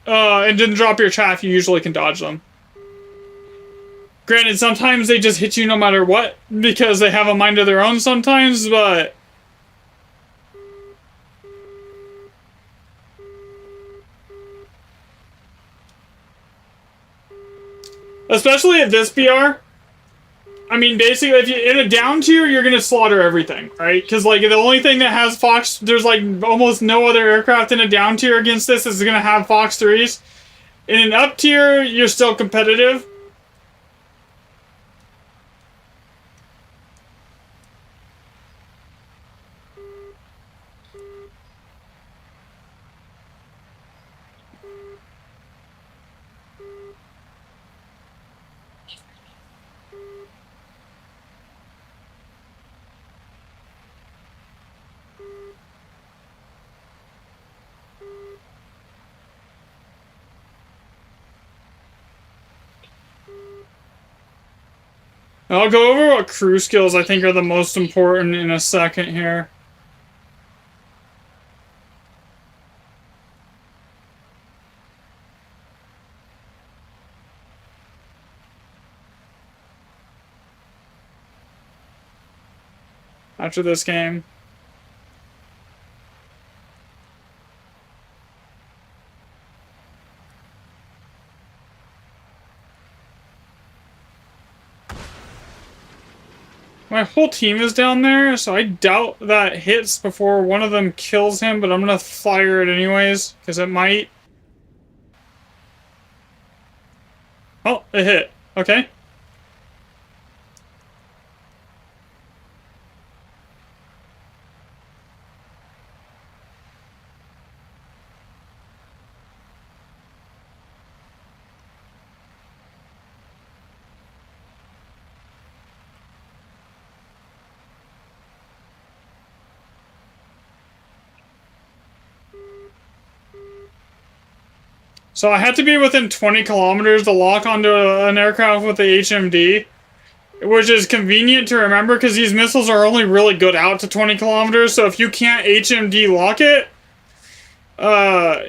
and didn't drop your chaff, you usually can dodge them. Granted, sometimes they just hit you no matter what, because they have a mind of their own sometimes, but... especially at this BR. I mean, basically, if you in a down tier, you're gonna slaughter everything, right? Because like the only thing that has Fox, there's like almost no other aircraft in a down tier against this is gonna have Fox 3s. In an up tier, you're still competitive. I'll go over what crew skills I think are the most important in a second here. After this game. My whole team is down there, so I doubt that hits before one of them kills him, but I'm gonna fire it anyways, because it might. Oh, it hit. Okay. So I had to be within 20 kilometers to lock onto an aircraft with the HMD. which is convenient to remember because these missiles are only really good out to 20 kilometers. So if you can't HMD lock it, uh,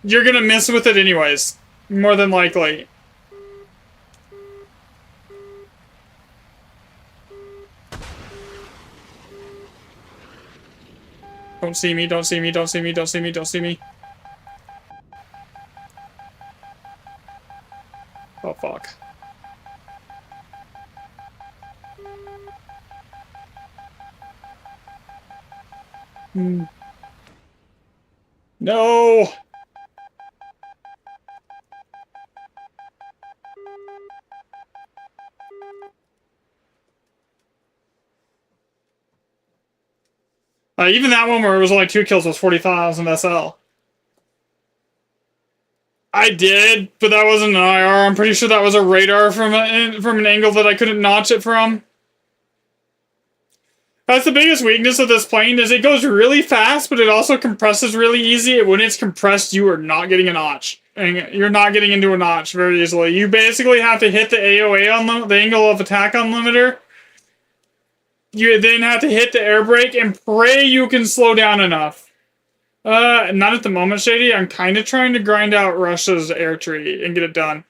you're gonna miss with it anyways, more than likely. Don't see me, don't see me, don't see me, don't see me, don't see me. Oh, fuck. No! Even that one where it was only 2 kills was 40,000 SL. I did, but that wasn't an IR. I'm pretty sure that was a radar from an angle that I couldn't notch it from. That's the biggest weakness of this plane, is it goes really fast, but it also compresses really easy. When it's compressed, you are not getting a notch. And you're not getting into a notch very easily. You basically have to hit the AOA on the angle of attack unlimiter. You then have to hit the air brake and pray you can slow down enough. Not at the moment, Shady. I'm kind of trying to grind out Russia's air tree and get it done.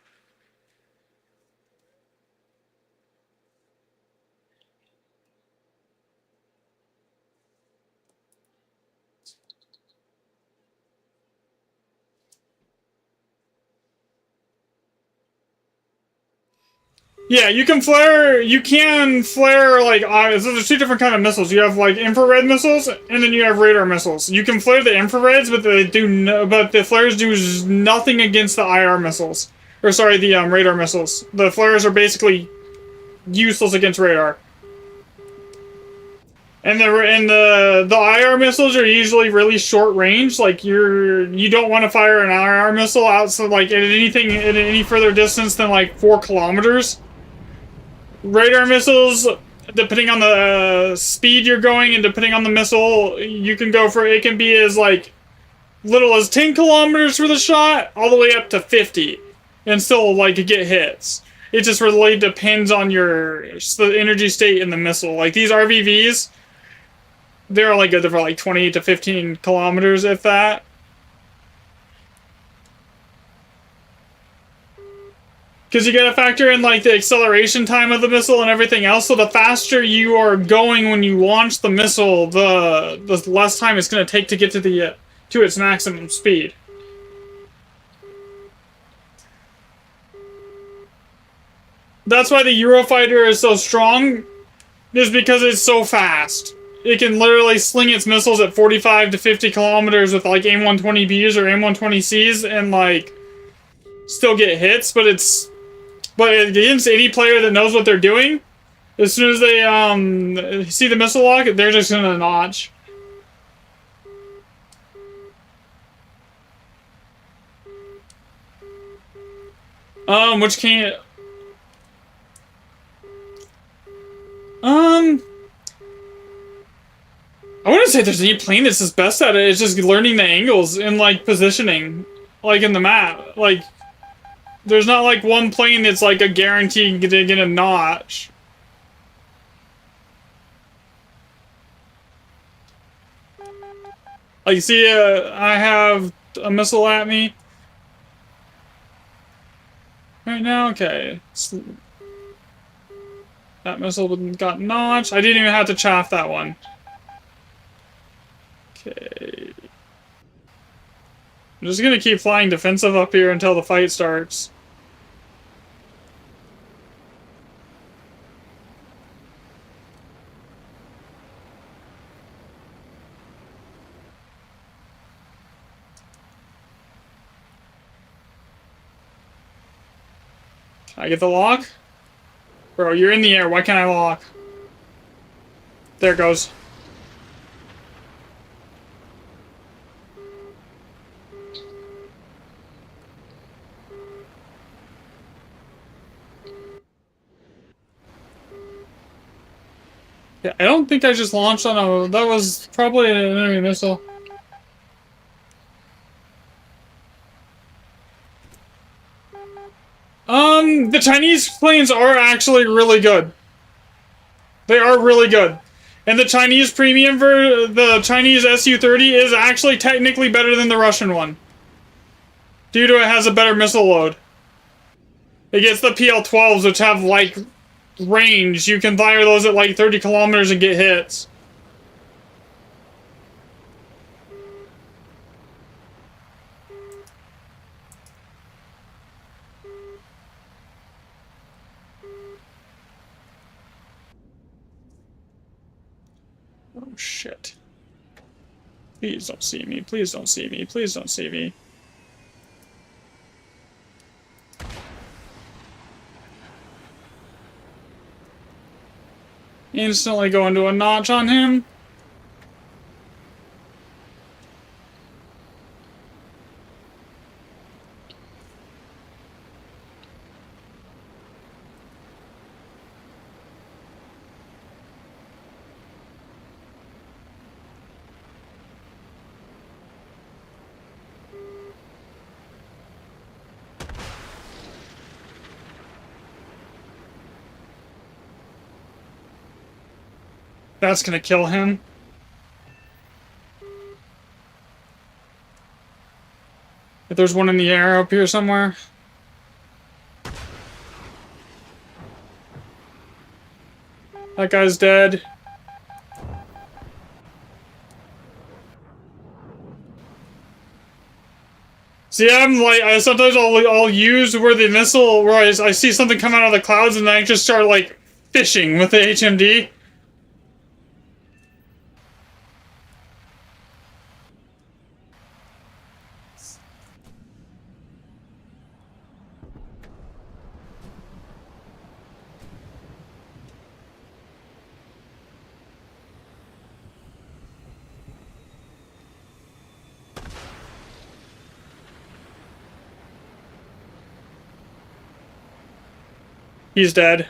Yeah, you can flare, like, so there's two different kind of missiles. You have, like, infrared missiles, and then you have radar missiles. You can flare the infrareds, but the flares do nothing against the IR missiles. Or, sorry, the, radar missiles. The flares are basically useless against radar. And the IR missiles are usually really short range. Like, you don't want to fire an IR missile out, so, like, at any further distance than, like, 4 kilometers. Radar missiles, depending on the speed you're going and depending on the missile, you can go for, it can be as like little as 10 kilometers for the shot, all the way up to 50, and still like get hits. It just really depends on the energy state in the missile. Like these RVVs, they're only good for like 20 to 15 kilometers, if that. Because you gotta factor in, like, the acceleration time of the missile and everything else, so the faster you are going when you launch the missile, the less time it's gonna take to get to its maximum speed. That's why the Eurofighter is so strong, is because it's so fast. It can literally sling its missiles at 45 to 50 kilometers with, like, AIM-120Bs or AIM-120Cs and, like, still get hits, but against any player that knows what they're doing, as soon as they see the missile lock, they're just gonna notch. Which can't. I wouldn't say there's any plane that's just best at it. It's just learning the angles and like positioning, like in the map. Like, there's not like one plane that's like a guarantee to get a notch. Like, see, I have a missile at me right now. Okay, that missile got notched. I didn't even have to chaff that one. Okay. I'm just gonna keep flying defensive up here until the fight starts. Can I get the lock? Bro, you're in the air. Why can't I lock? There it goes. Yeah, I don't think I just launched on a... That was probably an enemy missile. The Chinese planes are actually really good. They are really good. And the Chinese premium the Chinese Su-30 is actually technically better than the Russian one. Due to it has a better missile load. It gets the PL-12s, which have, like, range. You can fire those at, like, 30 kilometers and get hits. Oh, shit. Please don't see me. Please don't see me. Please don't see me. Instantly go into a notch on him. That's gonna kill him. If there's one in the air up here somewhere. That guy's dead. See, I'm like, sometimes I'll use where the missile, where I see something come out of the clouds and then I just start, like, fishing with the HMD. He's dead.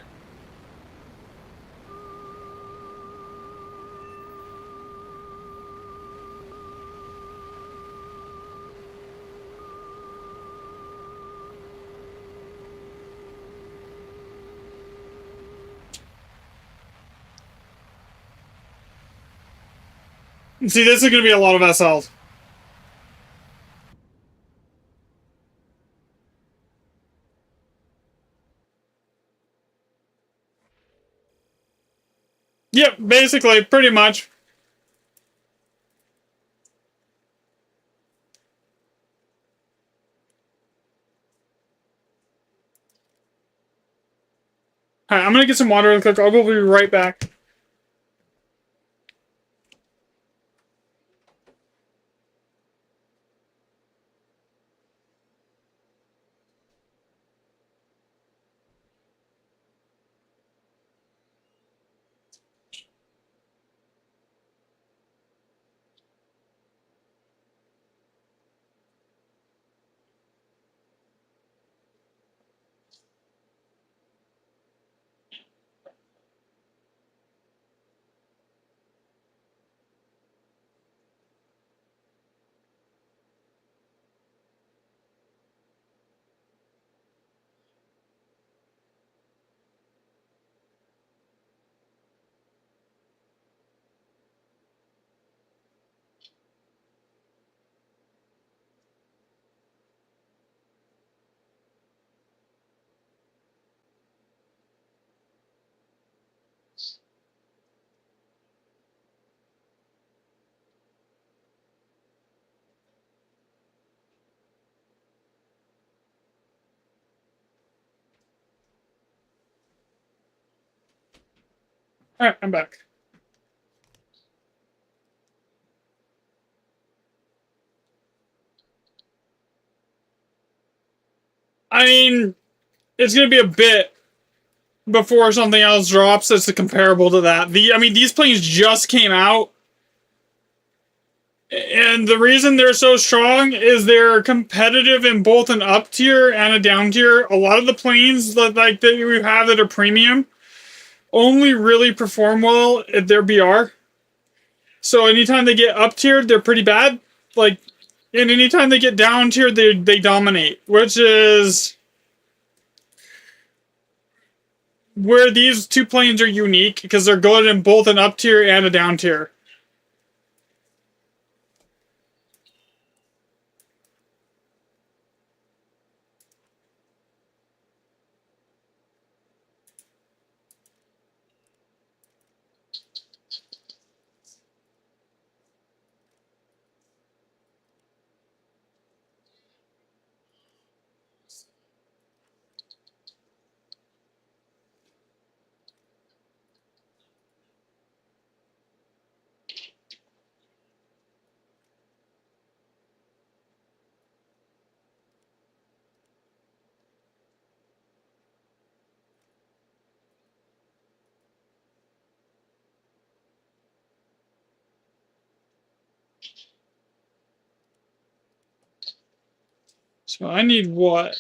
See, this is going to be a lot of SLs. Yep, basically, pretty much. Alright, I'm gonna get some water real quick. I'll be right back. Alright, I'm back. I mean, it's gonna be a bit before something else drops that's comparable to that. I mean, these planes just came out. And the reason they're so strong is they're competitive in both an up tier and a down tier. A lot of the planes that we have that are premium only really perform well at their BR. So anytime they get up tiered, they're pretty bad. Like, and anytime they get down tiered, they dominate, which is where these two planes are unique because they're good in both an up tier and a down tier. So I need what?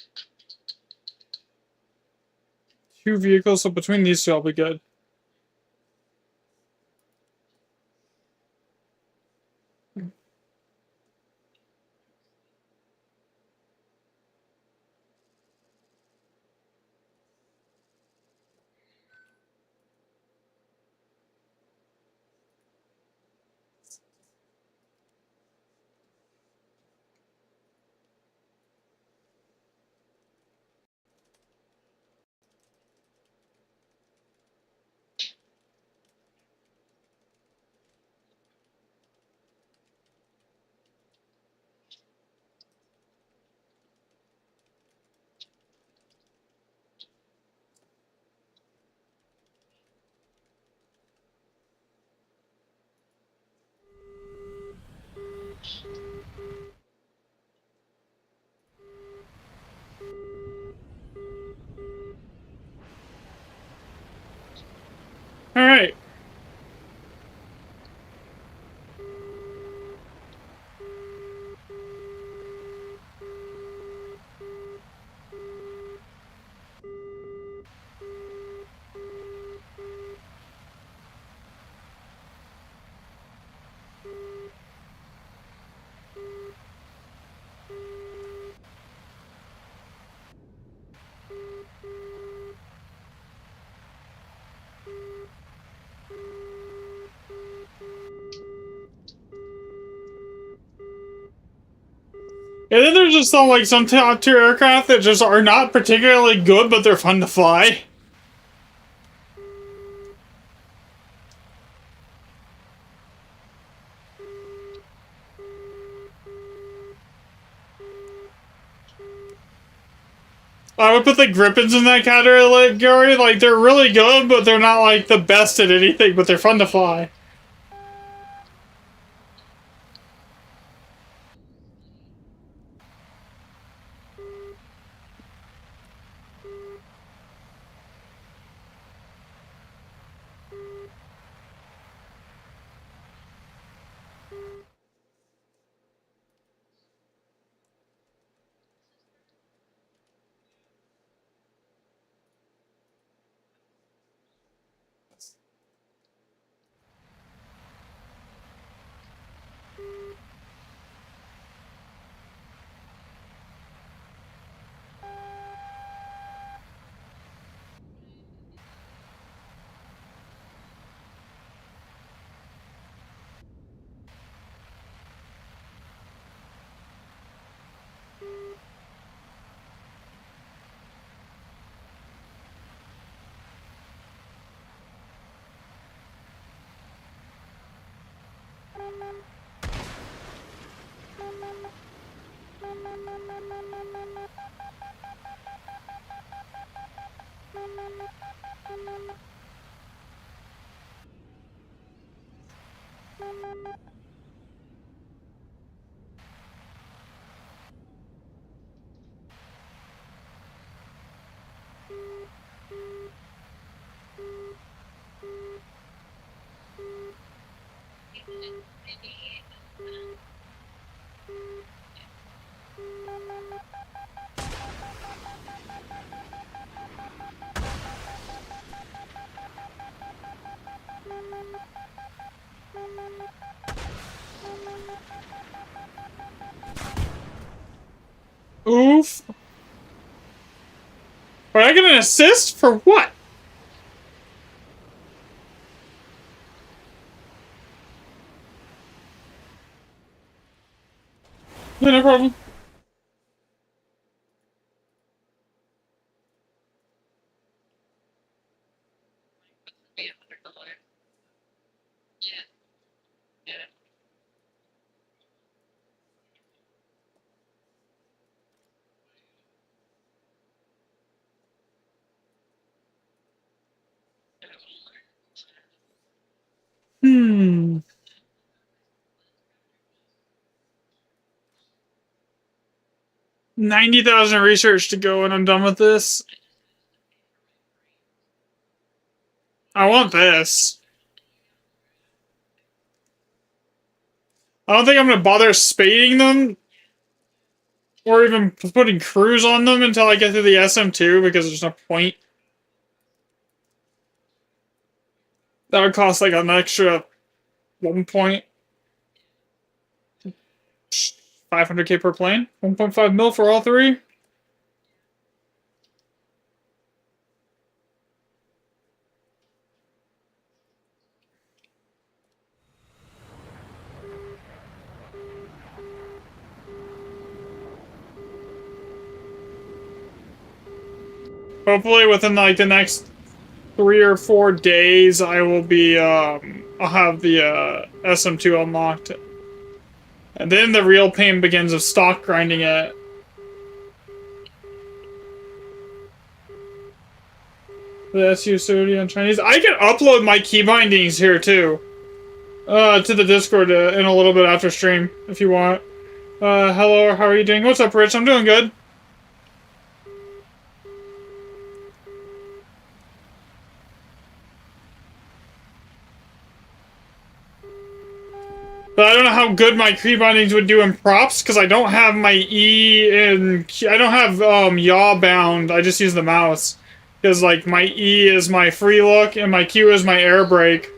2 vehicles, so between these two I'll be good. Alright. And then there's just some top tier aircraft that just are not particularly good, but they're fun to fly. I would put the Grippins in that category. Like, they're really good, but they're not, like, the best at anything, but they're fun to fly. Oof. But I get an assist for what? Yeah, no problem. Hmm. 90,000 research to go and I'm done with this. I want this. I don't think I'm gonna bother spading them or even putting crews on them until I get through the SM2 because there's no point. That would cost like an extra 1 point 500k per plane. 1.5 mil for all three. Hopefully within like the next 3 or 4 days I will be I'll have the SM2 unlocked. And then the real pain begins of stock grinding it. The SU studio in Chinese. I can upload my key bindings here too. To the Discord in a little bit after stream, if you want. Hello, how are you doing? What's up, Rich? I'm doing good. But I don't know how good my key bindings would do in props, because I don't have my E and... I don't have, yaw bound, I just use the mouse. Because, like, my E is my free look, and my Q is my air brake.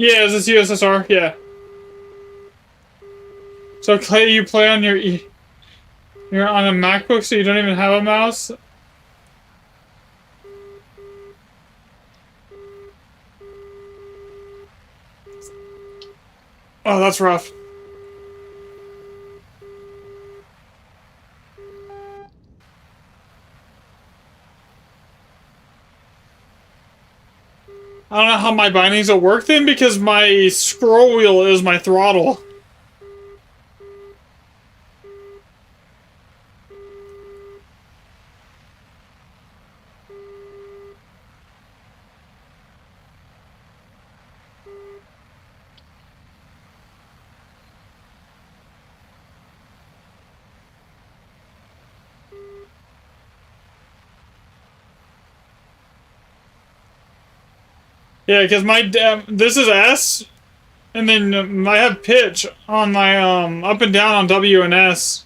Yeah, is this USSR? Yeah. So, Clay, you play on your E... You're on a MacBook, so you don't even have a mouse? Oh, that's rough. I don't know how my bindings will work then, because my scroll wheel is my throttle. Yeah, because my this is S, and then I have pitch on my up and down on W and S.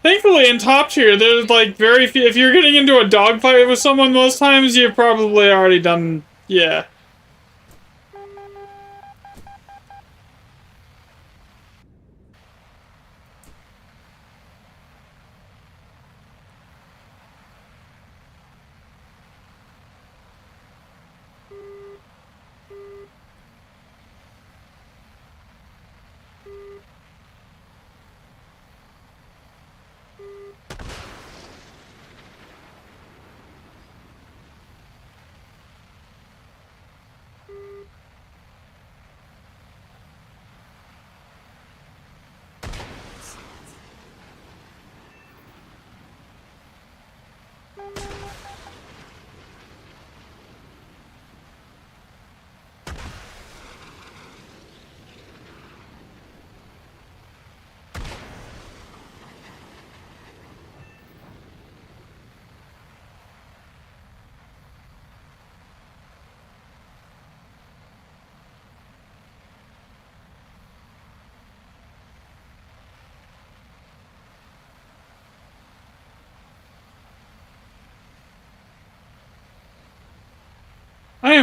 Thankfully, in top tier, there's like very few. If you're getting into a dogfight with someone, most times you've probably already done. Yeah.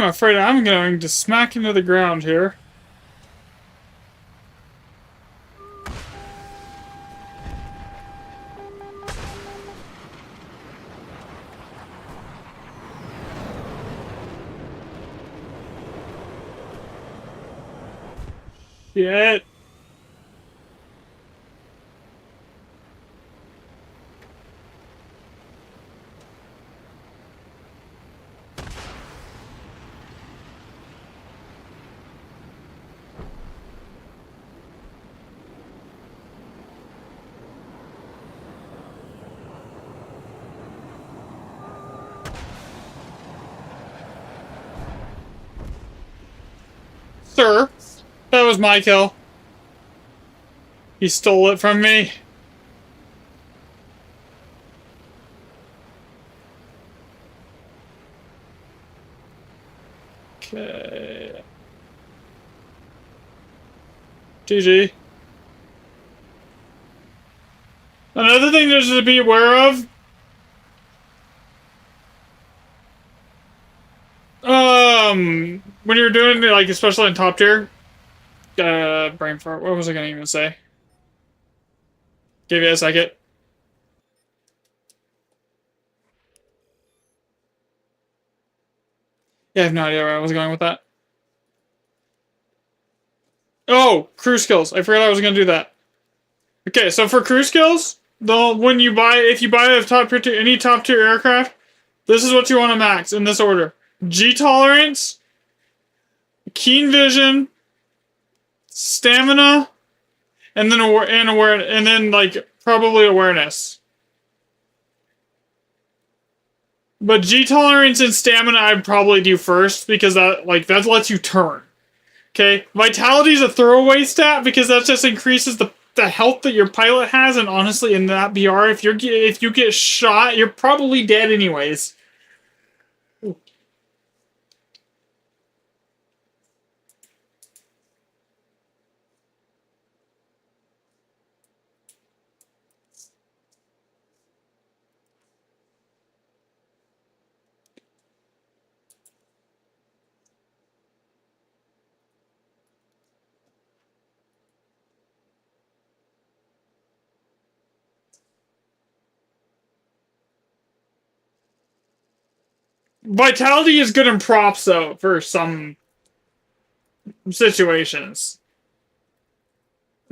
am afraid I'm going to smack into the ground here. Shit. Sir, that was my kill. He stole it from me. Okay. GG. Another thing there's to be aware of. When you're doing it, like, especially in top tier, brain fart. What was I gonna even say? Give you a second. Yeah, I have no idea where I was going with that. Oh, crew skills. I forgot I was gonna do that. Okay, so for crew skills, if you buy a any top tier aircraft, this is what you want to max in this order: G tolerance, keen vision, stamina, and then like probably awareness. But G tolerance and stamina I'd probably do first because that lets you turn. Okay, vitality is a throwaway stat because that just increases the health that your pilot has, and honestly, in that BR, if you get shot, you're probably dead anyways. Vitality is good in props though for some situations,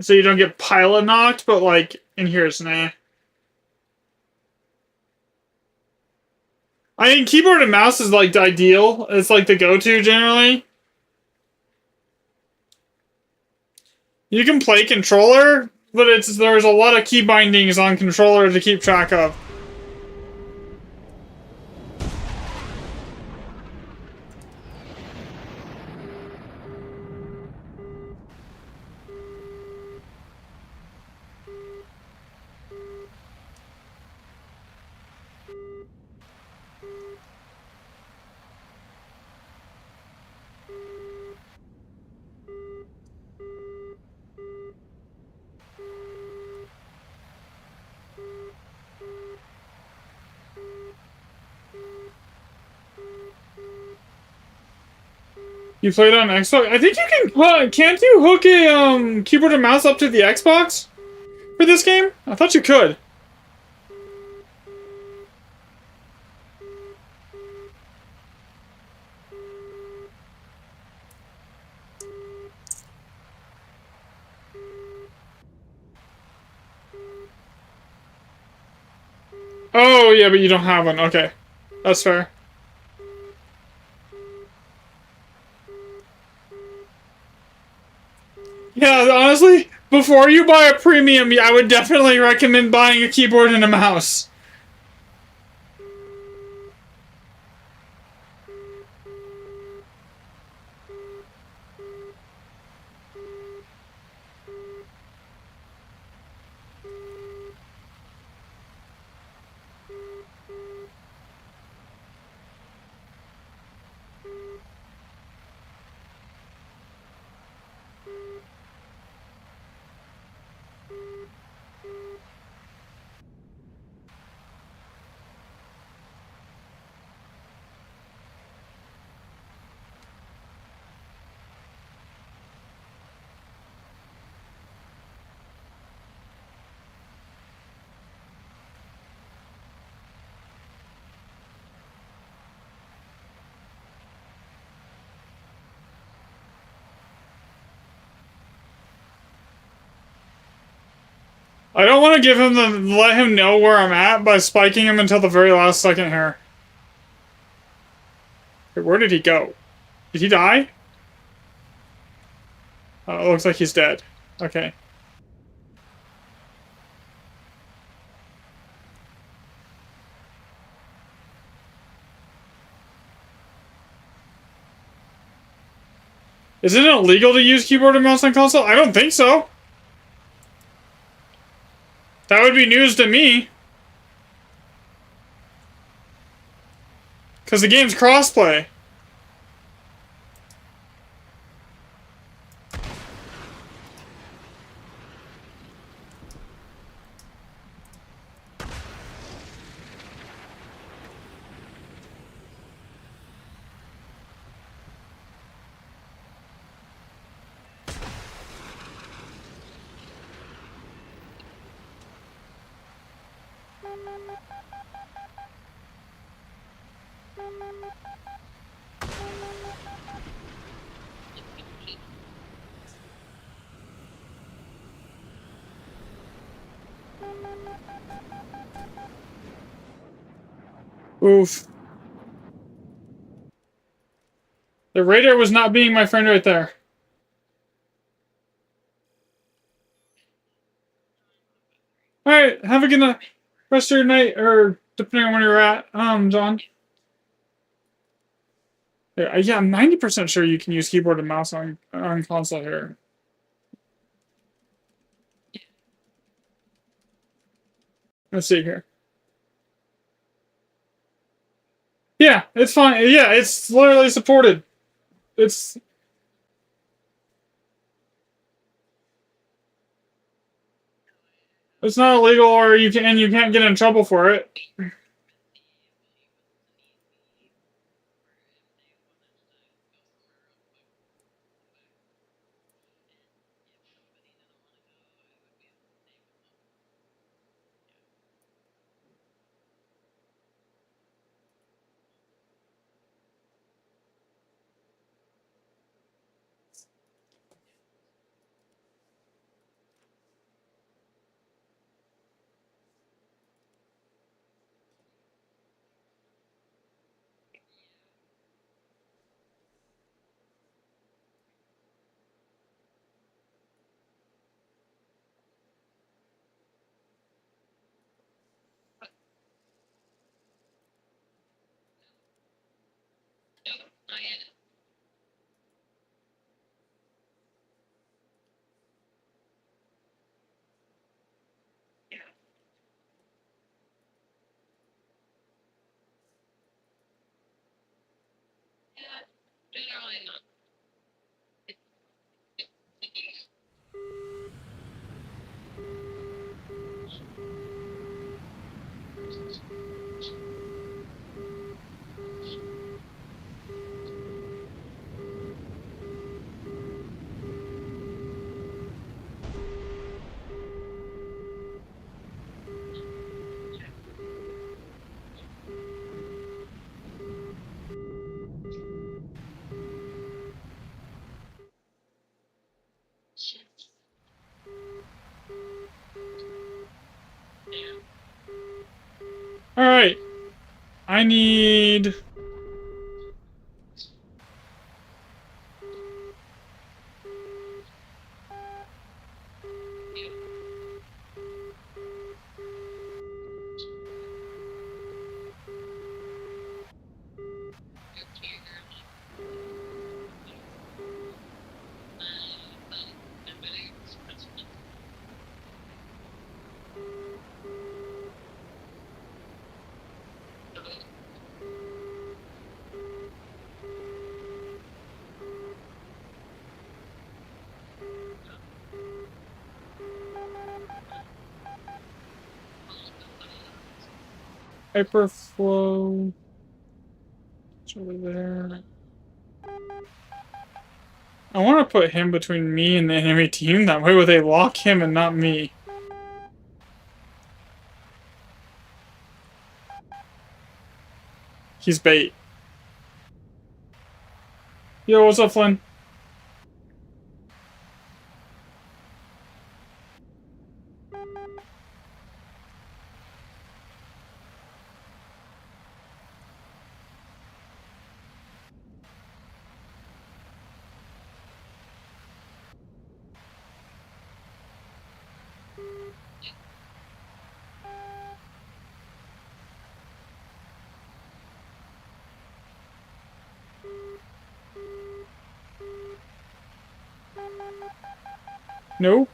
so you don't get pilot knocked. But like in here, it's nah. I mean, keyboard and mouse is like the ideal. It's like the go-to generally. You can play controller, but there's a lot of key bindings on controller to keep track of. You played on Xbox? I think you can. Can't you hook a keyboard and mouse up to the Xbox for this game? I thought you could. Oh yeah, but you don't have one. Okay, that's fair. Yeah, honestly, before you buy a premium, I would definitely recommend buying a keyboard and a mouse. I don't want to give him let him know where I'm at by spiking him until the very last second here. Okay, where did he go? Did he die? Oh, it looks like he's dead. Okay. Is it illegal to use keyboard and mouse on console? I don't think so. That would be news to me. Because the game's crossplay. Oof. The radar was not being my friend right there. Alright, have a good night. Rest of your night, or depending on where you're at, John. Yeah, I'm 90% sure you can use keyboard and mouse on console here. Let's see here. Yeah, it's fine. Yeah, it's literally supported. It's not illegal, or you can't get in trouble for it. Alright. I need... Hyperflow. It's over there. I want to put him between me and the enemy team. That way, they lock him and not me. He's bait. Yo, what's up, Flynn? Nope.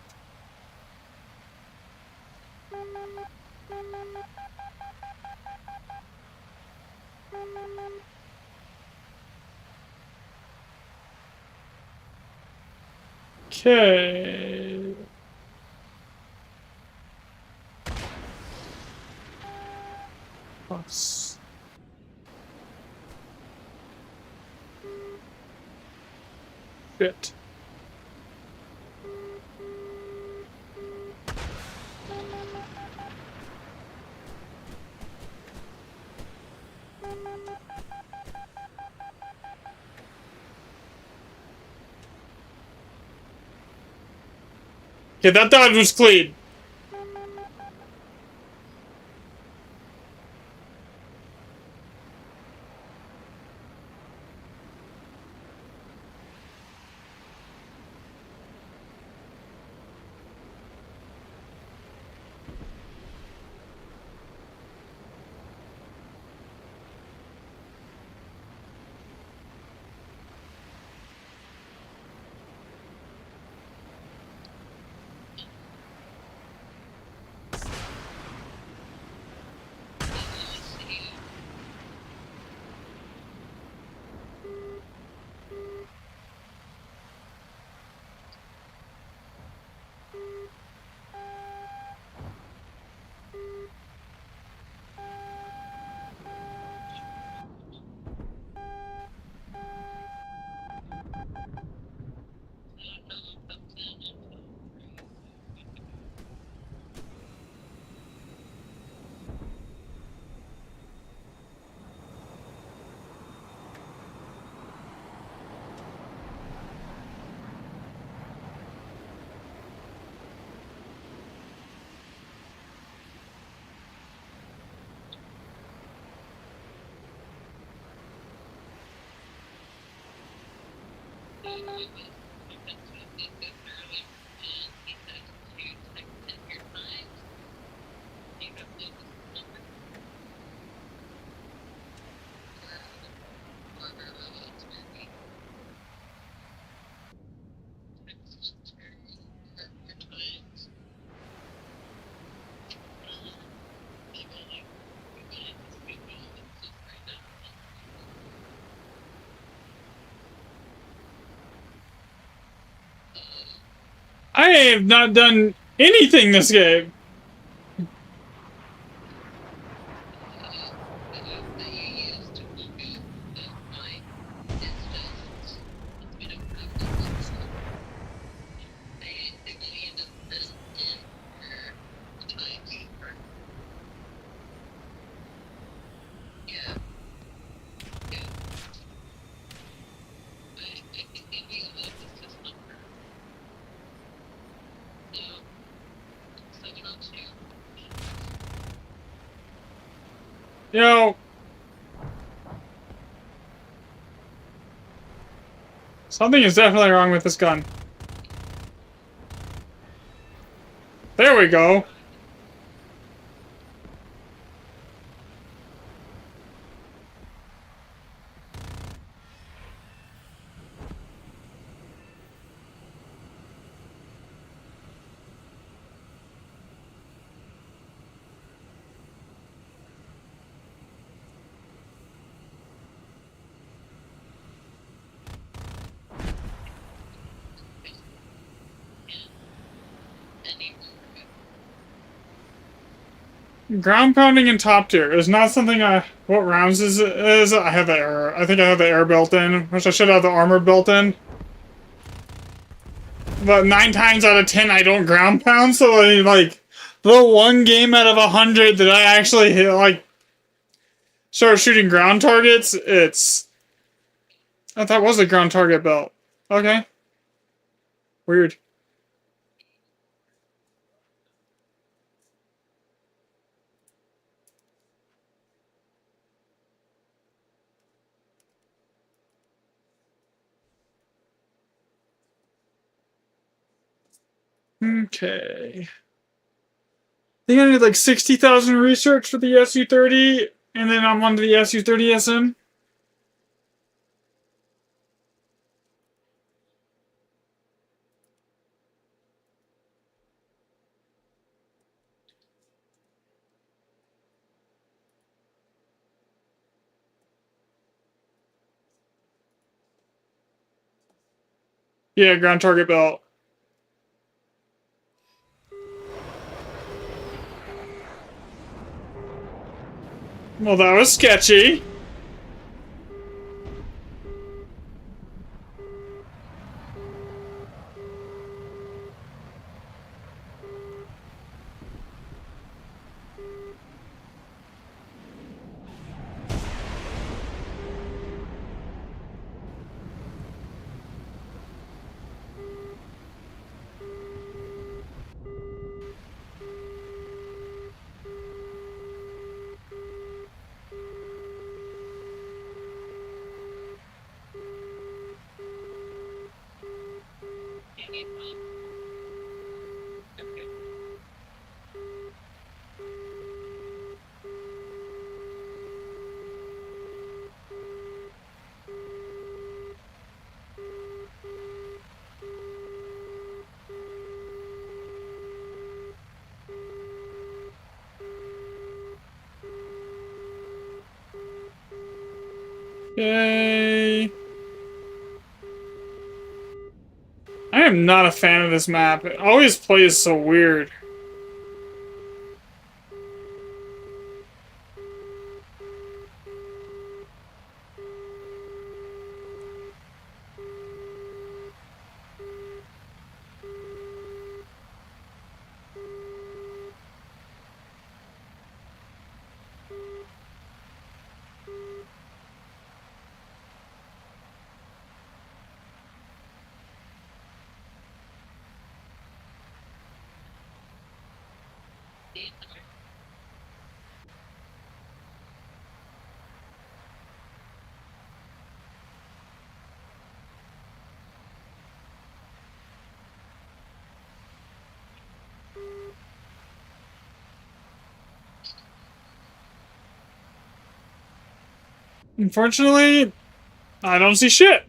Okay. Plus. Shit. Okay, that dodge was clean. I have not done anything this game. You know, something is definitely wrong with this gun. There we go. Ground pounding in top tier is not something I. What rounds is it? I have the air. I think I have the air built in, which I should have the armor built in. But 9 times out of 10, I don't ground pound. So like the one game out of 100 that I actually hit, like start shooting ground targets, it's. I thought that was a ground target belt. Okay. Weird. Okay. I think I need like 60,000 research for the SU-30, and then I'm on to the SU-30SM. Yeah, ground target belt. Well, that was sketchy. Yay. I am not a fan of this map. It always plays so weird. Unfortunately, I don't see shit.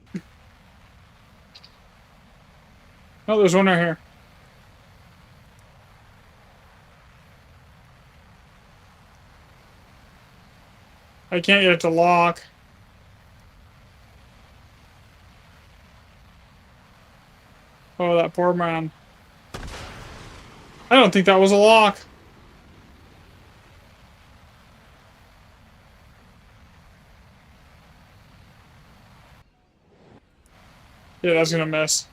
Oh, there's one right here. I can't get it to lock. Oh, that poor man. I don't think that was a lock. Yeah, that's gonna miss.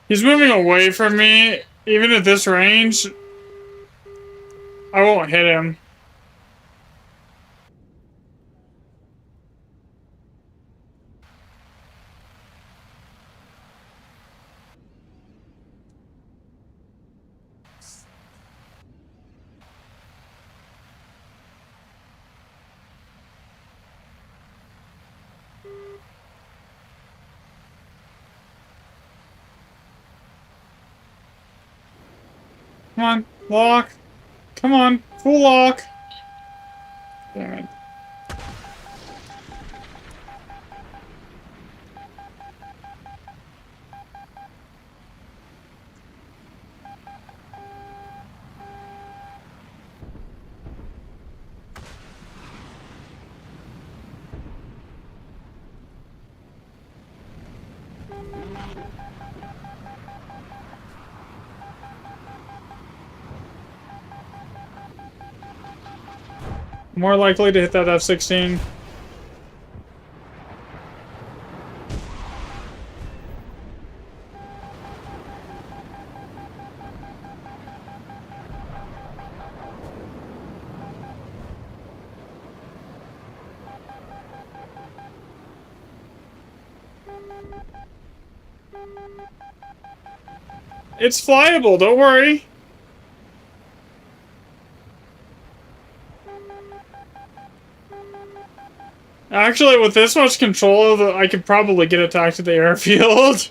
He's moving away from me. Even at this range, I won't hit him. Come on, lock. Come on, full lock. Damn it. More likely to hit that F-16. It's flyable, don't worry. Actually, with this much control, I could probably get attacked to the airfield.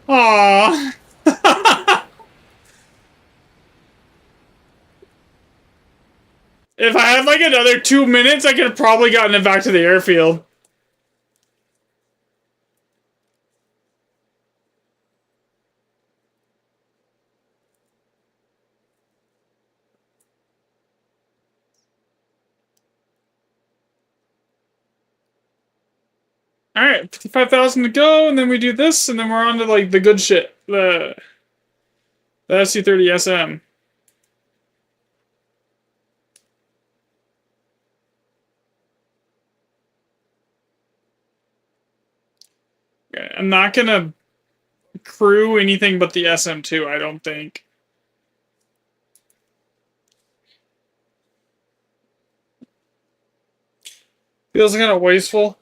Aww. If I had like another 2 minutes, I could have probably gotten it back to the airfield. Alright, 55,000 to go, and then we do this, and then we're on to like the good shit. The SC-30 SM. I'm not gonna crew anything but the SM2, I don't think. Feels kind of wasteful.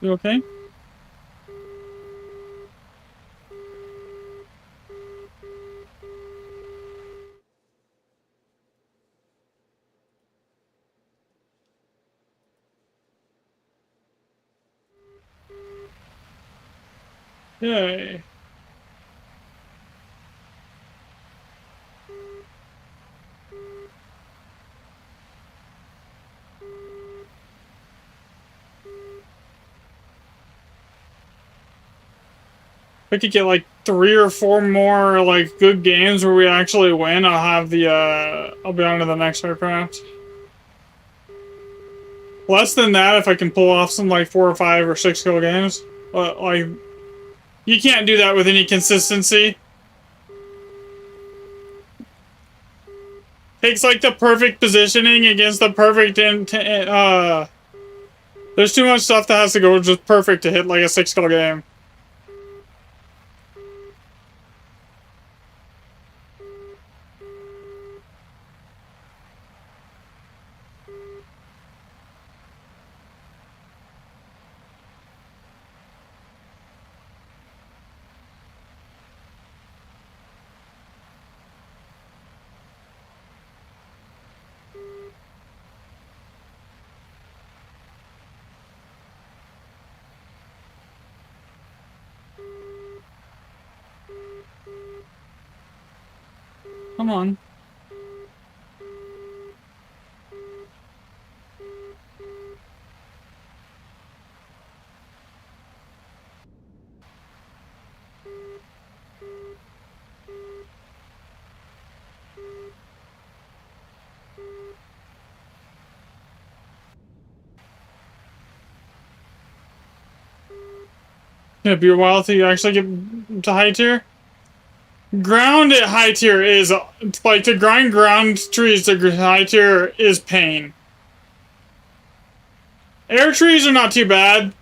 You okay? Yay. If I could get like 3 or 4 more like good games where we actually win, I'll have the I'll be on to the next aircraft. Less than that if I can pull off some like 4 or 5 or 6 kill games. But like you can't do that with any consistency. Takes like the perfect positioning against the perfect there's too much stuff that has to go just perfect to hit like a 6 kill game. Come on. It'd be a while till you actually get to high tier. Ground at high tier is like to grind ground trees to high tier is pain. Air trees are not too bad.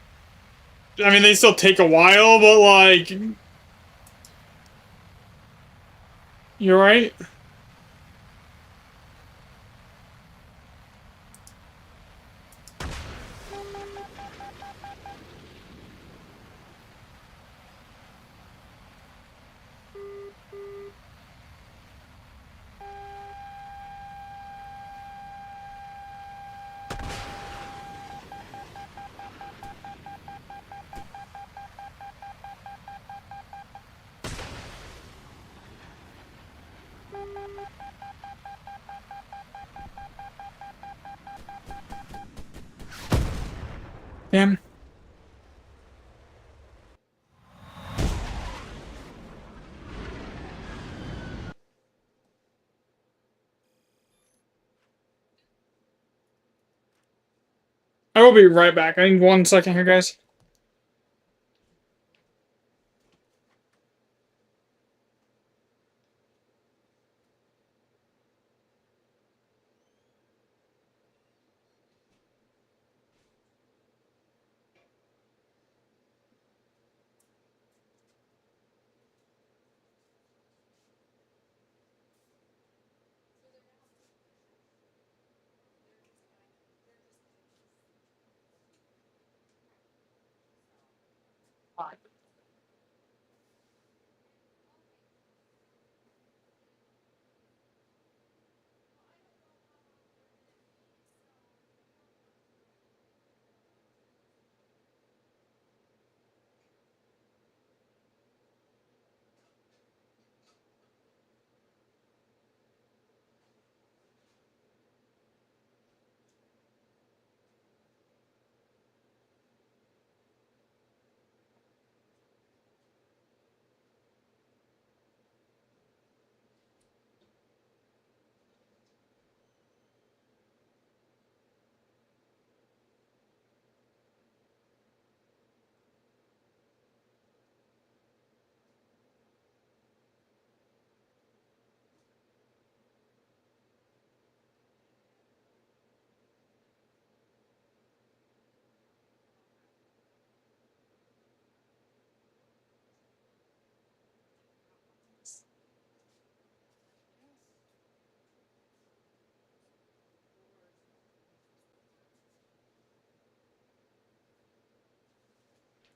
I mean, they still take a while, but like, you're right. Damn. I will be right back. I need 1 second here, guys.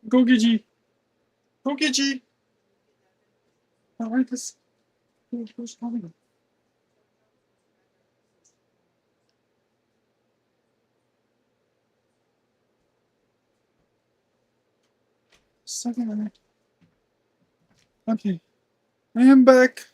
Go get G. Go get G. All right, this. Who's calling? Second. Okay. I am back.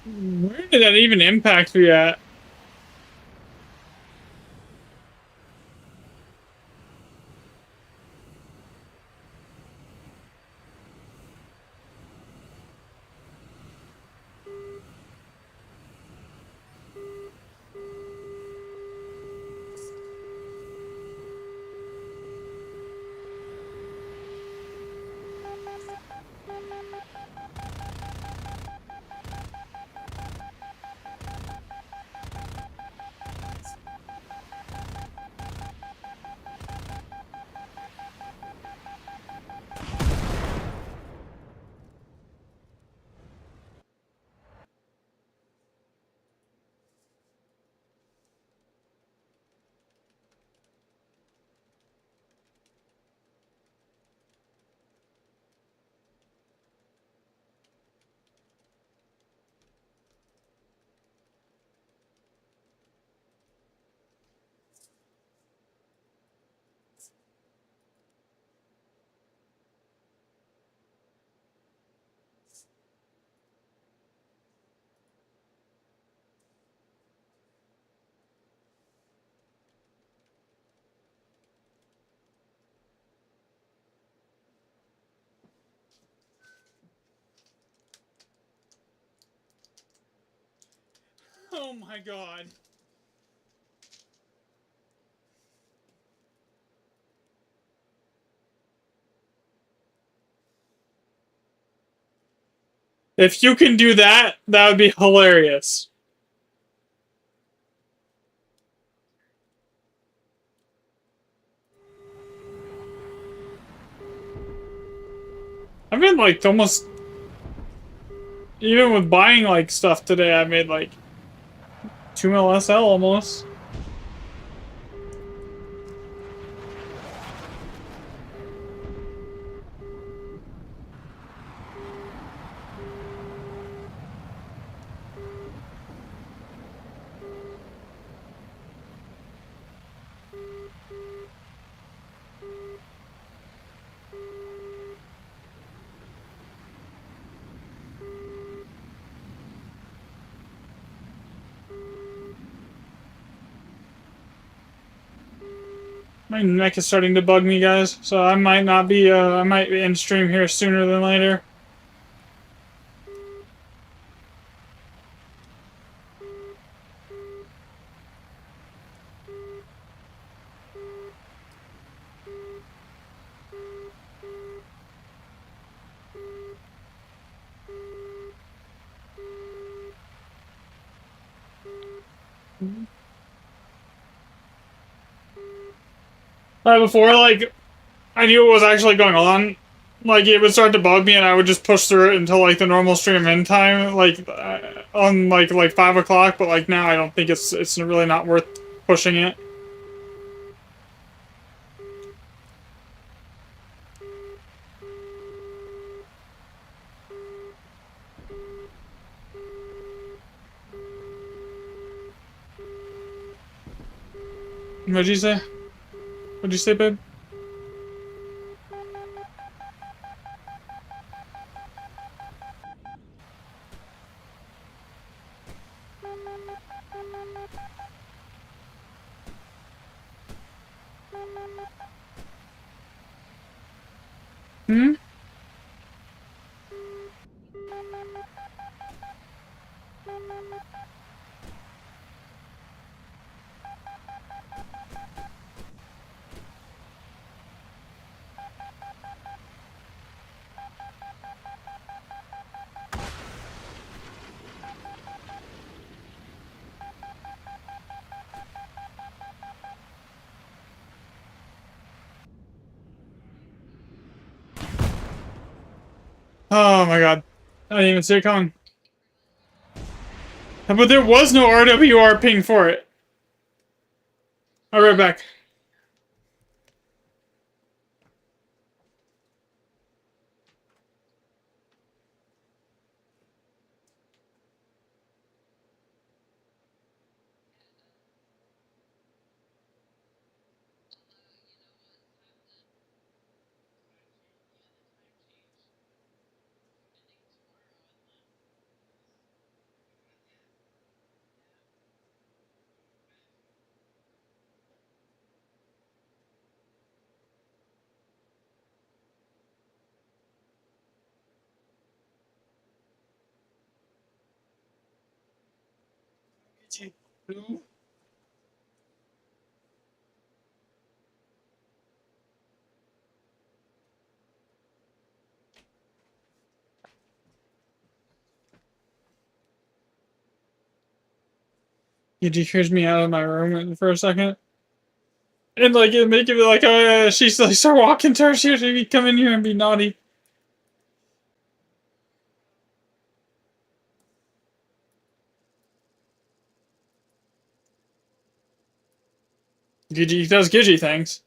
Where did that even impact me at? Oh my god. If you can do that, that would be hilarious. I've been like almost, even with buying like stuff today, I made like 2 mil SL almost. My neck is starting to bug me, guys, so I might not be, I might end stream here sooner than later. Before, like, I knew what was actually going on, like, it would start to bug me and I would just push through it until, like, the normal stream end time, like, on, like 5 o'clock, but, like, now I don't think it's really not worth pushing it. What'd you say? What'd you say, babe? Hmm? Oh my god. I didn't even see it coming. But there was no RWR ping for it. I'll be right back. You decreased me out of my room for a second. And like it make it like she's like start walking to her, she should come in here and be naughty. Gigi does Gigi things.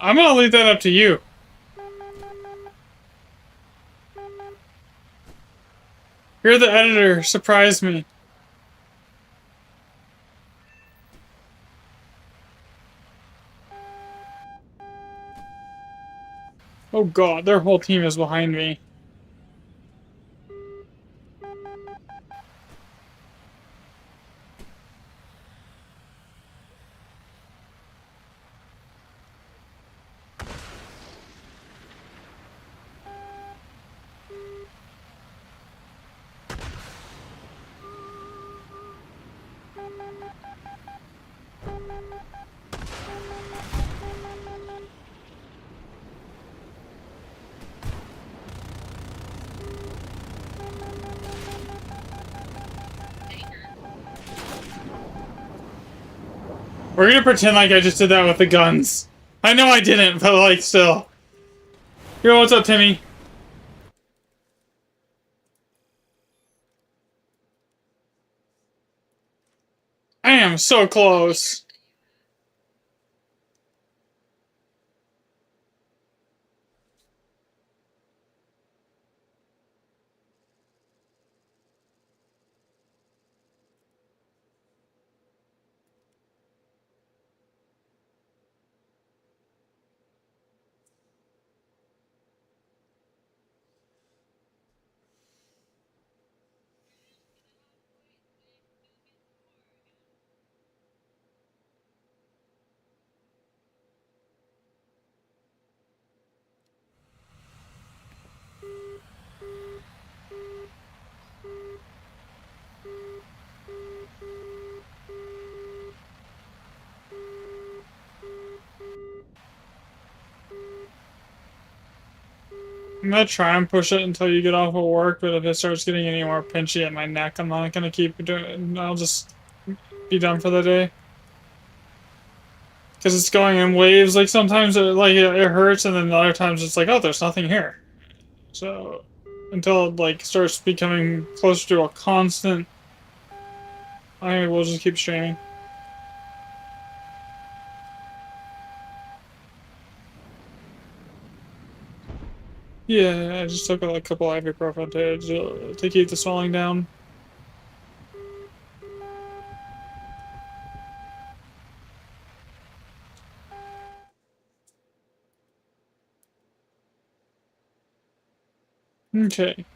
I'm gonna leave that up to you. You're the editor. Surprise me. Oh god, their whole team is behind me. We're gonna pretend like I just did that with the guns. I know I didn't, but like still. Yo, what's up, Timmy? I am so close. I'm gonna try and push it until you get off of work, but if it starts getting any more pinchy at my neck, I'm not gonna keep doing it. I'll just be done for the day. Because it's going in waves. Like sometimes it hurts, and then other times it's like, oh, there's nothing here. So until it like starts becoming closer to a constant, I think we'll just keep streaming. Yeah, I just took a couple ibuprofen to keep the swelling down. Okay.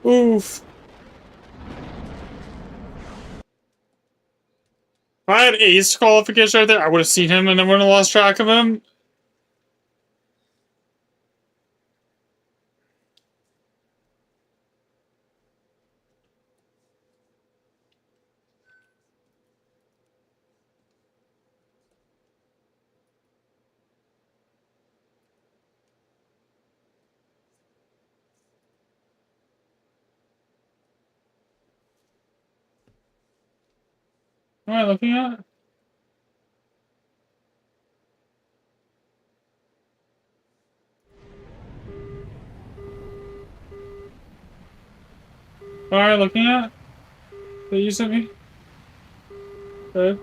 Oof. If I had ace qualification right there, I would have seen him and I wouldn't have lost track of him. What am I looking at? What am I looking at? That you sent me? Okay.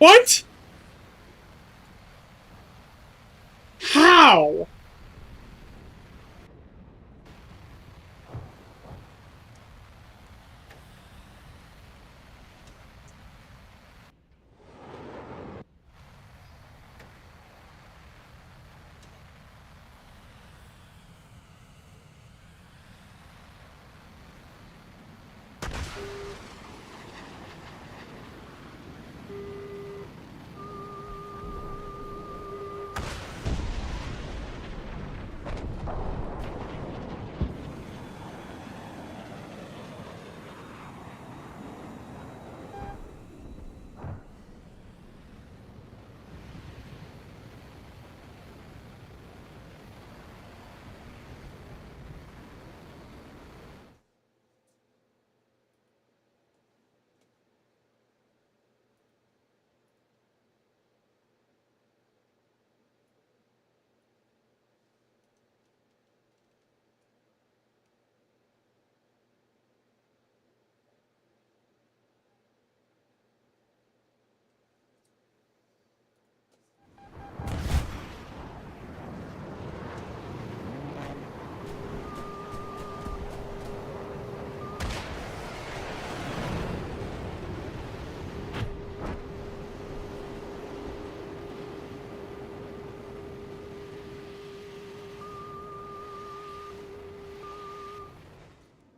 What? How?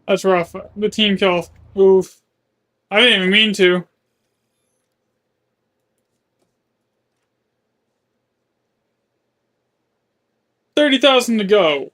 That's rough. The team kill. Oof. I didn't even mean to. 30,000 to go.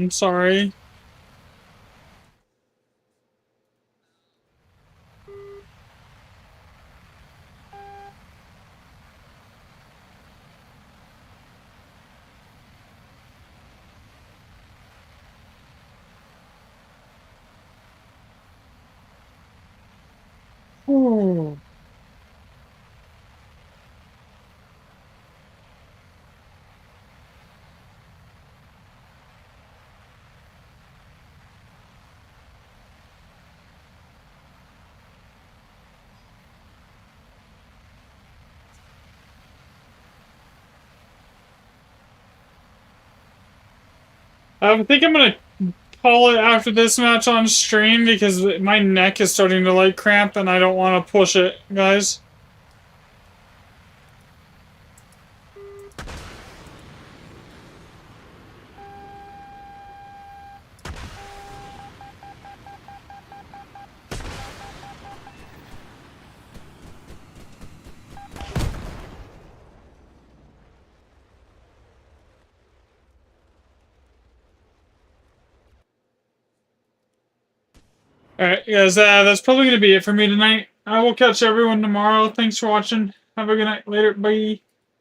I'm sorry. Ooh. I think I'm gonna call it after this match on stream because my neck is starting to like cramp and I don't want to push it, guys. Alright, guys, that's probably gonna be it for me tonight. I will catch everyone tomorrow. Thanks for watching. Have a good night. Later. Bye.